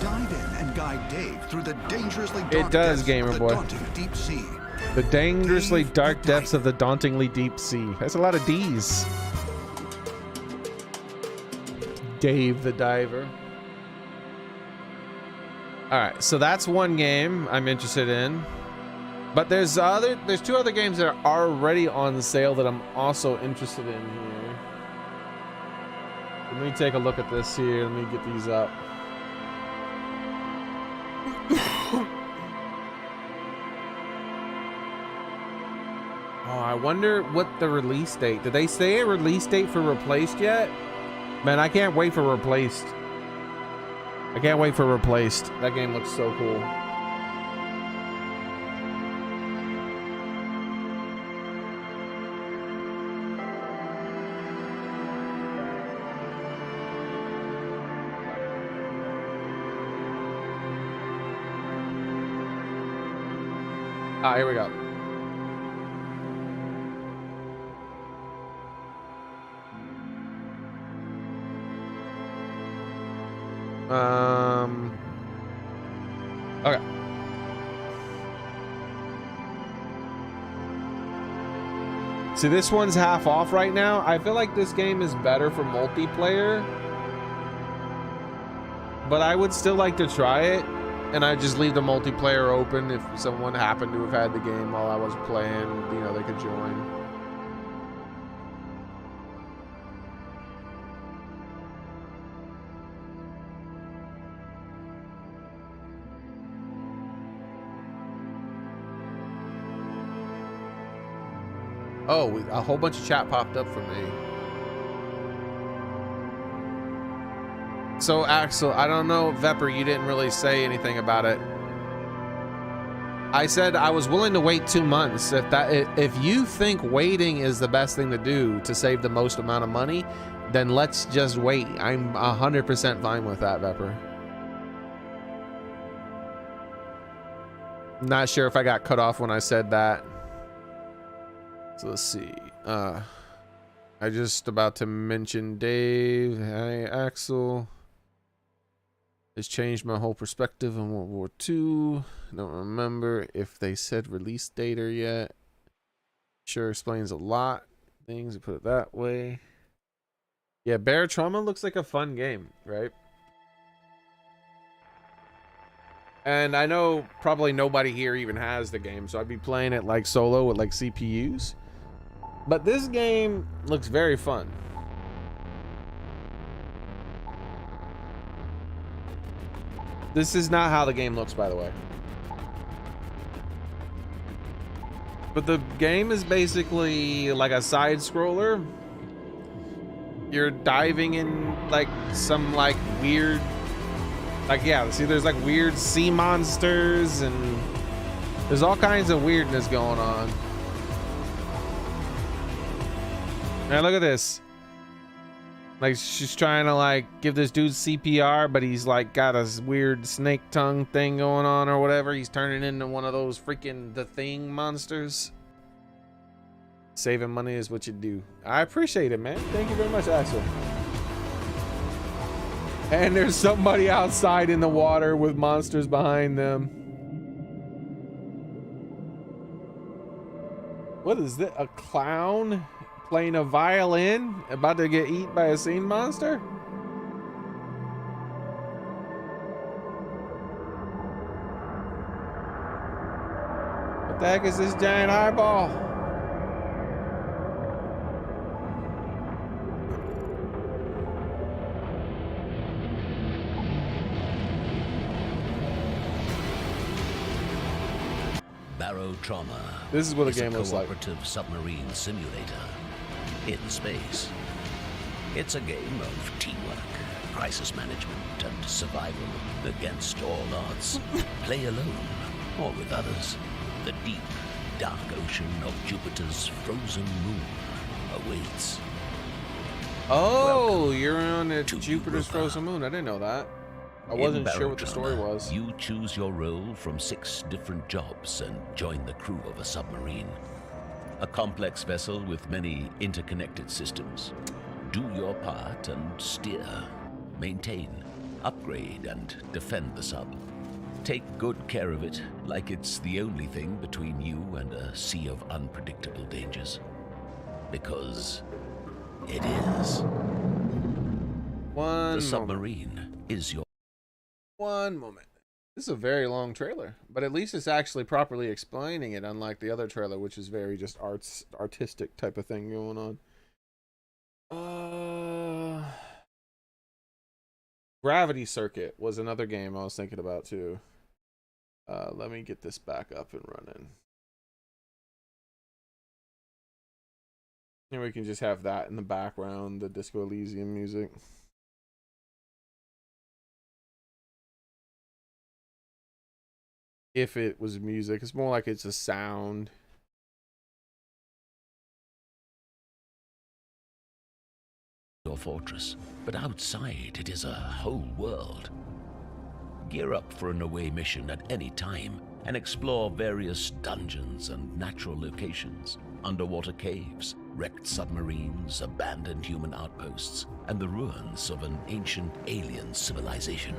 Dive in and guide Dave through the dangerously dark It does, depths Gamer of the Boy. daunting deep sea. The dangerously Dave dark the depths Diver. of the dauntingly deep sea. That's a lot of D's. Dave the Diver. Alright, so that's one game I'm interested in. But there's two other games that are already on sale that I'm also interested in here. Let me take a look at this here. Let me get these up. Oh, I wonder what the release date. Did they say a release date for Replaced yet? Man, I can't wait for Replaced. I can't wait for Replaced. That game looks so cool. Ah, here we go. Okay. See, this one's half off right now. I feel like this game is better for multiplayer, but I would still like to try it, and I just leave the multiplayer open if someone happened to have had the game while I was playing, you know, they could join. Oh, a whole bunch of chat popped up for me. So Axel, I don't know, Vepper, you didn't really say anything about it. I said I was willing to wait 2 months. If you think waiting is the best thing to do to save the most amount of money, then let's just wait. I'm 100% fine with that, Vepper. Not sure if I got cut off when I said that. So let's see. I just about to mention Dave. Hi, Axel. It's changed my whole perspective on World War II. Don't remember if they said release date or yet. Sure explains a lot. Things to put it that way. Yeah, Bear Trauma looks like a fun game, right? And I know probably nobody here even has the game, so I'd be playing it like solo with like CPUs. But this game looks very fun. This is not how the game looks, by the way. But the game is basically like a side scroller. You're diving in like some like weird, like, yeah, see there's like weird sea monsters and there's all kinds of weirdness going on. Man, look at this. Like, she's trying to like give this dude CPR, but he's like got a weird snake tongue thing going on or whatever. He's turning into one of those freaking The Thing monsters. Saving money is what you do. I appreciate it, man. Thank you very much, Axel. And there's somebody outside in the water with monsters behind them. What is this? A clown playing a violin? About to get eaten by a sea monster? What the heck is this giant eyeball? Barotrauma. This is what the game looks like. Cooperative submarine simulator in space. It's a game of teamwork, crisis management, and survival against all odds. Play alone or with others. The deep, dark ocean of Jupiter's frozen moon awaits. Oh, Oh, you're on Jupiter's Europa. frozen moon. I didn't know that. I wasn't sure what the story was. You choose your role from 6 different jobs and join the crew of a submarine. A complex vessel with many interconnected systems. Do your part and steer, maintain, upgrade, and defend the sub. Take good care of it, like it's the only thing between you and a sea of unpredictable dangers. Because it is. The submarine is your... One moment. This is a very long trailer, but at least it's actually properly explaining it, unlike the other trailer, which is very just artistic type of thing going on. Gravity Circuit was another game I was thinking about too. Let me get this back up and running. And we can just have that in the background, the Disco Elysium music. If it was music, it's more like it's a sound. Your fortress, but outside it is a whole world. Gear up for an away mission at any time and explore various dungeons and natural locations, underwater caves, wrecked submarines, abandoned human outposts, and the ruins of an ancient alien civilization.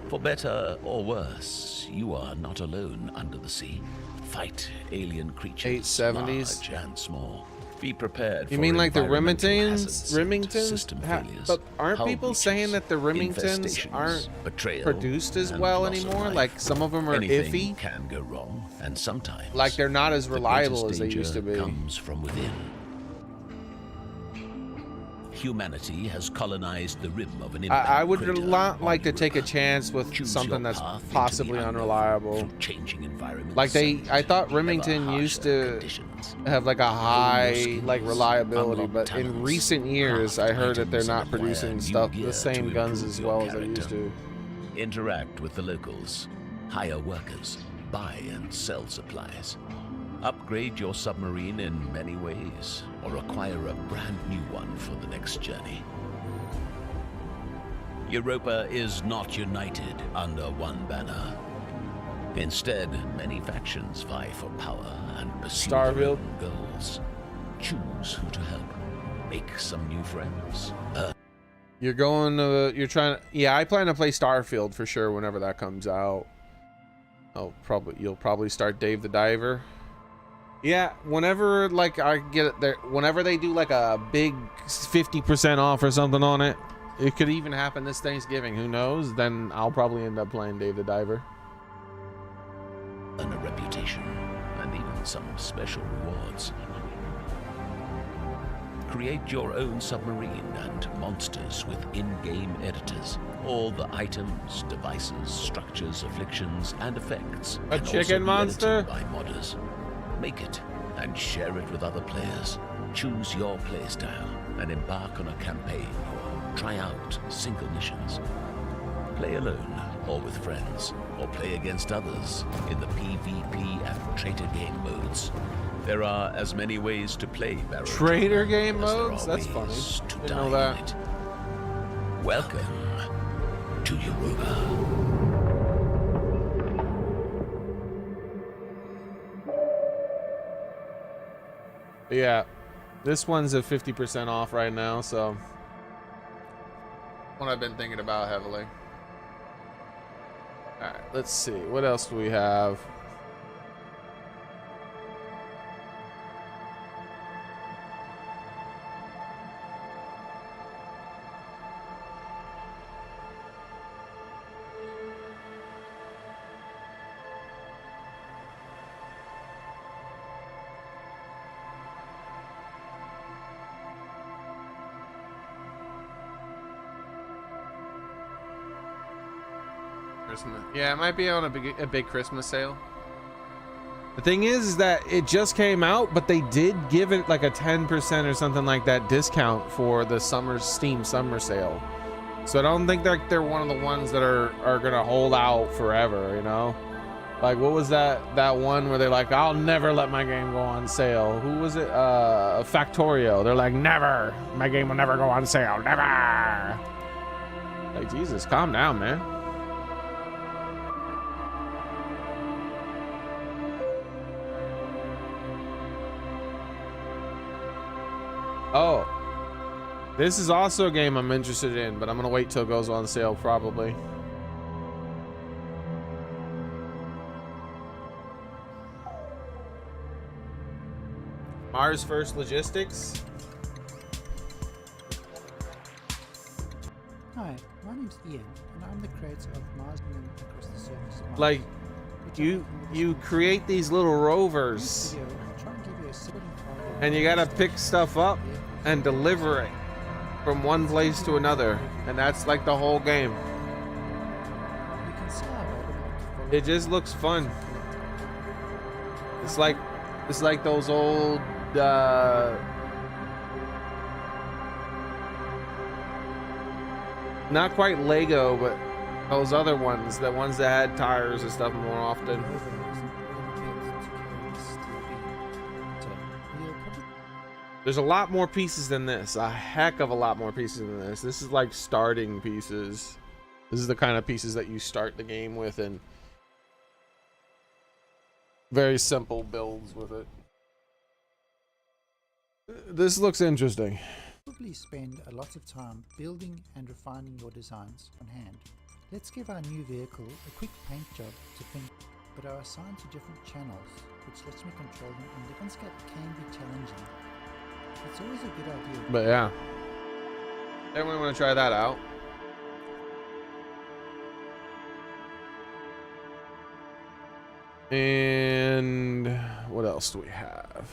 For better or worse, you are not alone under the sea. Fight alien creatures, 870s. large and small. Be prepared for You mean like the environmental Remingtons? hazards and Remingtons? system failures, But aren't hull people saying breaches, that the Remingtons infestations, aren't betrayal, produced as and well loss of anymore? life? Like some of them are Anything iffy. can go wrong, and sometimes Like they're not as the reliable greatest as they used to danger be. comes from within. Humanity has colonized the rim of an I would crater not on like to take a Europa. chance with Choose something your that's path into possibly the unknown unreliable. through changing environments Like and I thought ever Remington used harsher to conditions. have like a high like skills, reliability, unlock but in talents, recent years I craft heard that they're items, not and acquire producing new stuff gear the same to guns improve as your well as they used character. to. Interact with the locals, hire workers, buy and sell supplies. Upgrade your submarine in many ways, or acquire a brand new one for the next journey. Europa is not united under one banner. Instead, many factions vie for power and pursue their Starfield. own goals. Choose who to help. Make some new friends. You're going to you're trying to yeah, I plan to play Starfield for sure whenever that comes out. You'll probably start Dave the Diver. Yeah, whenever like I get it there, whenever they do like a big 50% off or something on it, it could even happen this Thanksgiving, who knows? Then I'll probably end up playing Dave the Diver. And a reputation, and even some special rewards. Create your own submarine and monsters with in-game editors. All the items, devices, structures, afflictions, and effects A can chicken also be monster? edited by modders. Make it and share it with other players. Choose your playstyle and embark on a campaign or try out single missions. Play alone or with friends, or play against others in the PvP and traitor game modes. There are as many ways to play Barrow Trader game as there modes? are That's funny. ways to Didn't die know in that. it. Welcome to Europa. Yeah, this one's at 50% off right now, so one I've been thinking about heavily. All right, let's see. What else do we have? Christmas. Yeah, it might be on a big Christmas sale. The thing is that it just came out, but they did give it like a 10% or something like that discount for the Steam summer sale. So I don't think that they're one of the ones that are gonna hold out forever, you know? Like, what was that one where they're like, I'll never let my game go on sale? Who was it? Factorio. They're like, never. My game will never go on sale. Never. Like, Jesus, calm down, man. Oh, this is also a game I'm interested in, but I'm gonna wait till it goes on sale probably. Mars First Logistics. Hi, my name's Ian, and I'm the creator of Mars Men Across the Surface of Mars. Like, you create these little rovers, and you gotta pick stuff up and deliver it from one place to another, and that's like the whole game. It just looks fun. It's like those old not quite Lego, but those other ones, the ones that had tires and stuff more often. There's a lot more pieces than this, a heck of a lot more pieces than this. This is like starting pieces. This is the kind of pieces that you start the game with, and very simple builds with it. This looks interesting. Probably spend a lot of time building and refining your designs on hand. Let's give our new vehicle a quick paint job to think, but are assigned to different channels, which lets me control them, and the landscape can be challenging. It's always a good idea. But yeah, definitely want to try that out. And what else do we have?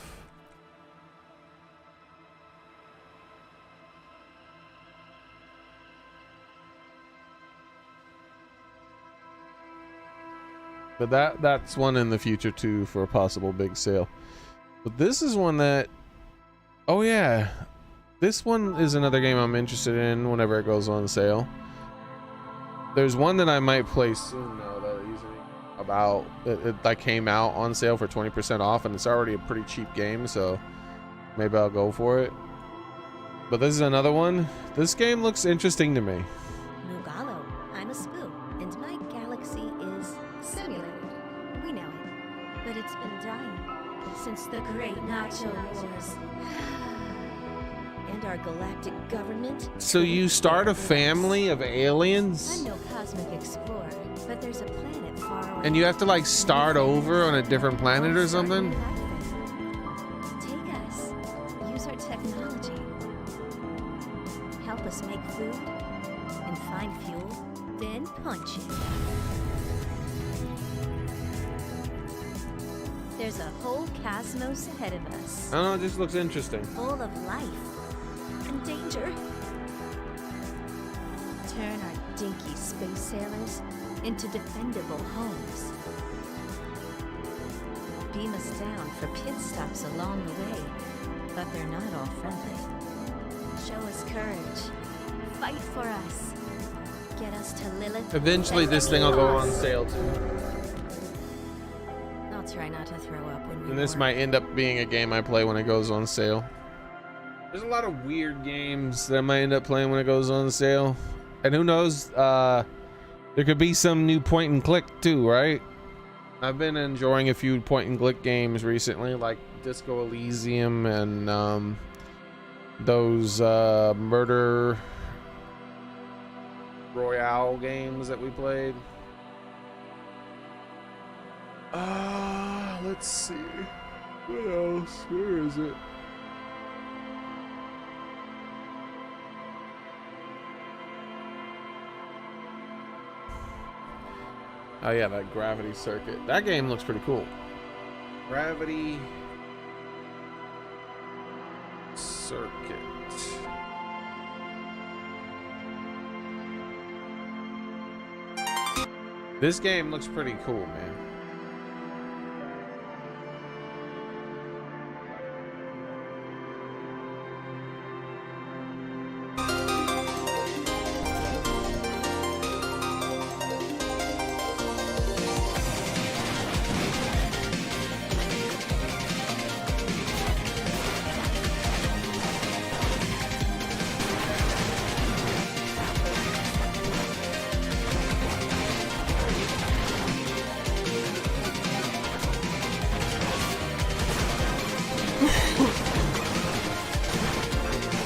But that's one in the future too for a possible big sale. But this is one that, oh yeah, this one is another game I'm interested in whenever it goes on sale. There's one that I might play soon though that it came out on sale for 20% off, and it's already a pretty cheap game, so maybe I'll go for it. But this is another one. This game looks interesting to me. Nugalo, I'm a spoo, and my galaxy is simulated. We know it, but it's been dying since the Great Nacho Wars. And our galactic government. So you start a family of aliens? I'm no cosmic explorer, but there's a planet far away. And you have to like start over on a different planet or something? Take us. Use our technology. Help us make food and find fuel, then punch it. There's a whole cosmos ahead of us. I don't know, it just looks interesting. Full of life and danger. Turn our dinky space sailors into defendable homes. Beam us down for pit stops along the way, but they're not all friendly. Show us courage. Fight for us. Get us to Lilith. Eventually this thing will go on sale too. I'll try not to throw up when we And this might end up being a game I play when it goes on sale. There's a lot of weird games that I might end up playing when it goes on sale. And who knows, there could be some new point and click too, right? I've been enjoying a few point and click games recently, like Disco Elysium and those Murder Royale games that we played. Let's see. What else? Where is it? Oh yeah, that Gravity Circuit. That game looks pretty cool. Gravity Circuit. This game looks pretty cool, man.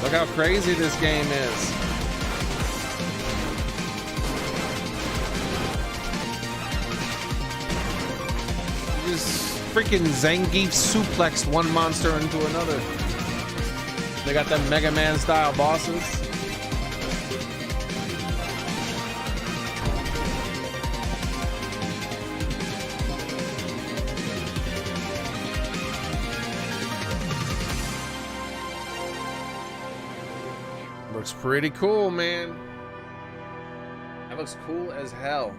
Look how crazy this game is. Just freaking Zangief suplexed one monster into another. They got them Mega Man style bosses. Looks pretty cool, man. That looks cool as hell.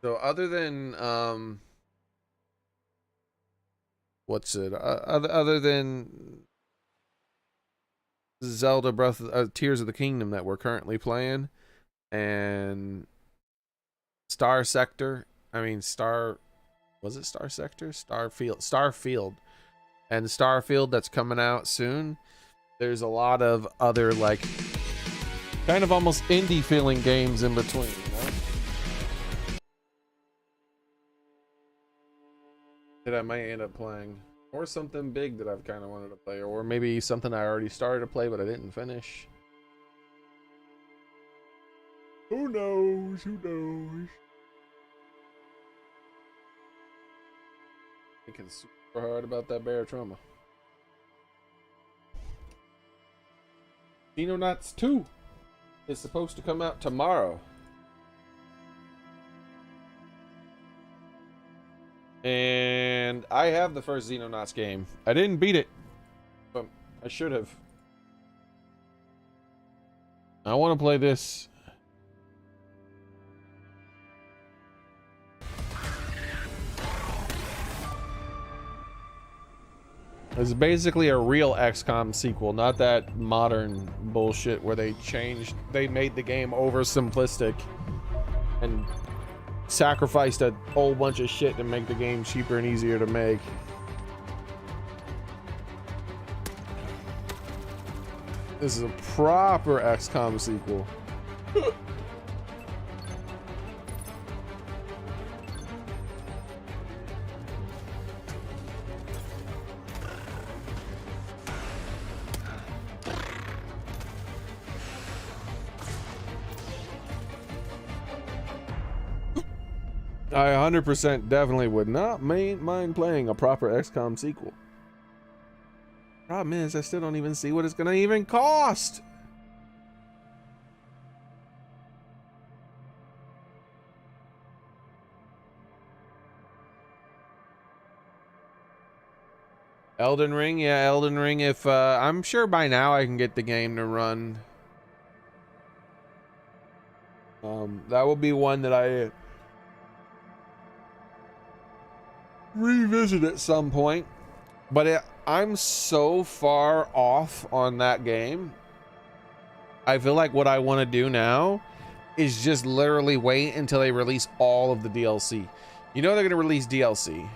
So other than what's it? Other than Zelda Breath of, Tears of the Kingdom that we're currently playing, and Star Sector. I mean was it Star Sector? Starfield, and Starfield that's coming out soon. There's a lot of other like kind of almost indie feeling games in between, you know? That I might end up playing, or something big that I've kind of wanted to play, or maybe something I already started to play but I didn't finish. Who knows? Who knows? Thinking super hard about that bear trauma. Xenonauts 2 is supposed to come out tomorrow. And I have the first Xenonauts game. I didn't beat it, but I should have. I want to play this. It's basically a real XCOM sequel, not that modern bullshit where they made the game over simplistic and sacrificed a whole bunch of shit to make the game cheaper and easier to make. This is a proper XCOM sequel. I 100% definitely would not mind playing a proper XCOM sequel. Problem is, I still don't even see what it's gonna even cost. Elden Ring, yeah, Elden Ring. If I'm sure by now I can get the game to run. That will be one that I revisit at some point, but I'm so far off on that game. I feel like what I want to do now is just literally wait until they release all of the DLC. You know they're going to release DLC.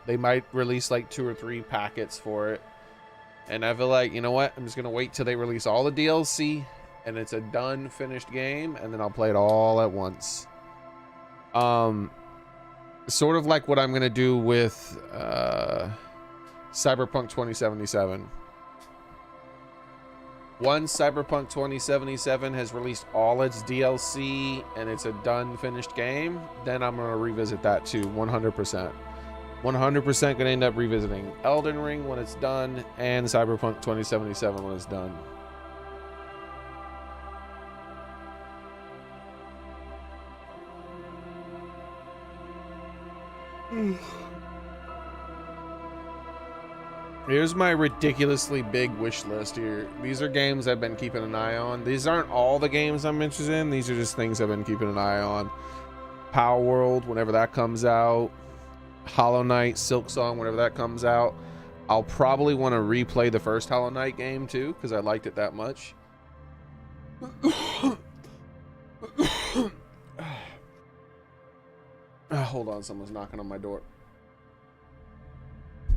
They might release like 2 or 3 packets for it, and I feel like, you know what, I'm just going to wait till they release all the DLC and it's a done, finished game, and then I'll play it all at once. Sort of like what I'm gonna do with Cyberpunk 2077. Once Cyberpunk 2077 has released all its DLC and it's a done, finished game, then I'm gonna revisit that too, 100%. 100% gonna end up revisiting Elden Ring when it's done, and Cyberpunk 2077 when it's done. Here's my ridiculously big wish list here. These are games I've been keeping an eye on. These aren't all the games I'm interested in. These are just things I've been keeping an eye on. Power World, whenever that comes out. Hollow Knight, Silksong, whenever that comes out. I'll probably want to replay the first Hollow Knight game too, because I liked it that much. Hold on, someone's knocking on my door.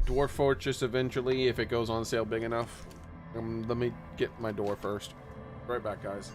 Dwarf Fortress eventually if it goes on sale big enough. Let me get my door first. Right back, guys.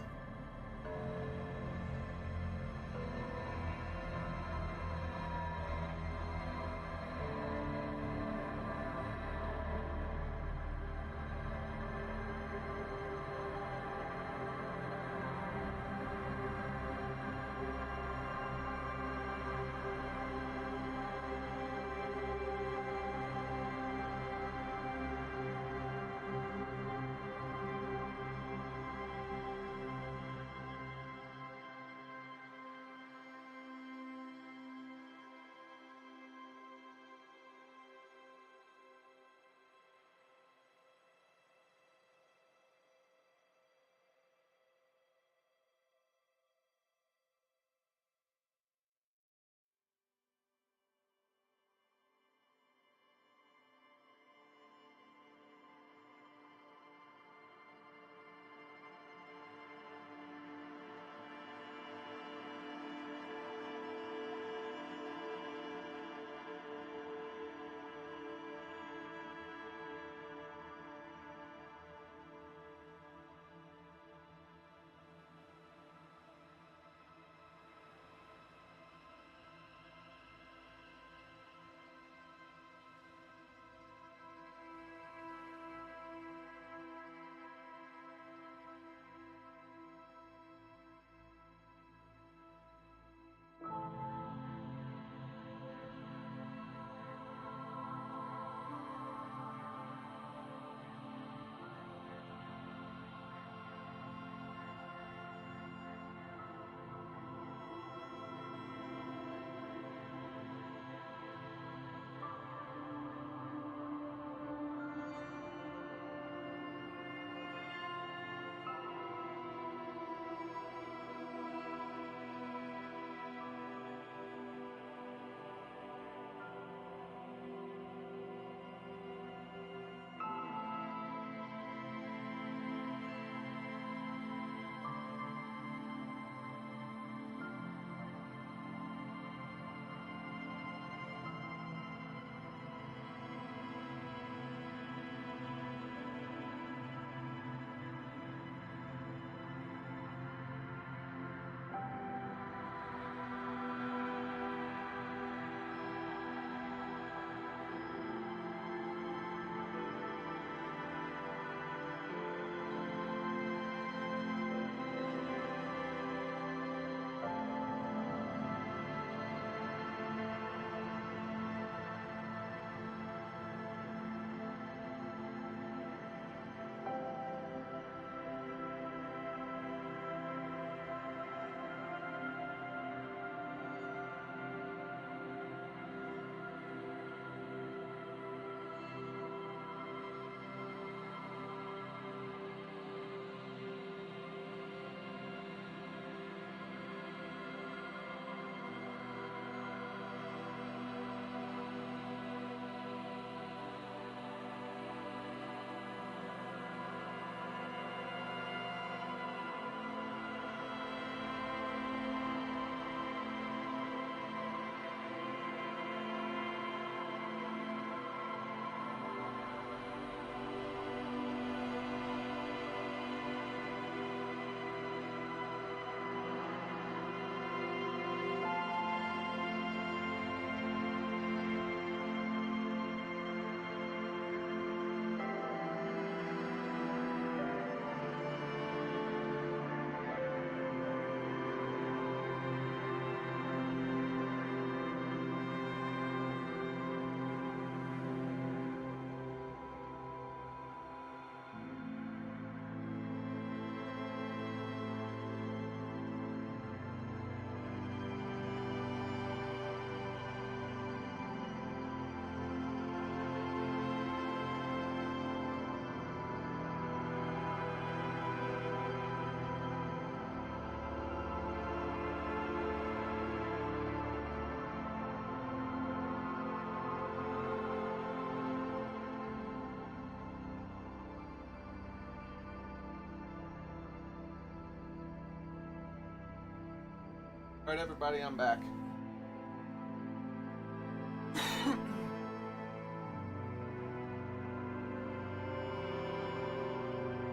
Alright, everybody, I'm back.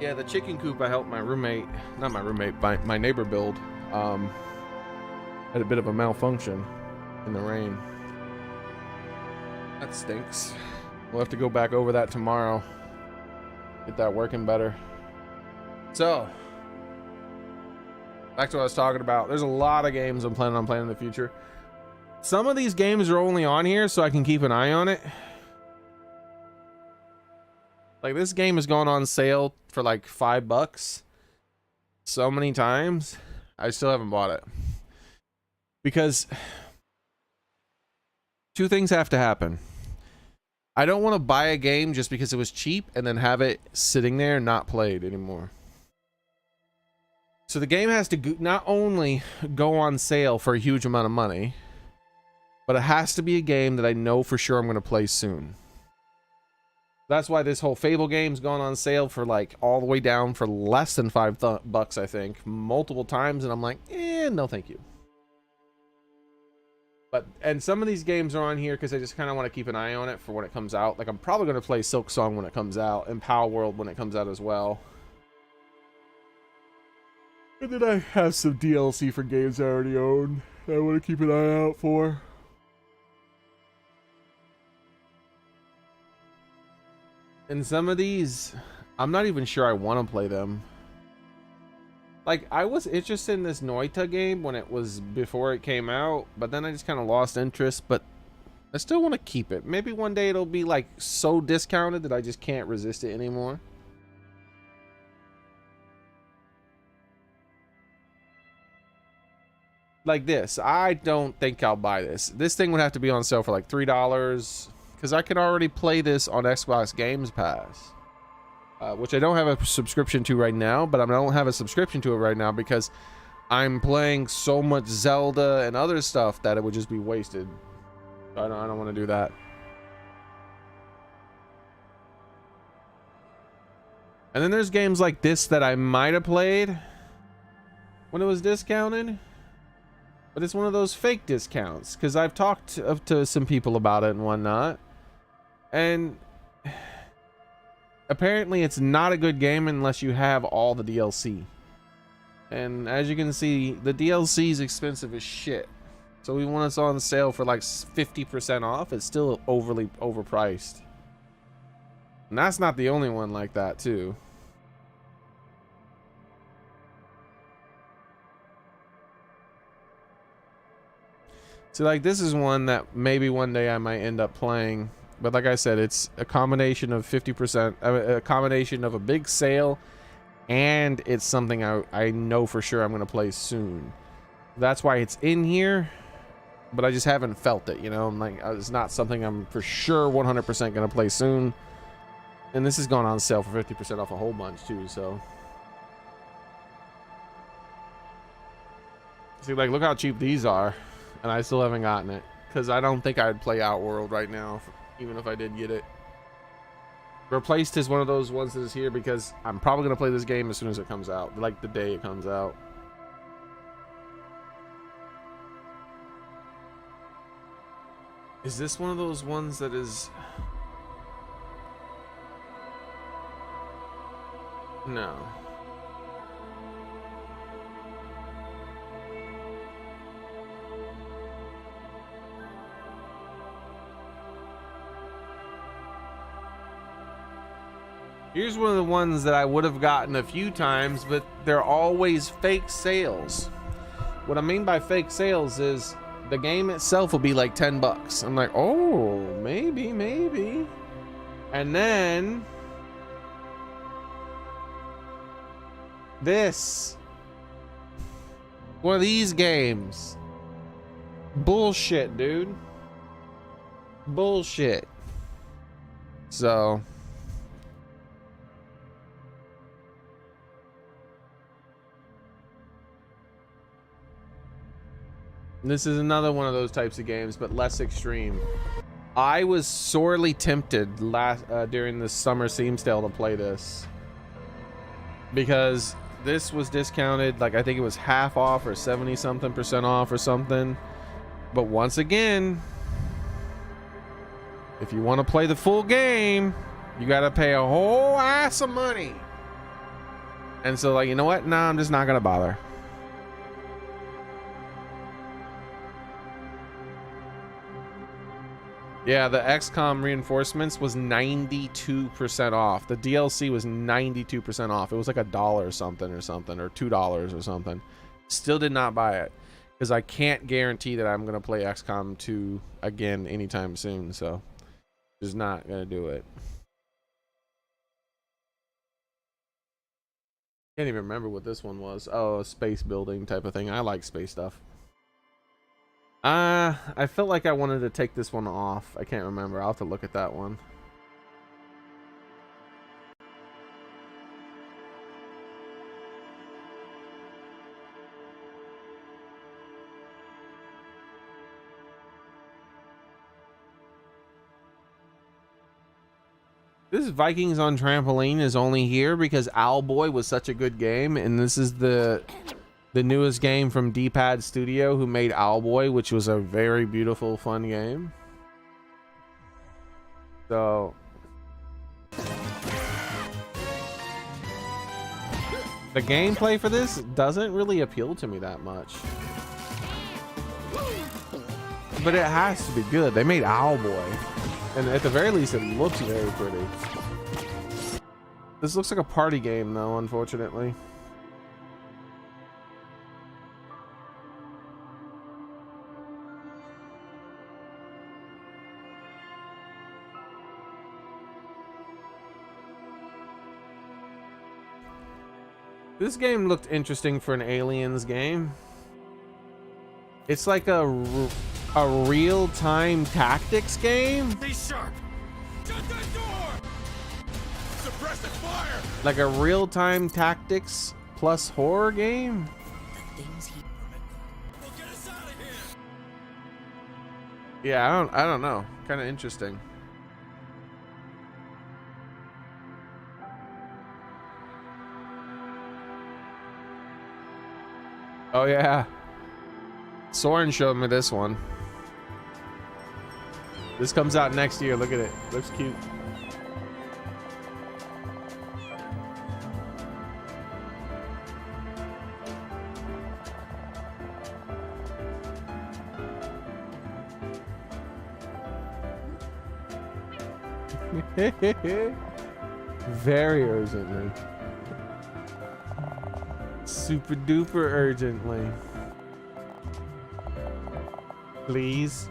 Yeah, the chicken coop I helped my roommate, not my roommate, my neighbor build, had a bit of a malfunction in the rain. That stinks. We'll have to go back over that tomorrow. Get that working better. So, back to what I was talking about. There's a lot of games I'm planning on playing in the future. Some of these games are only on here so I can keep an eye on it. Like, this game has gone on sale for like $5 so many times. I still haven't bought it. Because two things have to happen. I don't want to buy a game just because it was cheap and then have it sitting there not played anymore. So the game has to not only go on sale for a huge amount of money, but it has to be a game that I know for sure I'm going to play soon. That's why this whole Fable game's gone on sale for like all the way down for less than $5, I think, multiple times, and I'm like, no thank you. And some of these games are on here because I just kind of want to keep an eye on it for when it comes out. Like, I'm probably going to play Silk Song when it comes out, and Power World when it comes out as well. And then I have some DLC for games I already own that I want to keep an eye out for. And some of these, I'm not even sure I want to play them. Like, I was interested in this Noita game when it was before it came out, but then I just kind of lost interest, but I still want to keep it. Maybe one day it'll be like so discounted that I just can't resist it anymore. Like this, I don't think I'll buy this. This thing would have to be on sale for like $3 because I can already play this on Xbox Games Pass. Which I don't have a subscription to right now, but I don't have a subscription to it right now because I'm playing so much Zelda and other stuff that it would just be wasted. I don't want to do that. And then there's games like this that I might have played when it was discounted, but it's one of those fake discounts because I've talked to some people about it and whatnot, and apparently it's not a good game unless you have all the DLC. And as you can see, the DLC is expensive as shit. So even when it's on sale for like 50% off, it's still overly overpriced. And that's not the only one like that too. So like this is one that maybe one day I might end up playing. But like I said, it's a combination of 50%, a combination of a big sale, and it's something I know for sure I'm going to play soon. That's why it's in here, but I just haven't felt it, you know? I'm like, it's not something I'm for sure 100% going to play soon. And this has gone on sale for 50% off a whole bunch too, so. See, like, look how cheap these are, and I still haven't gotten it. Because I don't think I'd play Outworld right now, even if I did get it. Replaced is one of those ones that is here because I'm probably going to play this game as soon as it comes out. Like the day it comes out. Is this one of those ones that is... No. Here's one of the ones that I would have gotten a few times, but they're always fake sales. What I mean by fake sales is the game itself will be like $10. I'm like, oh, maybe. And then this, one of these games. Bullshit, dude. Bullshit. So this is another one of those types of games, but less extreme. I was sorely tempted during the summer Steam sale to play this because this was discounted. Like, I think it was half off or 70-something% off or something. But once again, if you want to play the full game, you got to pay a whole ass of money. And so like, you know what? Nah, I'm just not gonna bother. Yeah, the XCOM reinforcements was 92% off. The DLC was 92% off. It was like $1 or something, or $2 or something. Still did not buy it because I can't guarantee that I'm gonna play XCOM 2 again anytime soon. So just not gonna do it. Can't even remember what this one was. Oh, a space building type of thing. I like space stuff. I felt like I wanted to take this one off. I can't remember. I'll have to look at that one. This Vikings on Trampoline is only here because Owlboy was such a good game, and this is the newest game from D-Pad Studio, who made Owlboy, which was a very beautiful, fun game. So the gameplay for this doesn't really appeal to me that much, but it has to be good. They made Owlboy, and at the very least, it looks very pretty. This looks like a party game, though, unfortunately. This game looked interesting for an Aliens game. It's like a real-time tactics game. Stay sharp. Shut that door. Suppress and fire. Like a real-time tactics plus horror game. The things he will get us out of here. Yeah, I don't know. Kind of interesting. Oh yeah, Soren showed me this one. This comes out next year. Look at it. Looks cute. Very urgently. Super duper urgently. Please.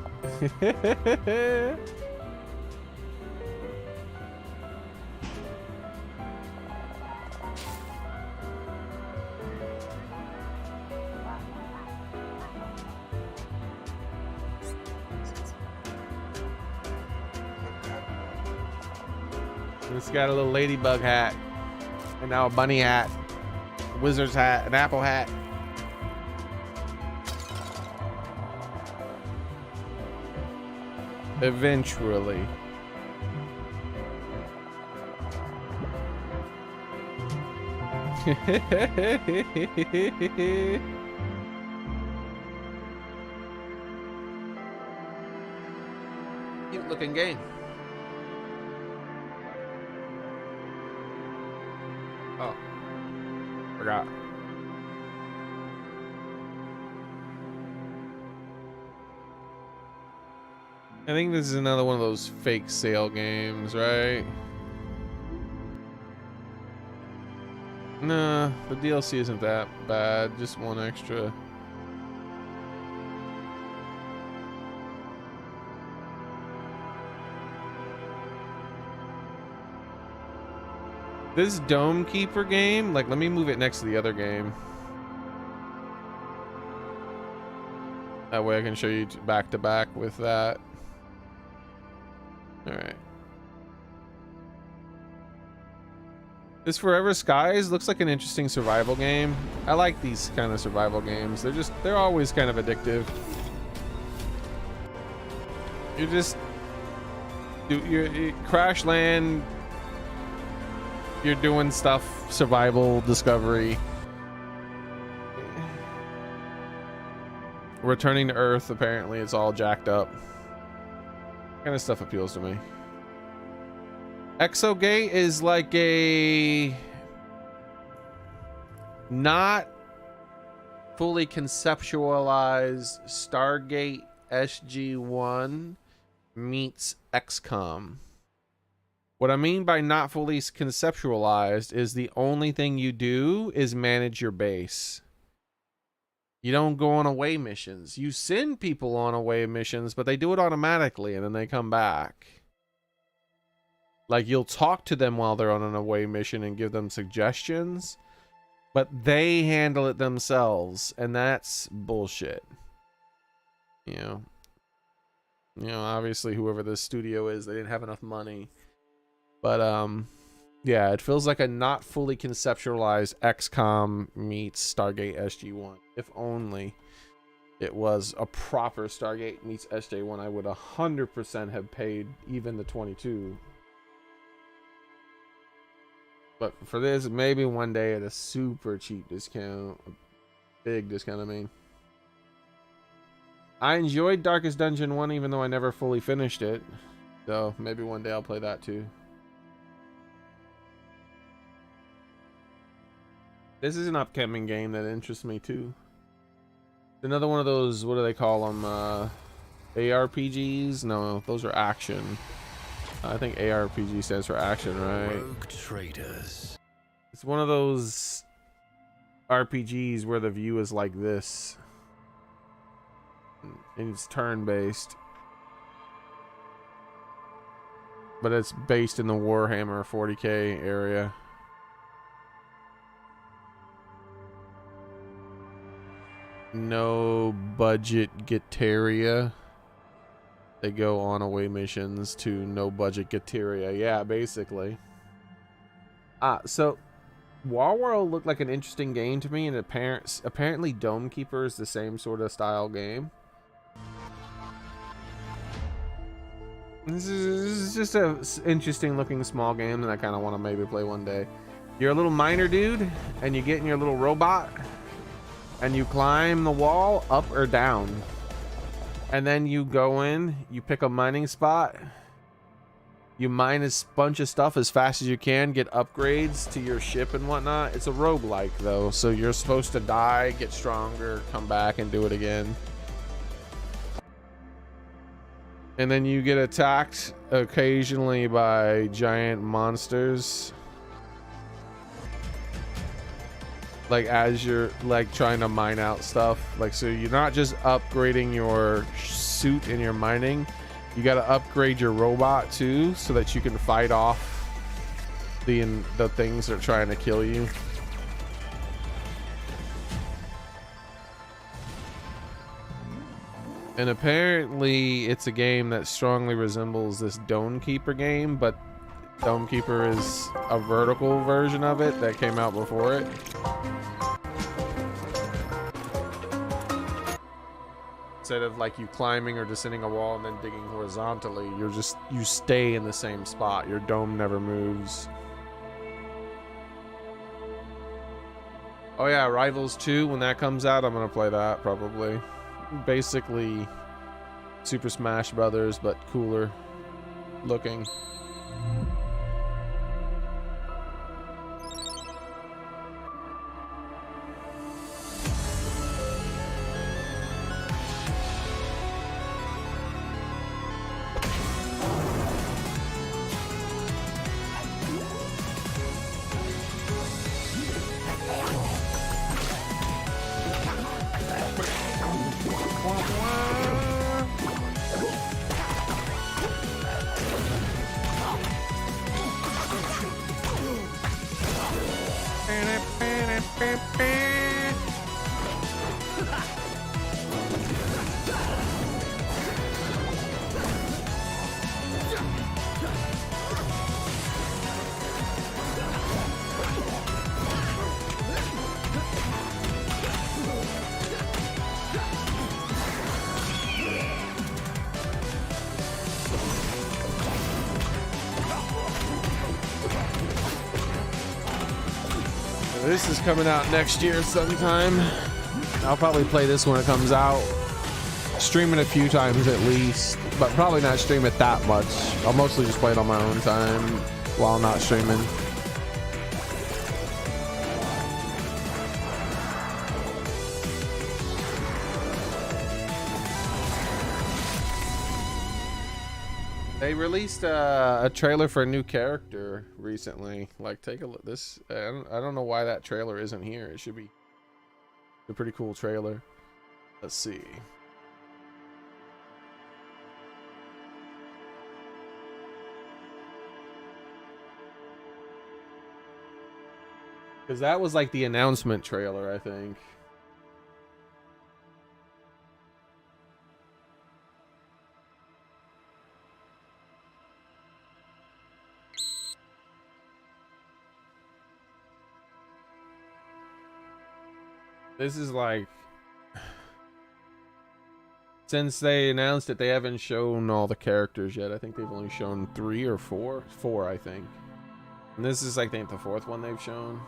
It's got a little ladybug hat, and now a bunny hat, a wizard's hat, an apple hat. Eventually. Cute looking game. Oh, forgot. I think this is another one of those fake sale games, right? Nah, the DLC isn't that bad. Just one extra. This Dome Keeper game, like, let me move it next to the other game. That way I can show you back to back with that. All right. This Forever Skies looks like an interesting survival game. I like these kind of survival games. They're always kind of addictive. You crash land. You're doing stuff, survival, discovery. Returning to Earth, apparently it's all jacked up. Kind of stuff appeals to me. Exogate is like a not fully conceptualized Stargate SG-1 meets XCOM. What I mean by not fully conceptualized is the only thing you do is manage your base. You don't go on away missions. You send people on away missions, but they do it automatically and then they come back. Like, you'll talk to them while they're on an away mission and give them suggestions, but they handle it themselves, and that's bullshit. You know, obviously whoever this studio is, they didn't have enough money. But yeah, it feels like a not fully conceptualized XCOM meets Stargate SG-1. If only it was a proper Stargate meets SG-1, I would 100% have paid even the 22. But for this, maybe one day at a super cheap discount. A big discount, I mean. I enjoyed Darkest Dungeon 1, even though I never fully finished it. So maybe one day I'll play that too. This is an upcoming game that interests me too. Another one of those, what do they call them? ARPGs? No, those are action. I think ARPG stands for action, right? Rogue traders. It's one of those RPGs where the view is like this. And it's turn-based. But it's based in the Warhammer 40k area. No budget Gitaria. They go on away missions to no budget Gitaria. Yeah, basically. So Warworld looked like an interesting game to me, and apparently Dome Keeper is the same sort of style game. This is just a interesting looking small game that I kind of want to maybe play one day. You're a little miner dude, and you get in your little robot, and you climb the wall up or down. And then you go in, you pick a mining spot, you mine a bunch of stuff as fast as you can, get upgrades to your ship and whatnot. It's a roguelike though, so you're supposed to die, get stronger, come back and do it again. And then you get attacked occasionally by giant monsters. Like as you're like trying to mine out stuff, like, so you're not just upgrading your suit and your mining, you got to upgrade your robot too, so that you can fight off the things that are trying to kill you. And apparently it's a game that strongly resembles this Dome Keeper game, but Dome Keeper is a vertical version of it that came out before it. Instead of like you climbing or descending a wall and then digging horizontally, you stay in the same spot. Your dome never moves. Oh yeah, Rivals 2, when that comes out, I'm gonna play that probably. Basically Super Smash Brothers, but cooler looking. This is coming out next year sometime. I'll probably play this when it comes out. Stream it a few times at least, but probably not stream it that much. I'll mostly just play it on my own time while not streaming. They released a trailer for a new character recently. Like, take a look. This I don't know why that trailer isn't here. It should be a pretty cool trailer. Let's see. Because that was like the announcement trailer, I think. This is like, since they announced it, they haven't shown all the characters yet. I think they've only shown 3 or 4. 4, I think. And this is, I think, the 4th one they've shown.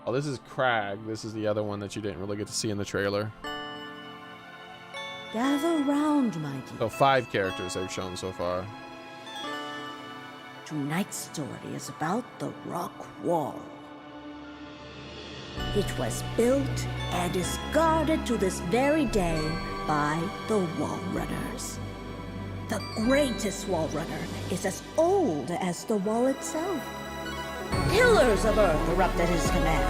Oh, this is Crag. This is the other one that you didn't really get to see in the trailer. Gather round, my dear. So 5 characters they've shown so far. Tonight's story is about the rock wall. It was built and is guarded to this very day by the Wall Runners. The greatest Wall Runner is as old as the wall itself. Pillars of earth erupt at his command.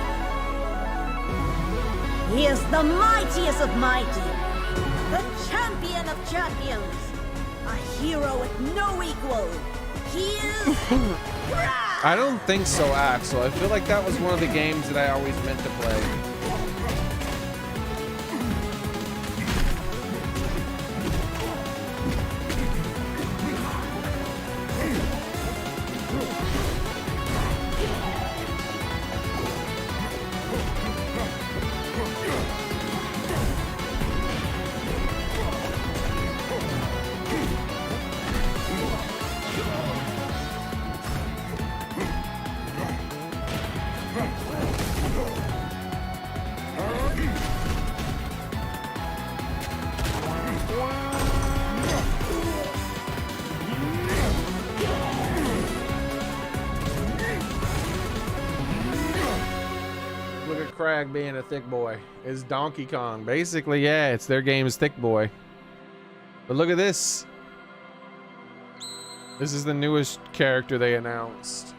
He is the mightiest of mighty, the champion of champions, a hero with no equal. He is... I don't think so, Axel. I feel like that was one of the games that I always meant to play. Crag being a thick boy is Donkey Kong. Basically, yeah, it's their game is Thick Boy. But look at this. This is the newest character they announced.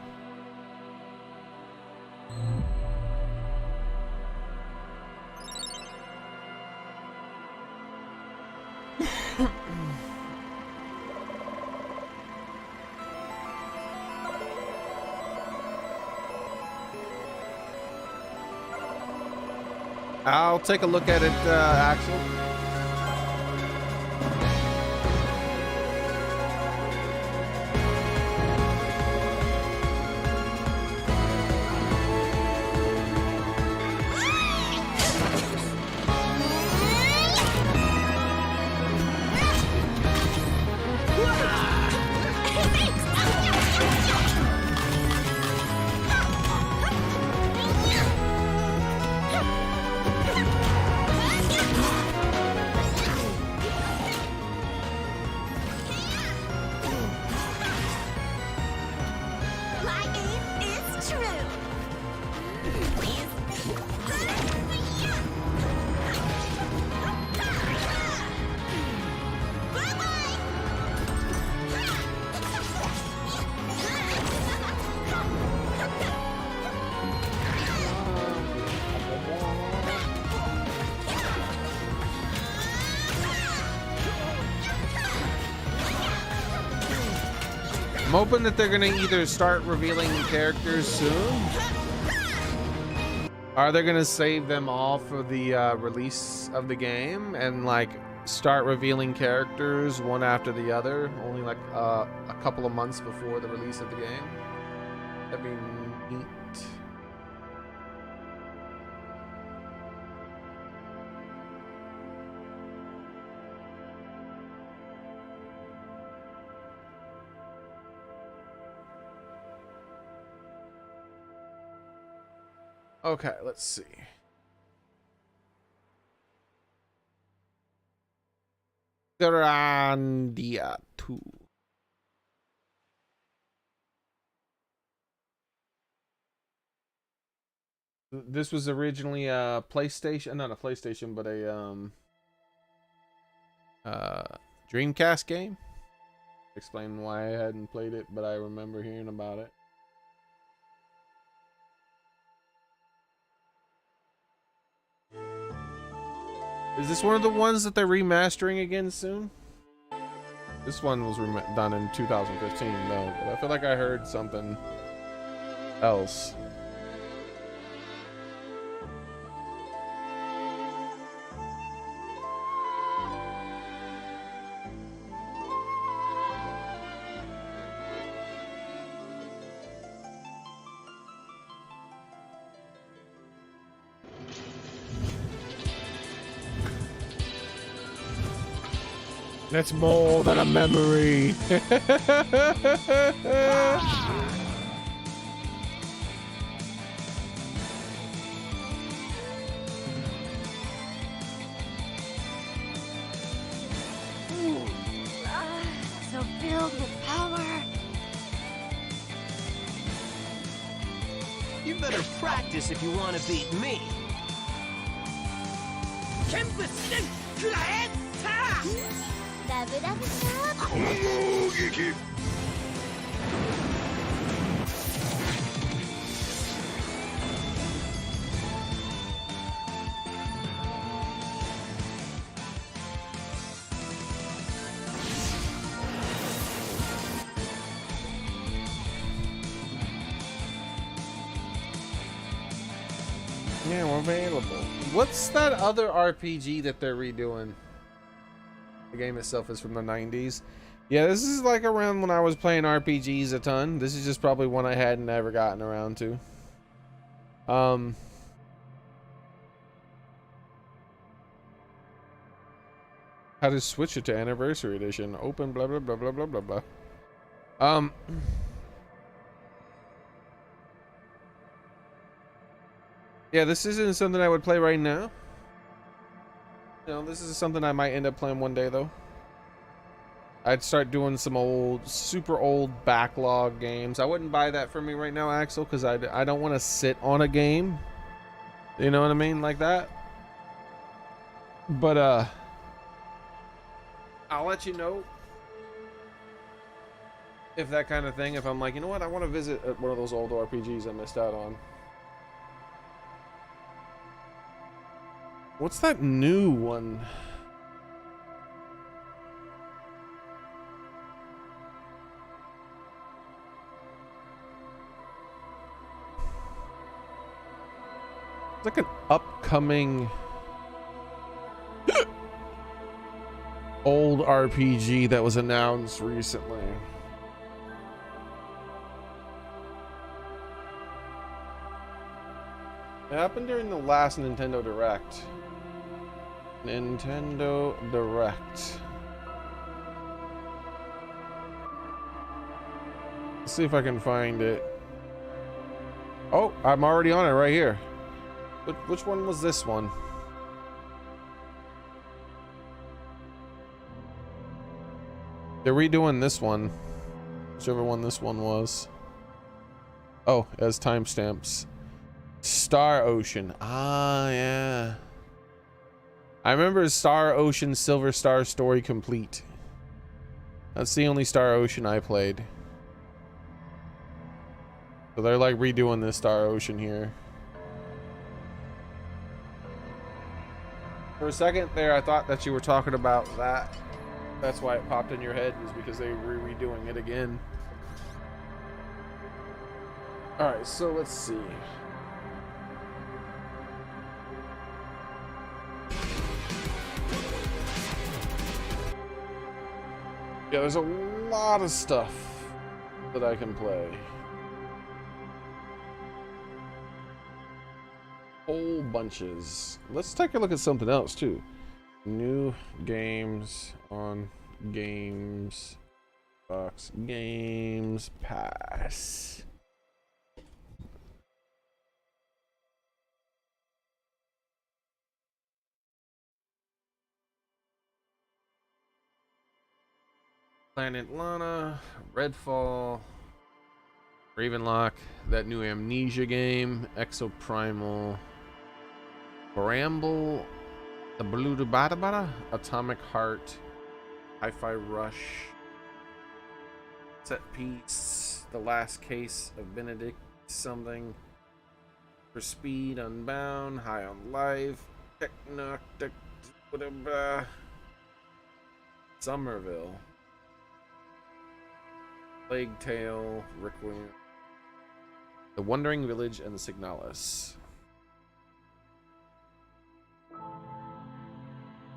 I'll take a look at it, Axel. I'm hoping that they're gonna either start revealing characters soon, or they're gonna save them all for the release of the game and like start revealing characters one after the other, only like a couple of months before the release of the game. That'd be neat. Okay, let's see. Grandia 2. This was originally a PlayStation, not a PlayStation, but a Dreamcast game. explain why I hadn't played it, but I remember hearing about it. Is this one of the ones that they're remastering again soon? This one was done in 2015 though, but I feel like I heard something else. That's more than a memory. So filled with power. You better practice if you want to beat me. Yeah, we're available. What's that other RPG that they're redoing? The game itself is from the 90s. Yeah, this is like around when I was playing RPGs a ton. This is just probably one I hadn't ever gotten around to. How to switch it to Anniversary Edition. Open blah blah blah blah blah blah blah. Yeah, this isn't something I would play right now. You know, this is something I might end up playing one day though. I'd start doing some old, super old backlog games. I wouldn't buy that for me right now, Axel, because I don't want to sit on a game. You know what I mean? Like that. But, I'll let you know if that kind of thing, if I'm like, you know what, I want to visit one of those old RPGs I missed out on. What's that new one? It's like an upcoming old RPG that was announced recently. It happened during the last Nintendo Direct. Nintendo Direct. Let's see if I can find it. Oh, I'm already on it right here. Which one was this one? They're redoing this one. Whichever one this one was. Oh, it has timestamps. Star Ocean. Ah, yeah. I remember Star Ocean Silver Star Story Complete. That's the only Star Ocean I played. So they're like redoing this Star Ocean here. For a second there, I thought that you were talking about that. That's why it popped in your head, is because they were redoing it again. Alright, so let's see. Yeah, there's a lot of stuff that I can play. Whole bunches. Let's take a look at something else too. New games on Games Box Games Pass. Planet Lana, Redfall, Ravenlock, that new Amnesia game, Exoprimal, Bramble, the Blue Dubata, Atomic Heart, Hi-Fi Rush, Set piece. The last case of Benedict something. For speed, unbound, high on life. Techno, Somerville. Plague Tale, Requiem. The Wandering Village and the Signalis.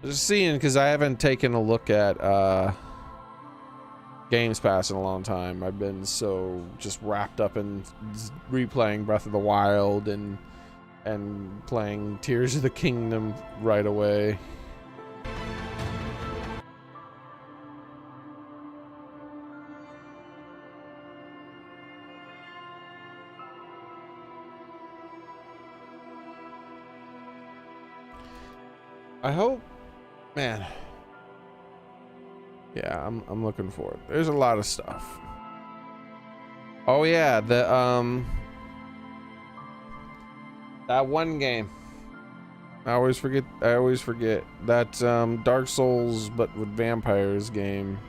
Just seeing, because I haven't taken a look at Games Pass in a long time. I've been so just wrapped up in replaying Breath of the Wild and playing Tears of the Kingdom right away. I hope, man. Yeah, I'm looking forward. There's a lot of stuff. Oh yeah, the that one game. I always forget that Dark Souls but with vampires game.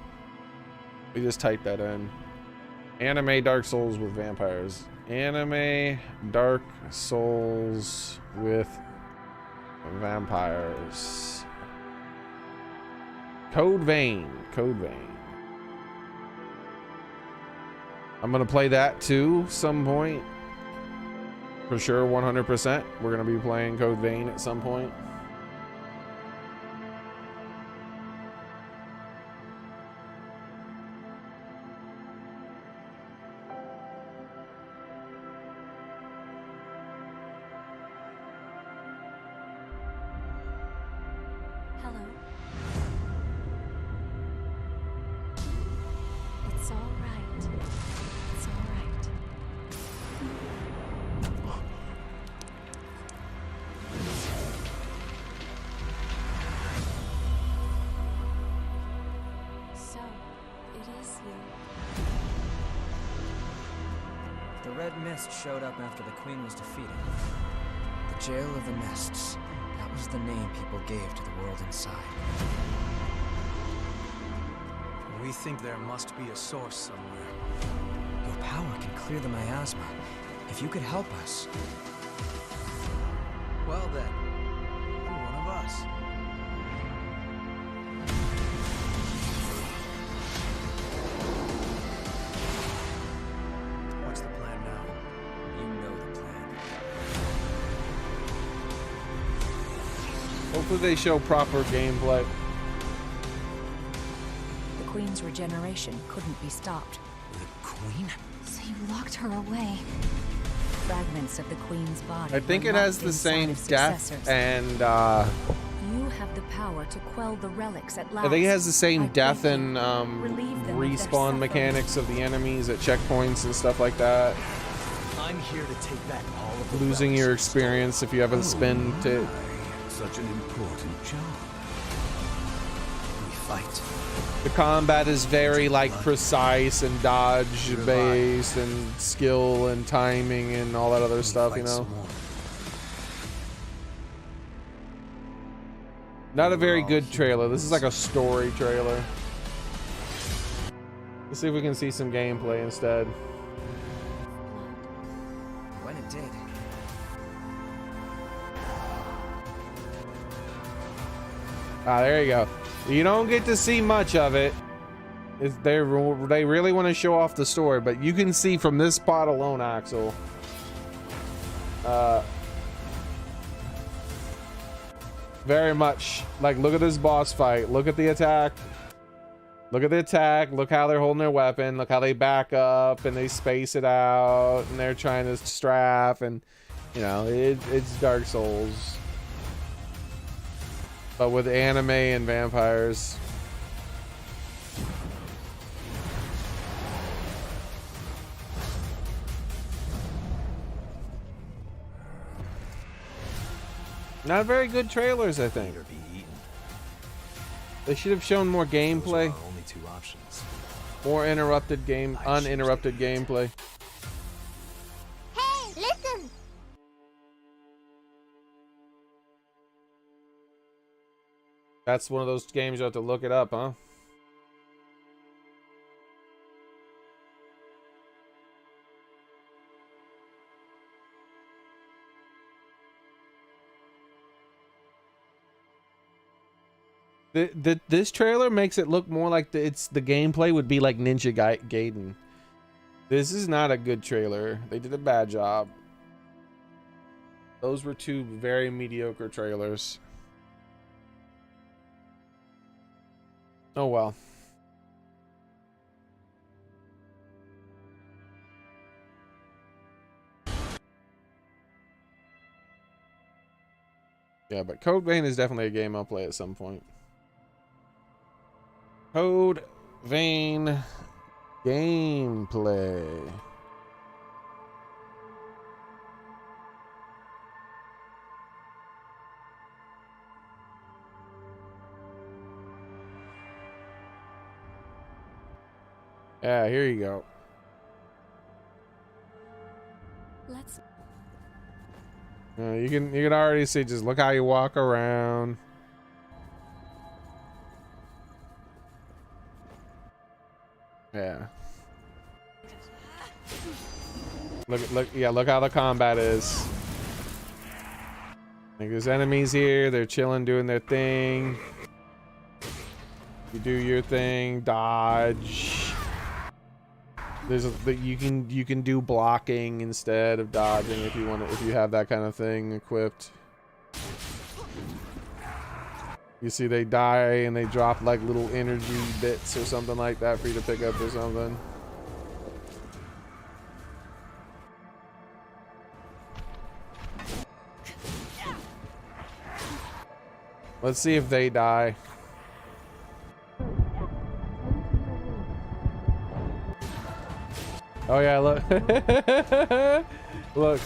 We just typed that in. Anime Dark Souls with vampires. Anime Dark Souls with vampires. Code Vein. I'm gonna play that too some point. For sure, 100%. We're gonna be playing Code Vein at some point. Hello. It's all right. It's all right. So, it is you. The Red Mist showed up after the Queen was defeated. The Jail of the Mists. That was the name people gave to the world inside. We think there must be a source somewhere. Your power can clear the miasma. If you could help us. Well then, you're one of us. What's the plan now? You know the plan. Hopefully they show proper gameplay. The Queen's regeneration couldn't be stopped. The Queen? So you locked her away. Fragments of the Queen's body. I think were it has locked the inside same of death successors. and You have the power to quell the relics at last. I think it has the same I death beg and you, relieve them of their respawn suffering. mechanics of the enemies at checkpoints and stuff like that. I'm here to take back all of the Losing your experience if you haven't spent it. Such an important job. We fight. The combat is very like precise and dodge based and skill and timing and all that other stuff, you know. Not a very good trailer. This is like a story trailer. Let's see if we can see some gameplay instead. When it did. Ah, there you go. You don't get to see much of it. They really want to show off the story, but you can see from this spot alone, Axel. Very much like, look at this boss fight. Look at the attack. Look at the attack. Look how they're holding their weapon. Look how they back up and they space it out and they're trying to straf, and you know it's Dark Souls, but with anime and vampires. Not very good trailers, I think. They should have shown more gameplay. Only two options. More uninterrupted gameplay. Hey, listen! That's one of those games you have to look it up, huh? This trailer makes it look more like the gameplay would be like Ninja Gaiden. This is not a good trailer. They did a bad job. Those were two very mediocre trailers. Oh well. Yeah, but Code Vein is definitely a game I'll play at some point. Code Vein gameplay. Yeah, here you go. Let's. You can already see, just look how you walk around. Yeah. Look how the combat is. Like, there's enemies here, they're chilling, doing their thing. You do your thing, dodge. You can do blocking instead of dodging if you have that kind of thing equipped. You see they die and they drop like little energy bits or something like that for you to pick up or something. Let's see if they die. Oh yeah, look. Look.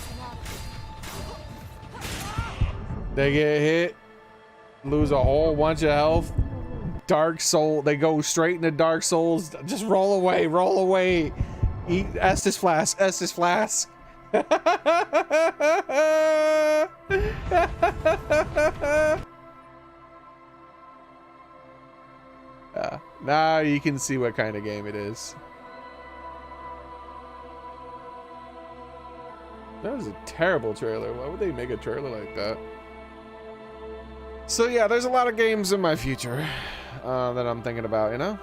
They get hit, lose a whole bunch of health. Dark Soul, they go straight into Dark Souls. Just roll away, roll away. Eat Estus Flask, Estus Flask. Now you can see what kind of game it is. That was a terrible trailer. Why would they make a trailer like that? So yeah, there's a lot of games in my future that I'm thinking about, you know?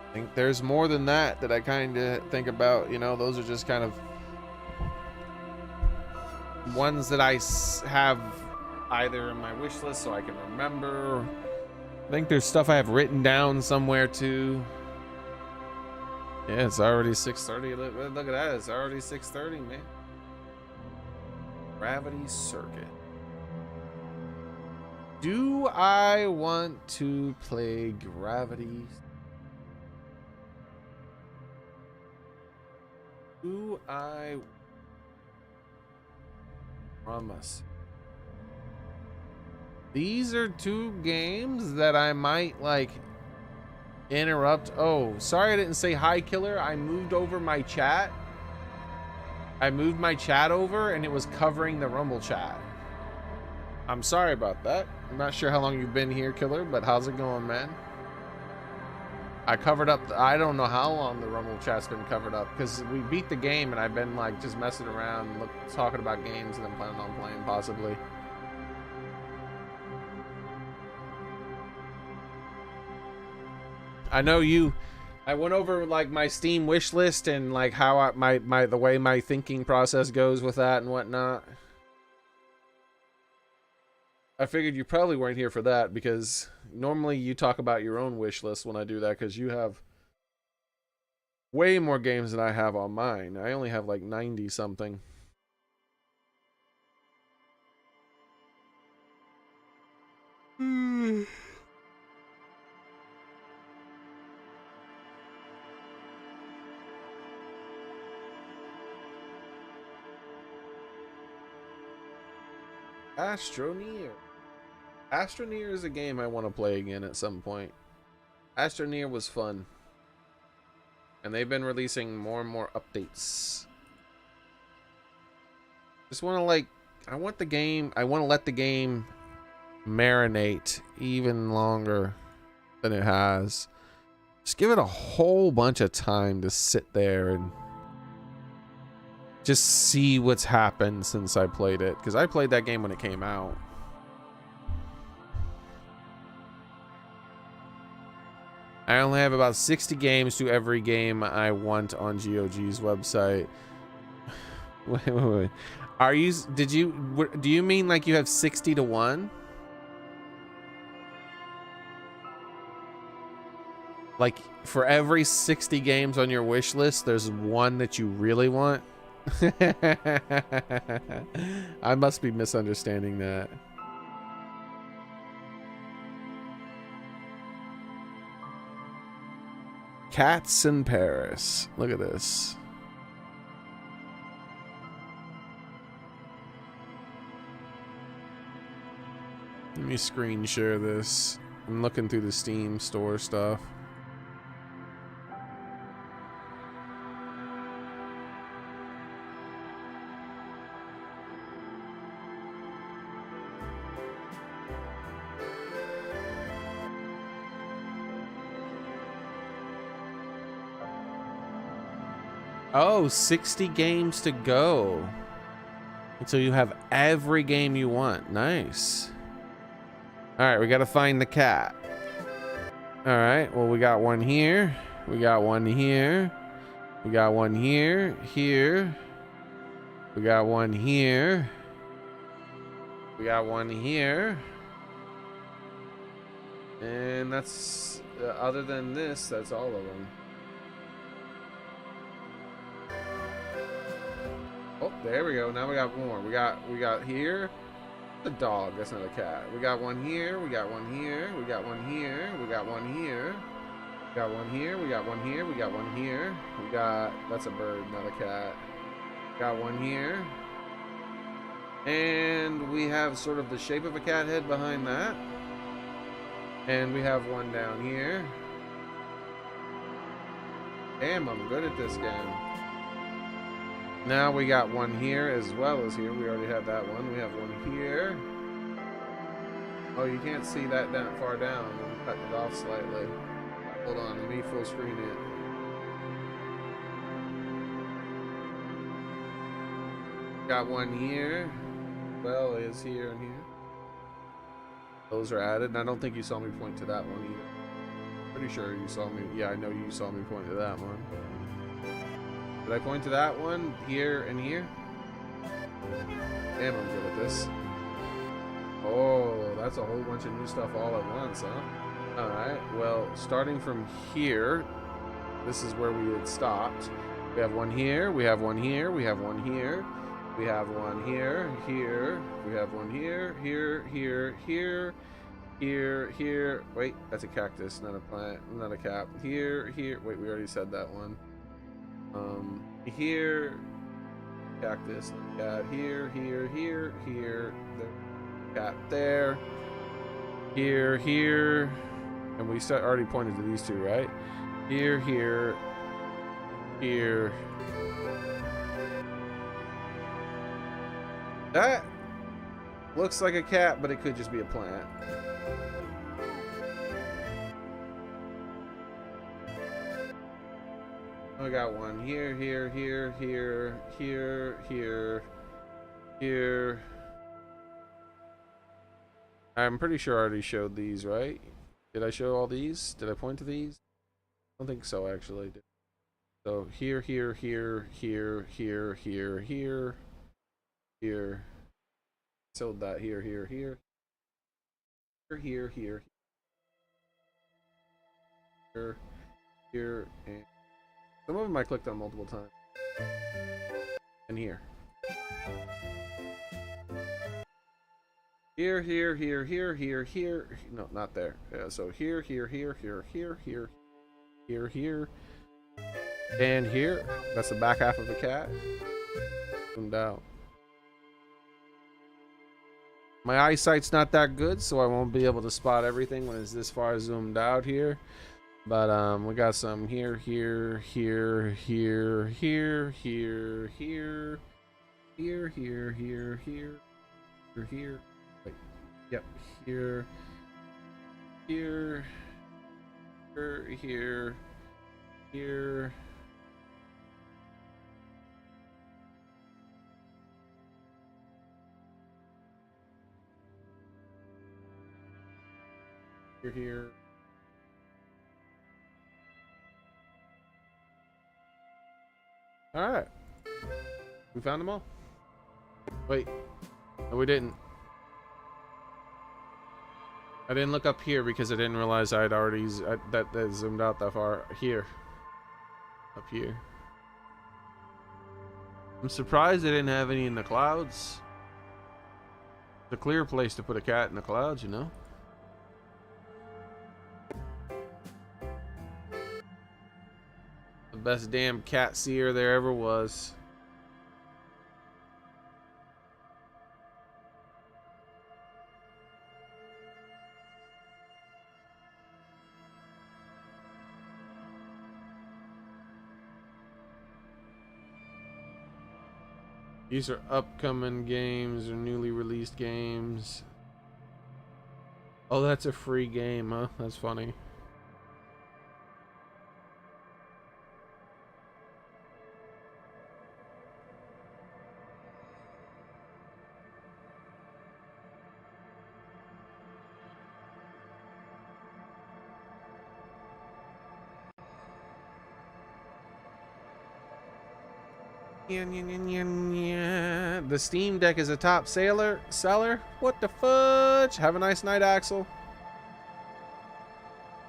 I think there's more than that I kind of think about, you know? Those are just kind of ones that I have either in my wish list so I can remember. I think there's stuff I have written down somewhere too. Yeah, it's already 6:30. Look at that. It's already 6:30, man. Gravity Circuit. Do I want to play Gravity? Do I promise? These are two games that I might like interrupt. Oh, sorry I didn't say hi, Killer. I moved over my chat. I moved my chat over and it was covering the Rumble chat. I'm sorry about that. I'm not sure how long you've been here, Killer, but how's it going, man? I covered up, I don't know how long the Rumble chat's been covered up because we beat the game and I've been like just messing around, talking about games and then planning on playing possibly. I know you. I went over like my Steam wish list and like how the way my thinking process goes with that and whatnot. I figured you probably weren't here for that because normally you talk about your own wish list when I do that because you have way more games than I have on mine. I only have like 90 something. Astroneer. Astroneer is a game I want to play again at some point. Astroneer was fun. And they've been releasing more and more updates. Just want to like, I want to let the game marinate even longer than it has. Just give it a whole bunch of time to sit there and just see what's happened since I played it. Because I played that game when it came out. I only have about 60 games to every game I want on GOG's website. Wait. Are you, do you mean like you have 60 to 1? Like for every 60 games on your wish list, there's one that you really want? I must be misunderstanding that. Cats in Paris. Look at this. Let me screen share this. I'm looking through the Steam store stuff. Oh, 60 games to go. Until you have every game you want. Nice. Alright, we gotta find the cat. Alright, well, we got one here. We got one here. We got one here. Here. We got one here. We got one here. And that's, other than this, that's all of them. Oh, there we go. Now we got more. We got here. The dog. That's not a cat. We got one here. We got one here. We got one here. We got one here. We got one here. We got one here. We got one here. We got. That's a bird, not a cat. Got one here. And we have sort of the shape of a cat head behind that. And we have one down here. Damn, I'm good at this game. Now we got one here as well as here. We already had that one. We have one here. Oh, you can't see that far down. I'm cutting it off slightly. Hold on, let me full screen it. Got one here. Well, is here and here. Those are added, and I don't think you saw me point to that one either. Pretty sure you saw me. Yeah, I know you saw me point to that one. Did I point to that one? Here and here? Damn, I'm good at this. Oh, that's a whole bunch of new stuff all at once, huh? Alright, well, starting from here, this is where we had stopped. We have one here, we have one here, we have one here, we have one here, here, we have one here, here, here, here, here, here. Wait, that's a cactus, not a plant, not a cap. Here, here, wait, we already said that one. Here, cactus, cat here, here, here, here, there, cat there, here, here, and we already pointed to these two, right? Here, here, here. That looks like a cat, but it could just be a plant. We got one here, here, here, here, here, here, here. I'm pretty sure I already showed these, right? Did I show all these? Did I point to these? I don't think so, actually. So here, here, here, here, here, here, here, here. Sold that here, here, here, here, here, here, here, and some of them I clicked on multiple times. And here. Here, here, here, here, here, here. No, not there. Yeah, so here, here, here, here, here, here, here, here, and here. That's the back half of the cat. Zoomed out. My eyesight's not that good, so I won't be able to spot everything when it's this far zoomed out here. But we got some here, here, here, here, here, here, here, here, here, here, here, here. Wait. Yep. Here, here, here, here, here. Here, here. All right. We found them all. Wait. No, we didn't. I didn't look up here because I didn't realize I'd already that zoomed out that far. Here. Up here. I'm surprised they didn't have any in the clouds. It's a clear place to put a cat in the clouds, you know? The best damn cat seer there ever was. These are upcoming games or newly released games. Oh, that's a free game, huh? That's funny. The Steam Deck is a top seller. What the fudge? Have a nice night, Axel.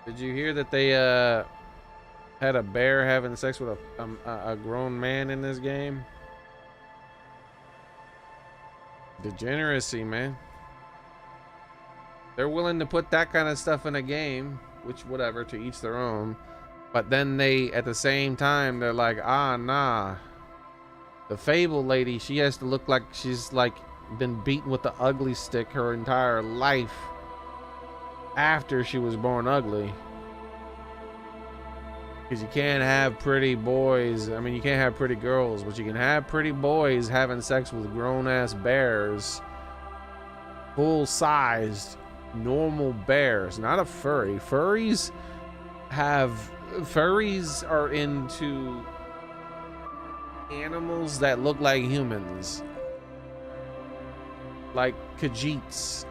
Did you hear that they had a bear having sex with a grown man in this game? Degeneracy, man. They're willing to put that kind of stuff in a game, which whatever, to each their own. But then they, at the same time, they're like, ah, nah. The Fable lady, she has to look like she's like been beaten with the ugly stick her entire life after she was born ugly. Because you can't have pretty boys. I mean, you can't have pretty girls, but you can have pretty boys having sex with grown-ass bears. Full-sized, normal bears. Not a furry. Furries are into animals that look like humans, like Khajiits,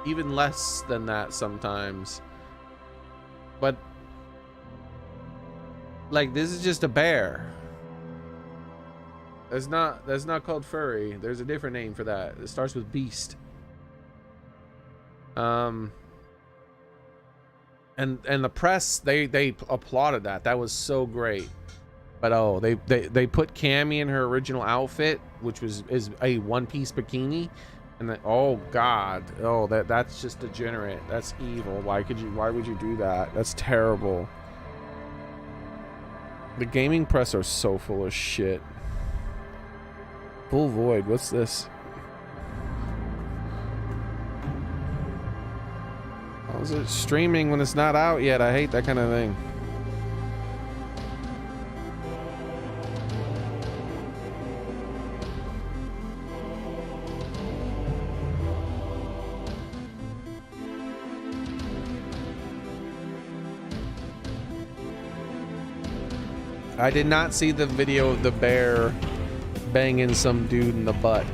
even less than that sometimes. But like, this is just a bear. That's not called furry. There's a different name for that. It starts with beast. And the press, they applauded that. That was so great. But oh, they put Cammy in her original outfit, which is a one-piece bikini, and then, oh god, oh that's just degenerate. That's evil. Why would you do that? That's terrible. The gaming press are so full of shit. Full void. What's this? How is it streaming when it's not out yet? I hate that kind of thing. I did not see the video of the bear banging some dude in the butt.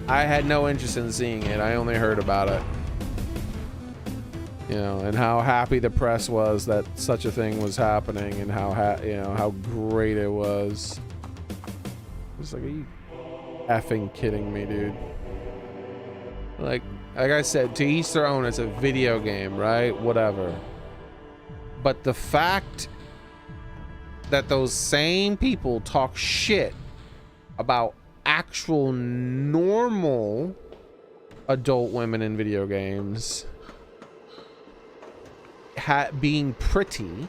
I had no interest in seeing it. I only heard about it. You know, and how happy the press was that such a thing was happening, and how how great it was. It's like, are you effing kidding me, dude? Like I said, to each their own. It's a video game, right? Whatever. But the fact that those same people talk shit about actual normal adult women in video games being pretty,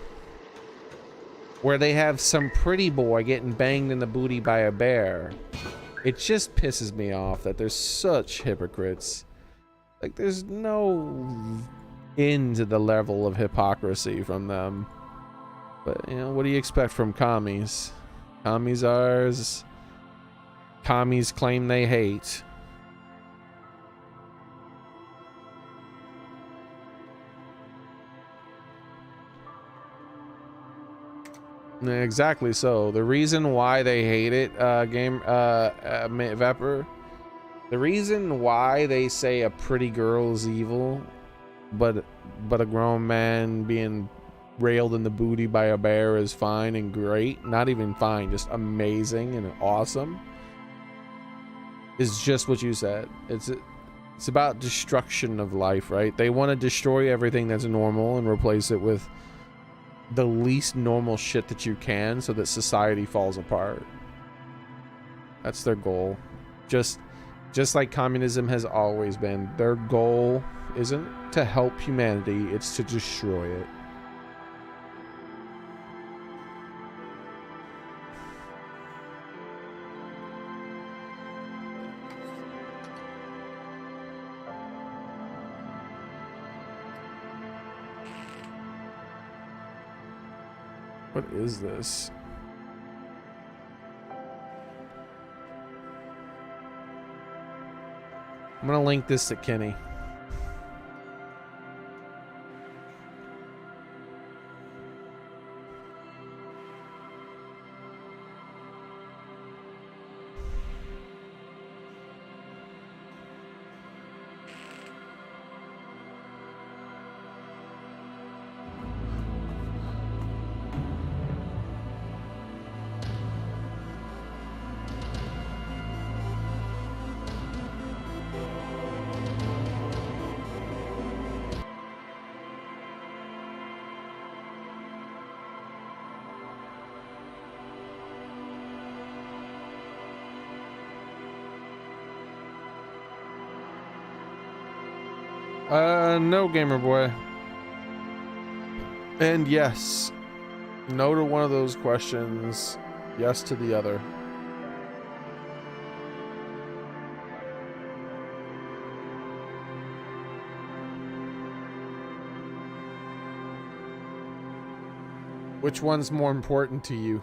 where they have some pretty boy getting banged in the booty by a bear, it just pisses me off that there's such hypocrites. Like, there's no end to the level of hypocrisy from them. But, you know, what do you expect from commies? Commies ours. Commies claim they hate. Exactly so. The reason why they hate it, Vapor, the reason why they say a pretty girl is evil, but a grown man being railed in the booty by a bear is fine and great. Not even fine, just amazing and awesome. Is just what you said. It's about destruction of life, right? They want to destroy everything that's normal and replace it with the least normal shit that you can so that society falls apart. That's their goal. Just like communism has always been. Their goal isn't to help humanity, it's to destroy it. What is this? I'm gonna link this to Kenny. No, gamer boy. And yes, no to one of those questions, yes to the other. Which one's more important to you?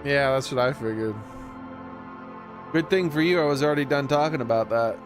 Yeah, that's what I figured. Good thing for you, I was already done talking about that.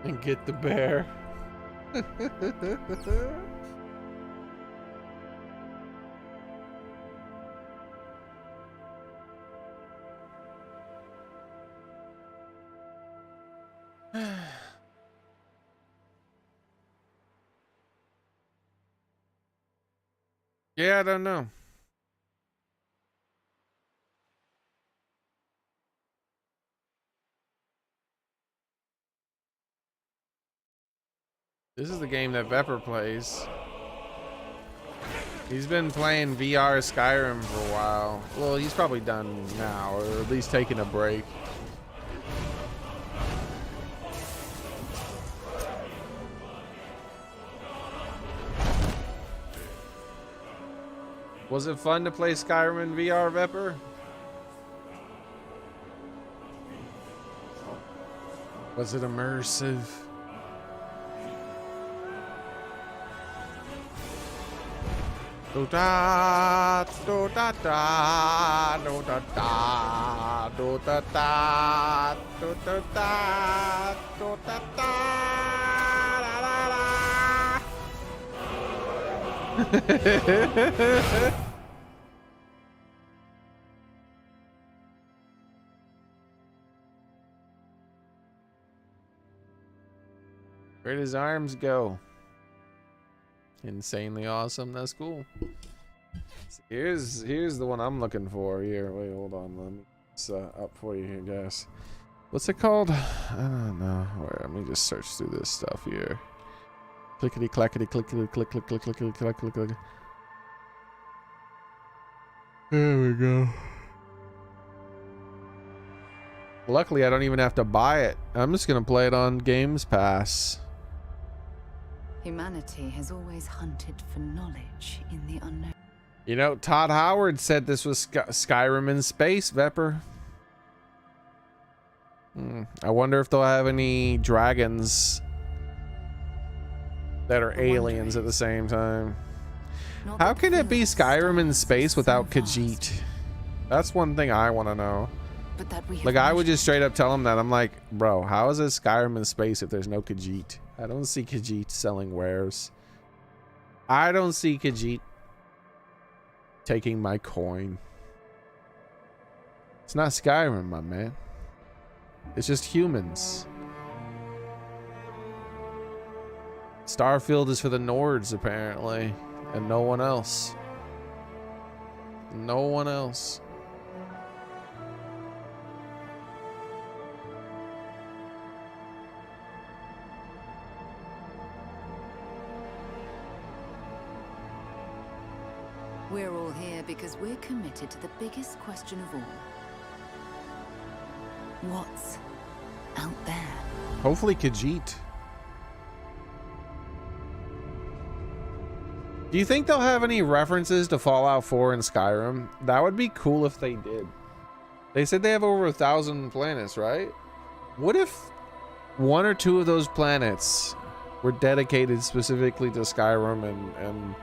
And get the bear. Yeah, I don't know. This is the game that Vepper plays. He's been playing VR Skyrim for a while. Well, he's probably done now, or at least taking a break. Was it fun to play Skyrim in VR, Vepper? Was it immersive? Do da do da da do da da do da da do da da do da da la. Where does arms go? Insanely awesome. That's cool. Here's the one I'm looking for. Here, wait, hold on. Let me it's up for you here, guys. What's it called? I don't know. Wait, let me just search through this stuff here. Clickety clackety clickety click click click click click click click click. There we go. Luckily, I don't even have to buy it. I'm just gonna play it on Games Pass. Humanity has always hunted for knowledge in the unknown. You know, Todd Howard said this was Skyrim in space, Vepper. I wonder if they'll have any dragons that are aliens at the same time. How can it be Skyrim in space without Khajiit? That's one thing I want to know. Like, I would just straight up tell him that. I'm like, bro, how is it Skyrim in space if there's no Khajiit? I don't see Khajiit selling wares. I don't see Khajiit taking my coin. It's not Skyrim, my man. It's just humans. Starfield is for the Nords, apparently, and no one else. No one else. We're all here because we're committed to the biggest question of all. What's out there? Hopefully Khajiit. Do you think they'll have any references to Fallout 4 and Skyrim? That would be cool if they did. They said they have over 1,000 planets, right? What if one or two of those planets were dedicated specifically to Skyrim and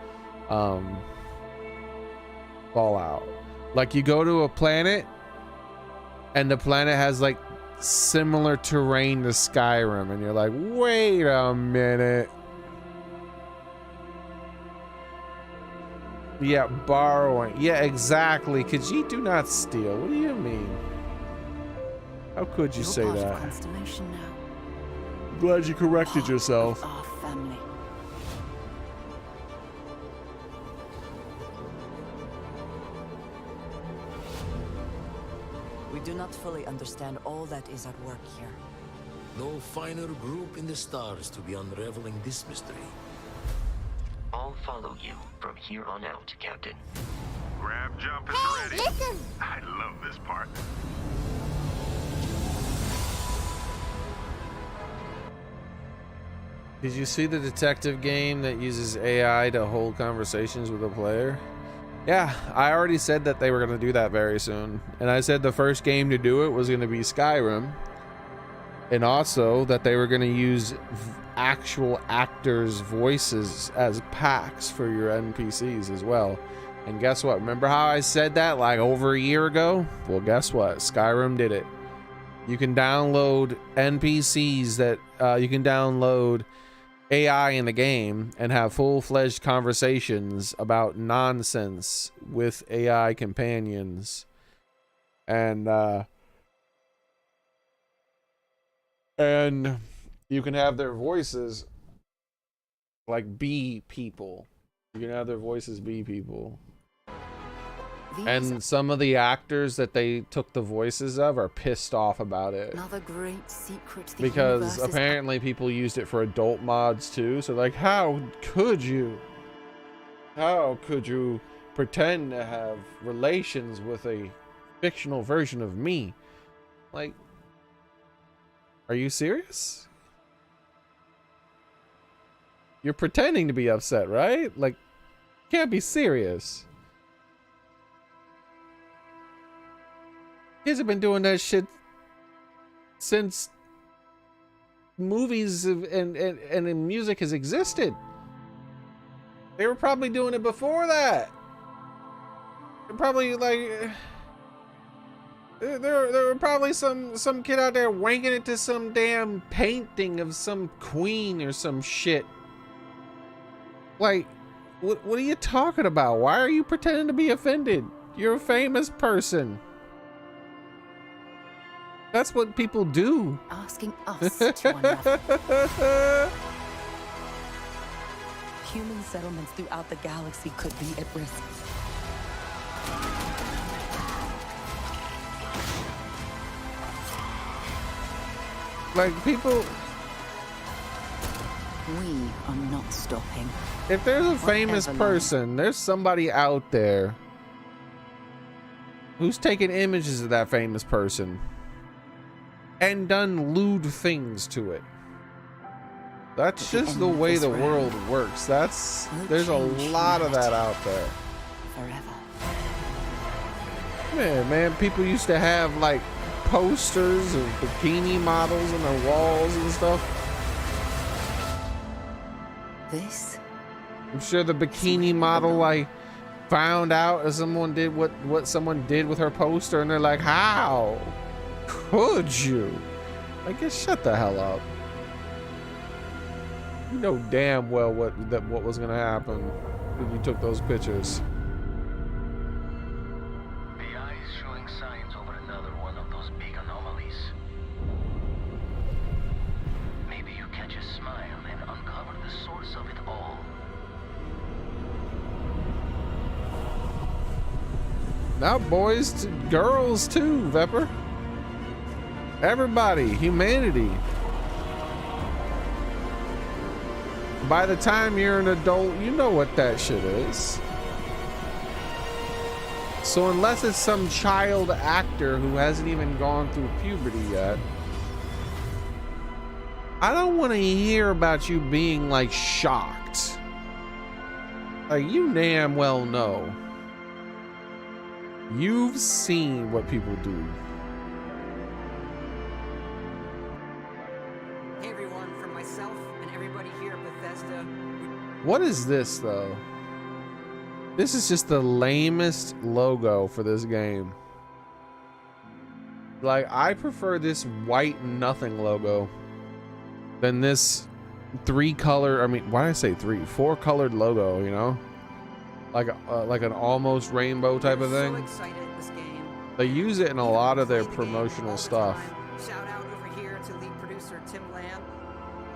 Fallout? Like, you go to a planet and the planet has like similar terrain to Skyrim, and you're like, wait a minute. Yeah, borrowing. Yeah, exactly. Khajiit do not steal. What do you mean? How could you say that? Constellation now. Glad you corrected yourself. Our family. We do not fully understand all that is at work here. No finer group in the stars to be unraveling this mystery. I'll follow you from here on out, Captain. Grab jump is ready. Listen! I love this part. Did you see the detective game that uses AI to hold conversations with a player? Yeah, I already said that they were going to do that very soon. And I said the first game to do it was going to be Skyrim. And also that they were going to use actual actors' voices as packs for your NPCs as well. And guess what? Remember how I said that like over a year ago? Well, guess what? Skyrim did it. You can download NPCs that you can download AI in the game and have full-fledged conversations about nonsense with AI companions. And you can have their voices like be people. You can have their voices be people. And some of the actors that they took the voices of are pissed off about it. Another great secret. Because apparently people used it for adult mods too. So like, how could you pretend to have relations with a fictional version of me? Like, are you serious? You're pretending to be upset, right? Like, can't be serious. Kids have been doing that shit since movies and music has existed. They were probably doing it before that. They're probably like there were probably some kid out there wanking it to some damn painting of some queen or some shit. Like, what are you talking about? Why are you pretending to be offended? You're a famous person. That's what people do. Asking us to unravel. Human settlements throughout the galaxy could be at risk. Like, people... We are not stopping. If there's a famous person, there's somebody out there who's taking images of that famous person. and done lewd things to it. That's just the way the world works. There's a lot of that out there. Forever. Yeah, man, people used to have like posters of bikini models on their walls and stuff. This? I'm sure the bikini model like found out as someone did what someone did with her poster, and they're like, how could you? Like, just shut the hell up. You know damn well what was gonna happen when you took those pictures. The eye is showing signs over another one of those big anomalies. Maybe you catch a smile and uncover the source of it all. Now boys to girls too, Vepper. Everybody, humanity. By the time you're an adult, you know what that shit is. So unless it's some child actor who hasn't even gone through puberty yet, I don't want to hear about you being like shocked. Like, you damn well know. You've seen what people do. Hey everyone, from myself and everybody here at Bethesda. What is this though? This is just the lamest logo for this game. Like, I prefer this white nothing logo than this four colored logo, you know? Like an almost rainbow type of thing. So excited this game. They use it in a lot of their promotional stuff. Shout out over here to lead producer Tim Lamb.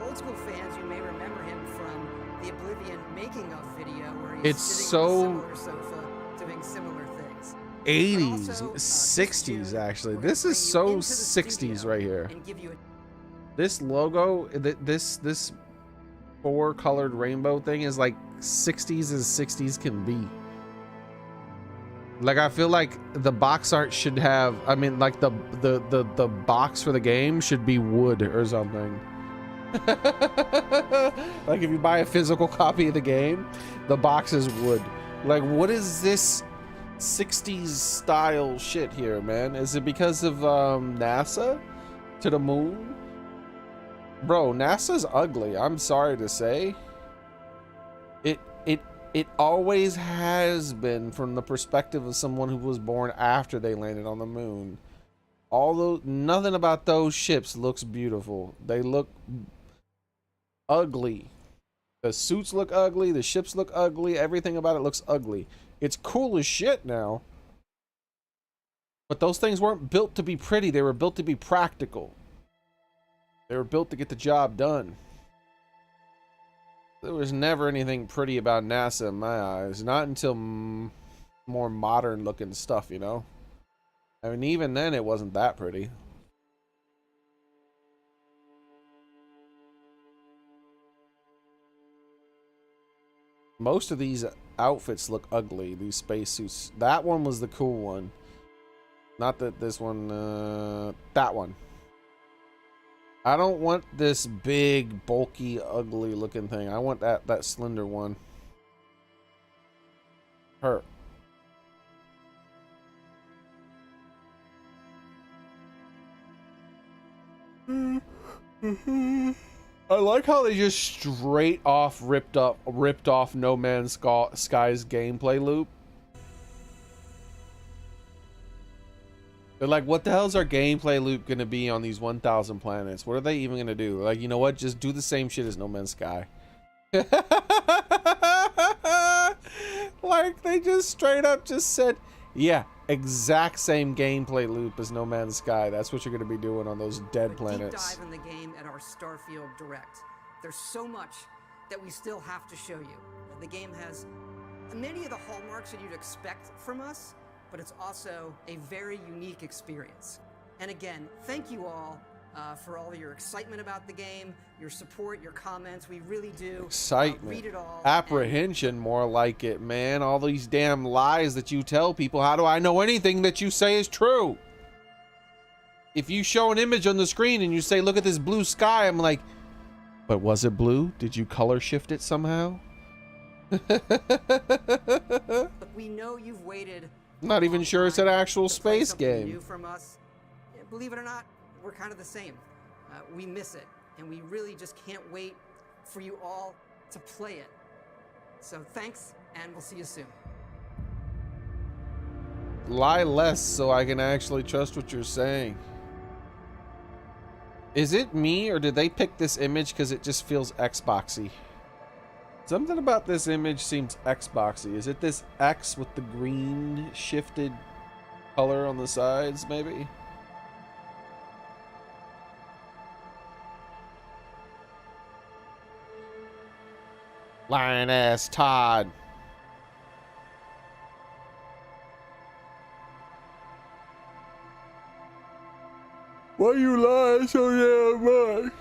Old school fans, you may remember him from the Oblivion making of video where he's It's sitting so on a similar sofa doing similar things. 80s, 60s actually. This is so 60s right here. This logo, this four colored rainbow thing is like 60s as 60s can be. Like, I feel like the box art should have, I mean, like the box for the game should be wood or something. Like, if you buy a physical copy of the game, the box is wood. Like, what is this 60s style shit here, man? Is it because of NASA to the moon? Bro, NASA's ugly. I'm sorry to say. It always has been, from the perspective of someone who was born after they landed on the moon. Although nothing about those ships looks beautiful. They look ugly. The suits look ugly, the ships look ugly, everything about it looks ugly. It's cool as shit now. But those things weren't built to be pretty, they were built to be practical. They were built to get the job done. There was never anything pretty about NASA in my eyes. Not until more modern looking stuff, you know? I mean, even then it wasn't that pretty. Most of these outfits look ugly, these spacesuits. That one was the cool one. Not that this one, that one. I don't want this big, bulky, ugly looking thing. I want that slender one. Her. I like how they just straight off ripped off No Man's Sky's gameplay loop. They're like, what the hell's our gameplay loop gonna be on these 1,000 planets? What are they even gonna do? Like, you know what? Just do the same shit as No Man's Sky. Like, they just straight up just said, yeah, exact same gameplay loop as No Man's Sky. That's what you're gonna be doing on those dead planets. Deep dive in the game at our Starfield Direct. There's so much that we still have to show you. The game has many of the hallmarks that you'd expect from us, but it's also a very unique experience. And again, thank you all for all your excitement about the game, your support, your comments. We really do Excitement. read it all. Apprehension, more like it, man. All these damn lies that you tell people. How do I know anything that you say is true? if you show an image on the screen and you say, look at this blue sky, I'm like, but was it blue? Did you color shift it somehow? Look, we know you've waited. Not even sure it's an actual space game. New from us. Yeah, believe it or not, we're kind of the same. We miss it, and we really just can't wait for you all to play it. So thanks, and we'll see you soon. Lie less so I can actually trust what you're saying. Is it me, or did they pick this image because it just feels Xboxy? Something about this image seems Xboxy. Is it this X with the green shifted color on the sides, maybe? Lying ass Todd. Why you lying so damn much?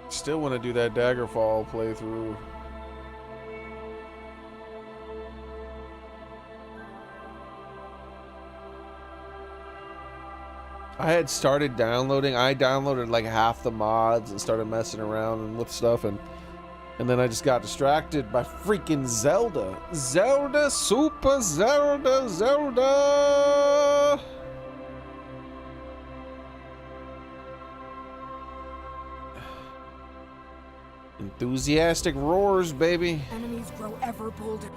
Still want to do that Daggerfall playthrough. I had started downloading. I downloaded like half the mods and started messing around with stuff, and then I just got distracted by freaking Zelda. Zelda, Super Zelda, Zelda. Enthusiastic roars, baby. Enemies grow ever bolder.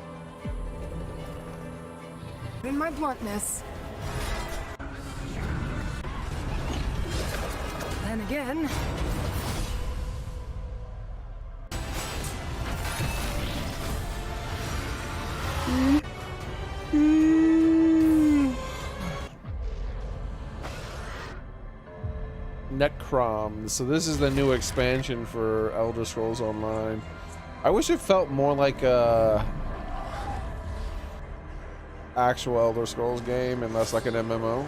In my bluntness. Then again. Necrom. So this is the new expansion for Elder Scrolls Online. I wish it felt more like a actual Elder Scrolls game and less like an MMO.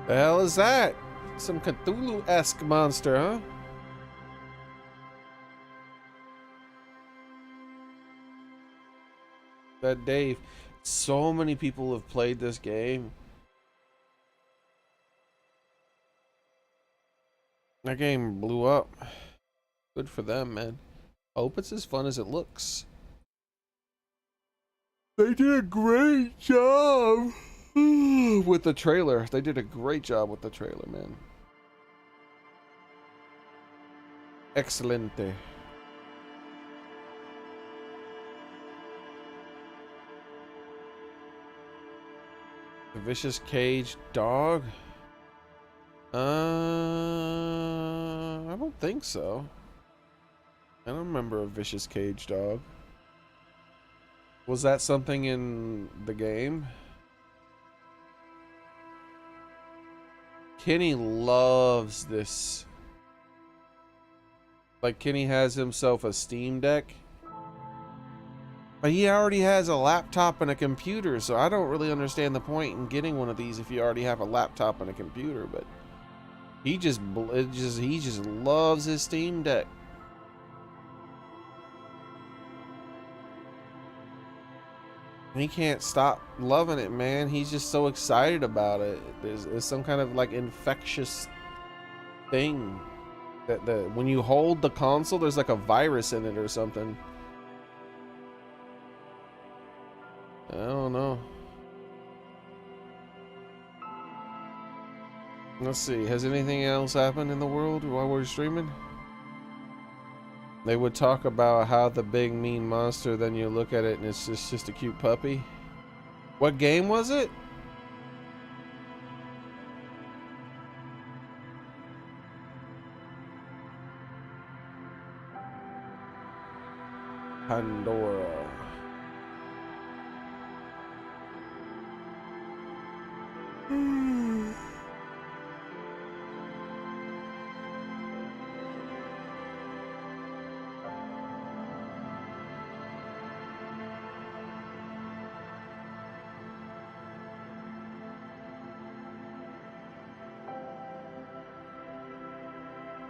The hell is that? Some Cthulhu-esque monster, huh? That Dave. So many people have played this game. That game blew up. Good for them, man. I hope it's as fun as it looks. They did a great job with the trailer. They did a great job with the trailer, man. Excelente. A vicious cage dog? I don't think so. I don't remember a vicious cage dog. Was that something in the game? Kenny loves this. Like, Kenny has himself a Steam Deck. But he already has a laptop and a computer, so I don't really understand the point in getting one of these if you already have a laptop and a computer. But he just loves his Steam Deck. He can't stop loving it, man. He's just so excited about it. There's some kind of like infectious thing that when you hold the console, there's like a virus in it or something. I don't know. Let's see. Has anything else happened in the world while we're streaming? They would talk about how the big mean monster, then you look at it and it's just a cute puppy. What game was it? Pandora.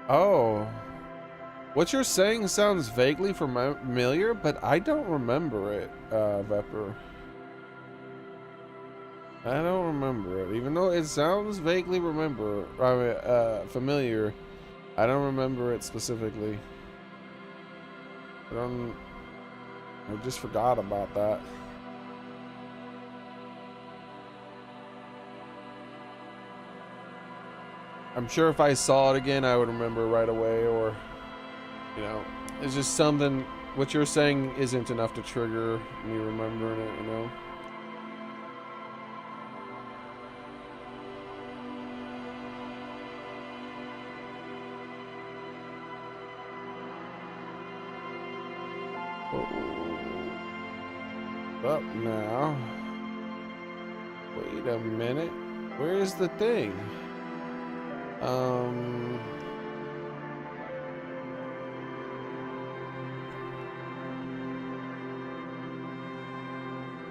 Oh. What you're saying sounds vaguely familiar, but I don't remember it, Vepper. I don't remember it. Even though it sounds vaguely familiar, I don't remember it specifically. I just forgot about that. I'm sure if I saw it again, I would remember right away, or, you know, it's just something, what you're saying isn't enough to trigger me remembering it, you know? Up now. Wait a minute. Where is the thing?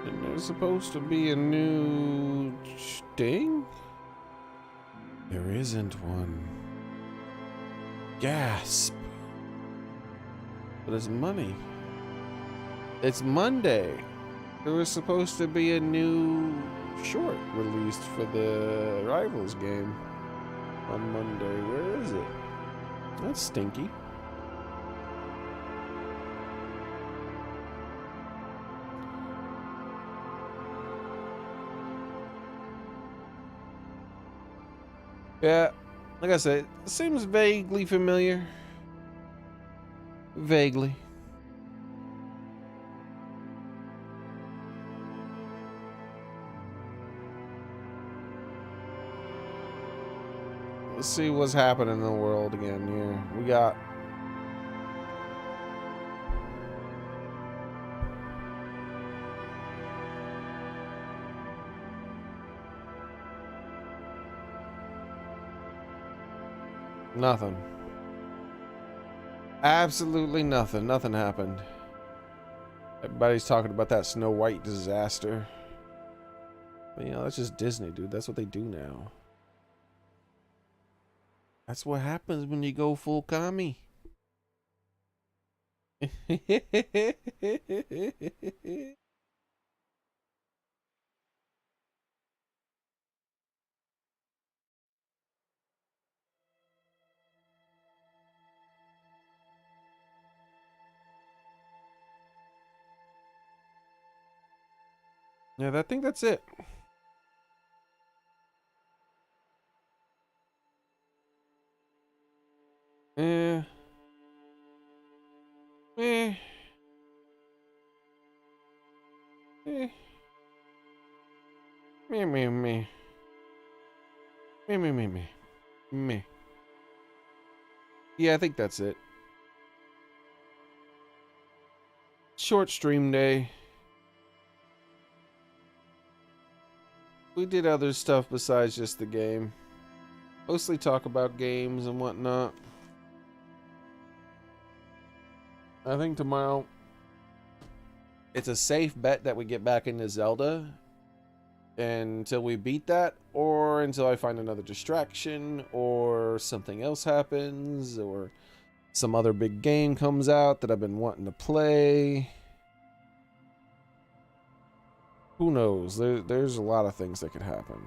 And there's supposed to be a new thing? There isn't one. Gasp. But it's money. It's Monday. There was supposed to be a new short released for the Rivals game on Monday. Where is it? That's stinky. Yeah, like I said, it seems vaguely familiar. Vaguely. Let's see what's happening in the world again here. We got nothing. Absolutely nothing. Nothing happened. Everybody's talking about that Snow White disaster. But, you know, that's just Disney, dude. That's what they do now. That's what happens when you go full commie. Yeah, I think that's it. Yeah. Eh. Eh. Me, me, me. Me, me, me, me. Me. Yeah, I think that's it. Short stream day. We did other stuff besides just the game. Mostly talk about games and whatnot. I think tomorrow it's a safe bet that we get back into Zelda until we beat that, or until I find another distraction, or something else happens, or some other big game comes out that I've been wanting to play. Who knows? There's a lot of things that could happen.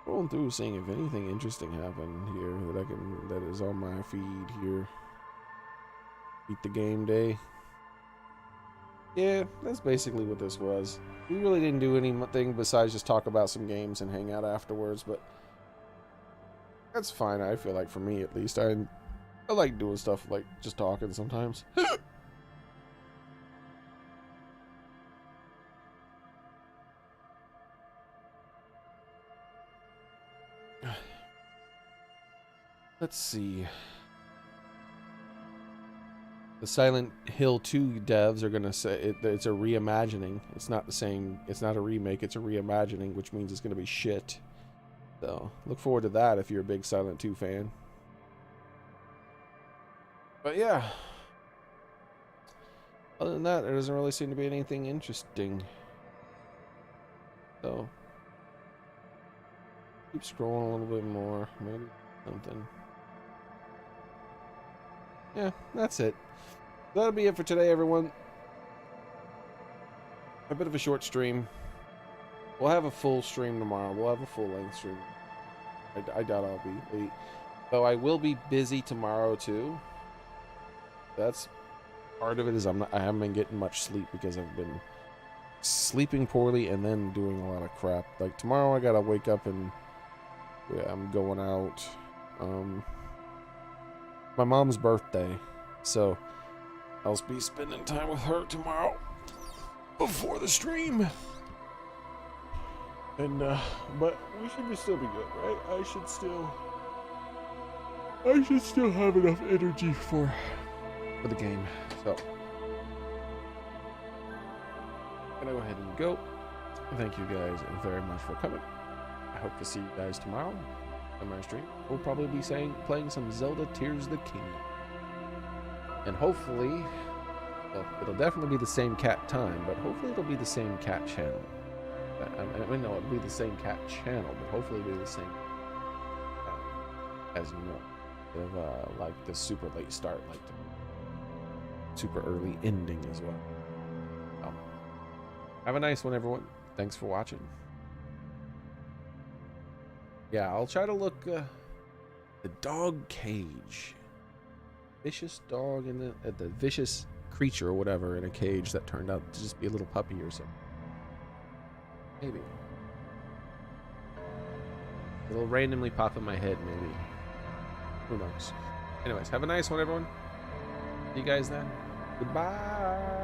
Rolling through, seeing if anything interesting happened here that is on my feed here. Beat the game day. Yeah, that's basically what this was. We really didn't do anything besides just talk about some games and hang out afterwards, but that's fine. I feel like, for me at least, I like doing stuff like just talking sometimes. Let's see. The Silent Hill 2 devs are gonna say it's a reimagining. It's not the same. It's not a remake. It's a reimagining, which means it's gonna be shit. So look forward to that if you're a big Silent 2 fan. But yeah. Other than that, there doesn't really seem to be anything interesting. So keep scrolling a little bit more. Maybe something. yeah, that's it. That'll be it for today, everyone. A bit of a short stream. We'll have a full stream tomorrow. We'll have a full-length stream. I doubt I'll be late. Though I will be busy tomorrow, too. That's part of it, is I haven't been getting much sleep because I've been sleeping poorly and then doing a lot of crap. Like, tomorrow I gotta wake up and I'm going out. My mom's birthday, so I'll be spending time with her tomorrow before the stream. And but we should still be good, right? I should still have enough energy for the game. So I'm gonna go ahead and go. Thank you guys very much for coming. I hope to see you guys tomorrow on my stream. We'll probably be playing some Zelda Tears of the Kingdom. And hopefully, well, it'll definitely be the same cat time, but hopefully it'll be the same cat channel. I mean, no, it'll be the same cat channel, but hopefully it'll be the same as of like the super late start, like the super early ending as well. So, have a nice one, everyone. Thanks for watching. Yeah, I'll try to look the dog cage, vicious dog in the vicious creature or whatever in a cage that turned out to just be a little puppy or something. Maybe it'll randomly pop in my head. Maybe, who knows? Anyways, have a nice one, everyone. See you guys then. Goodbye.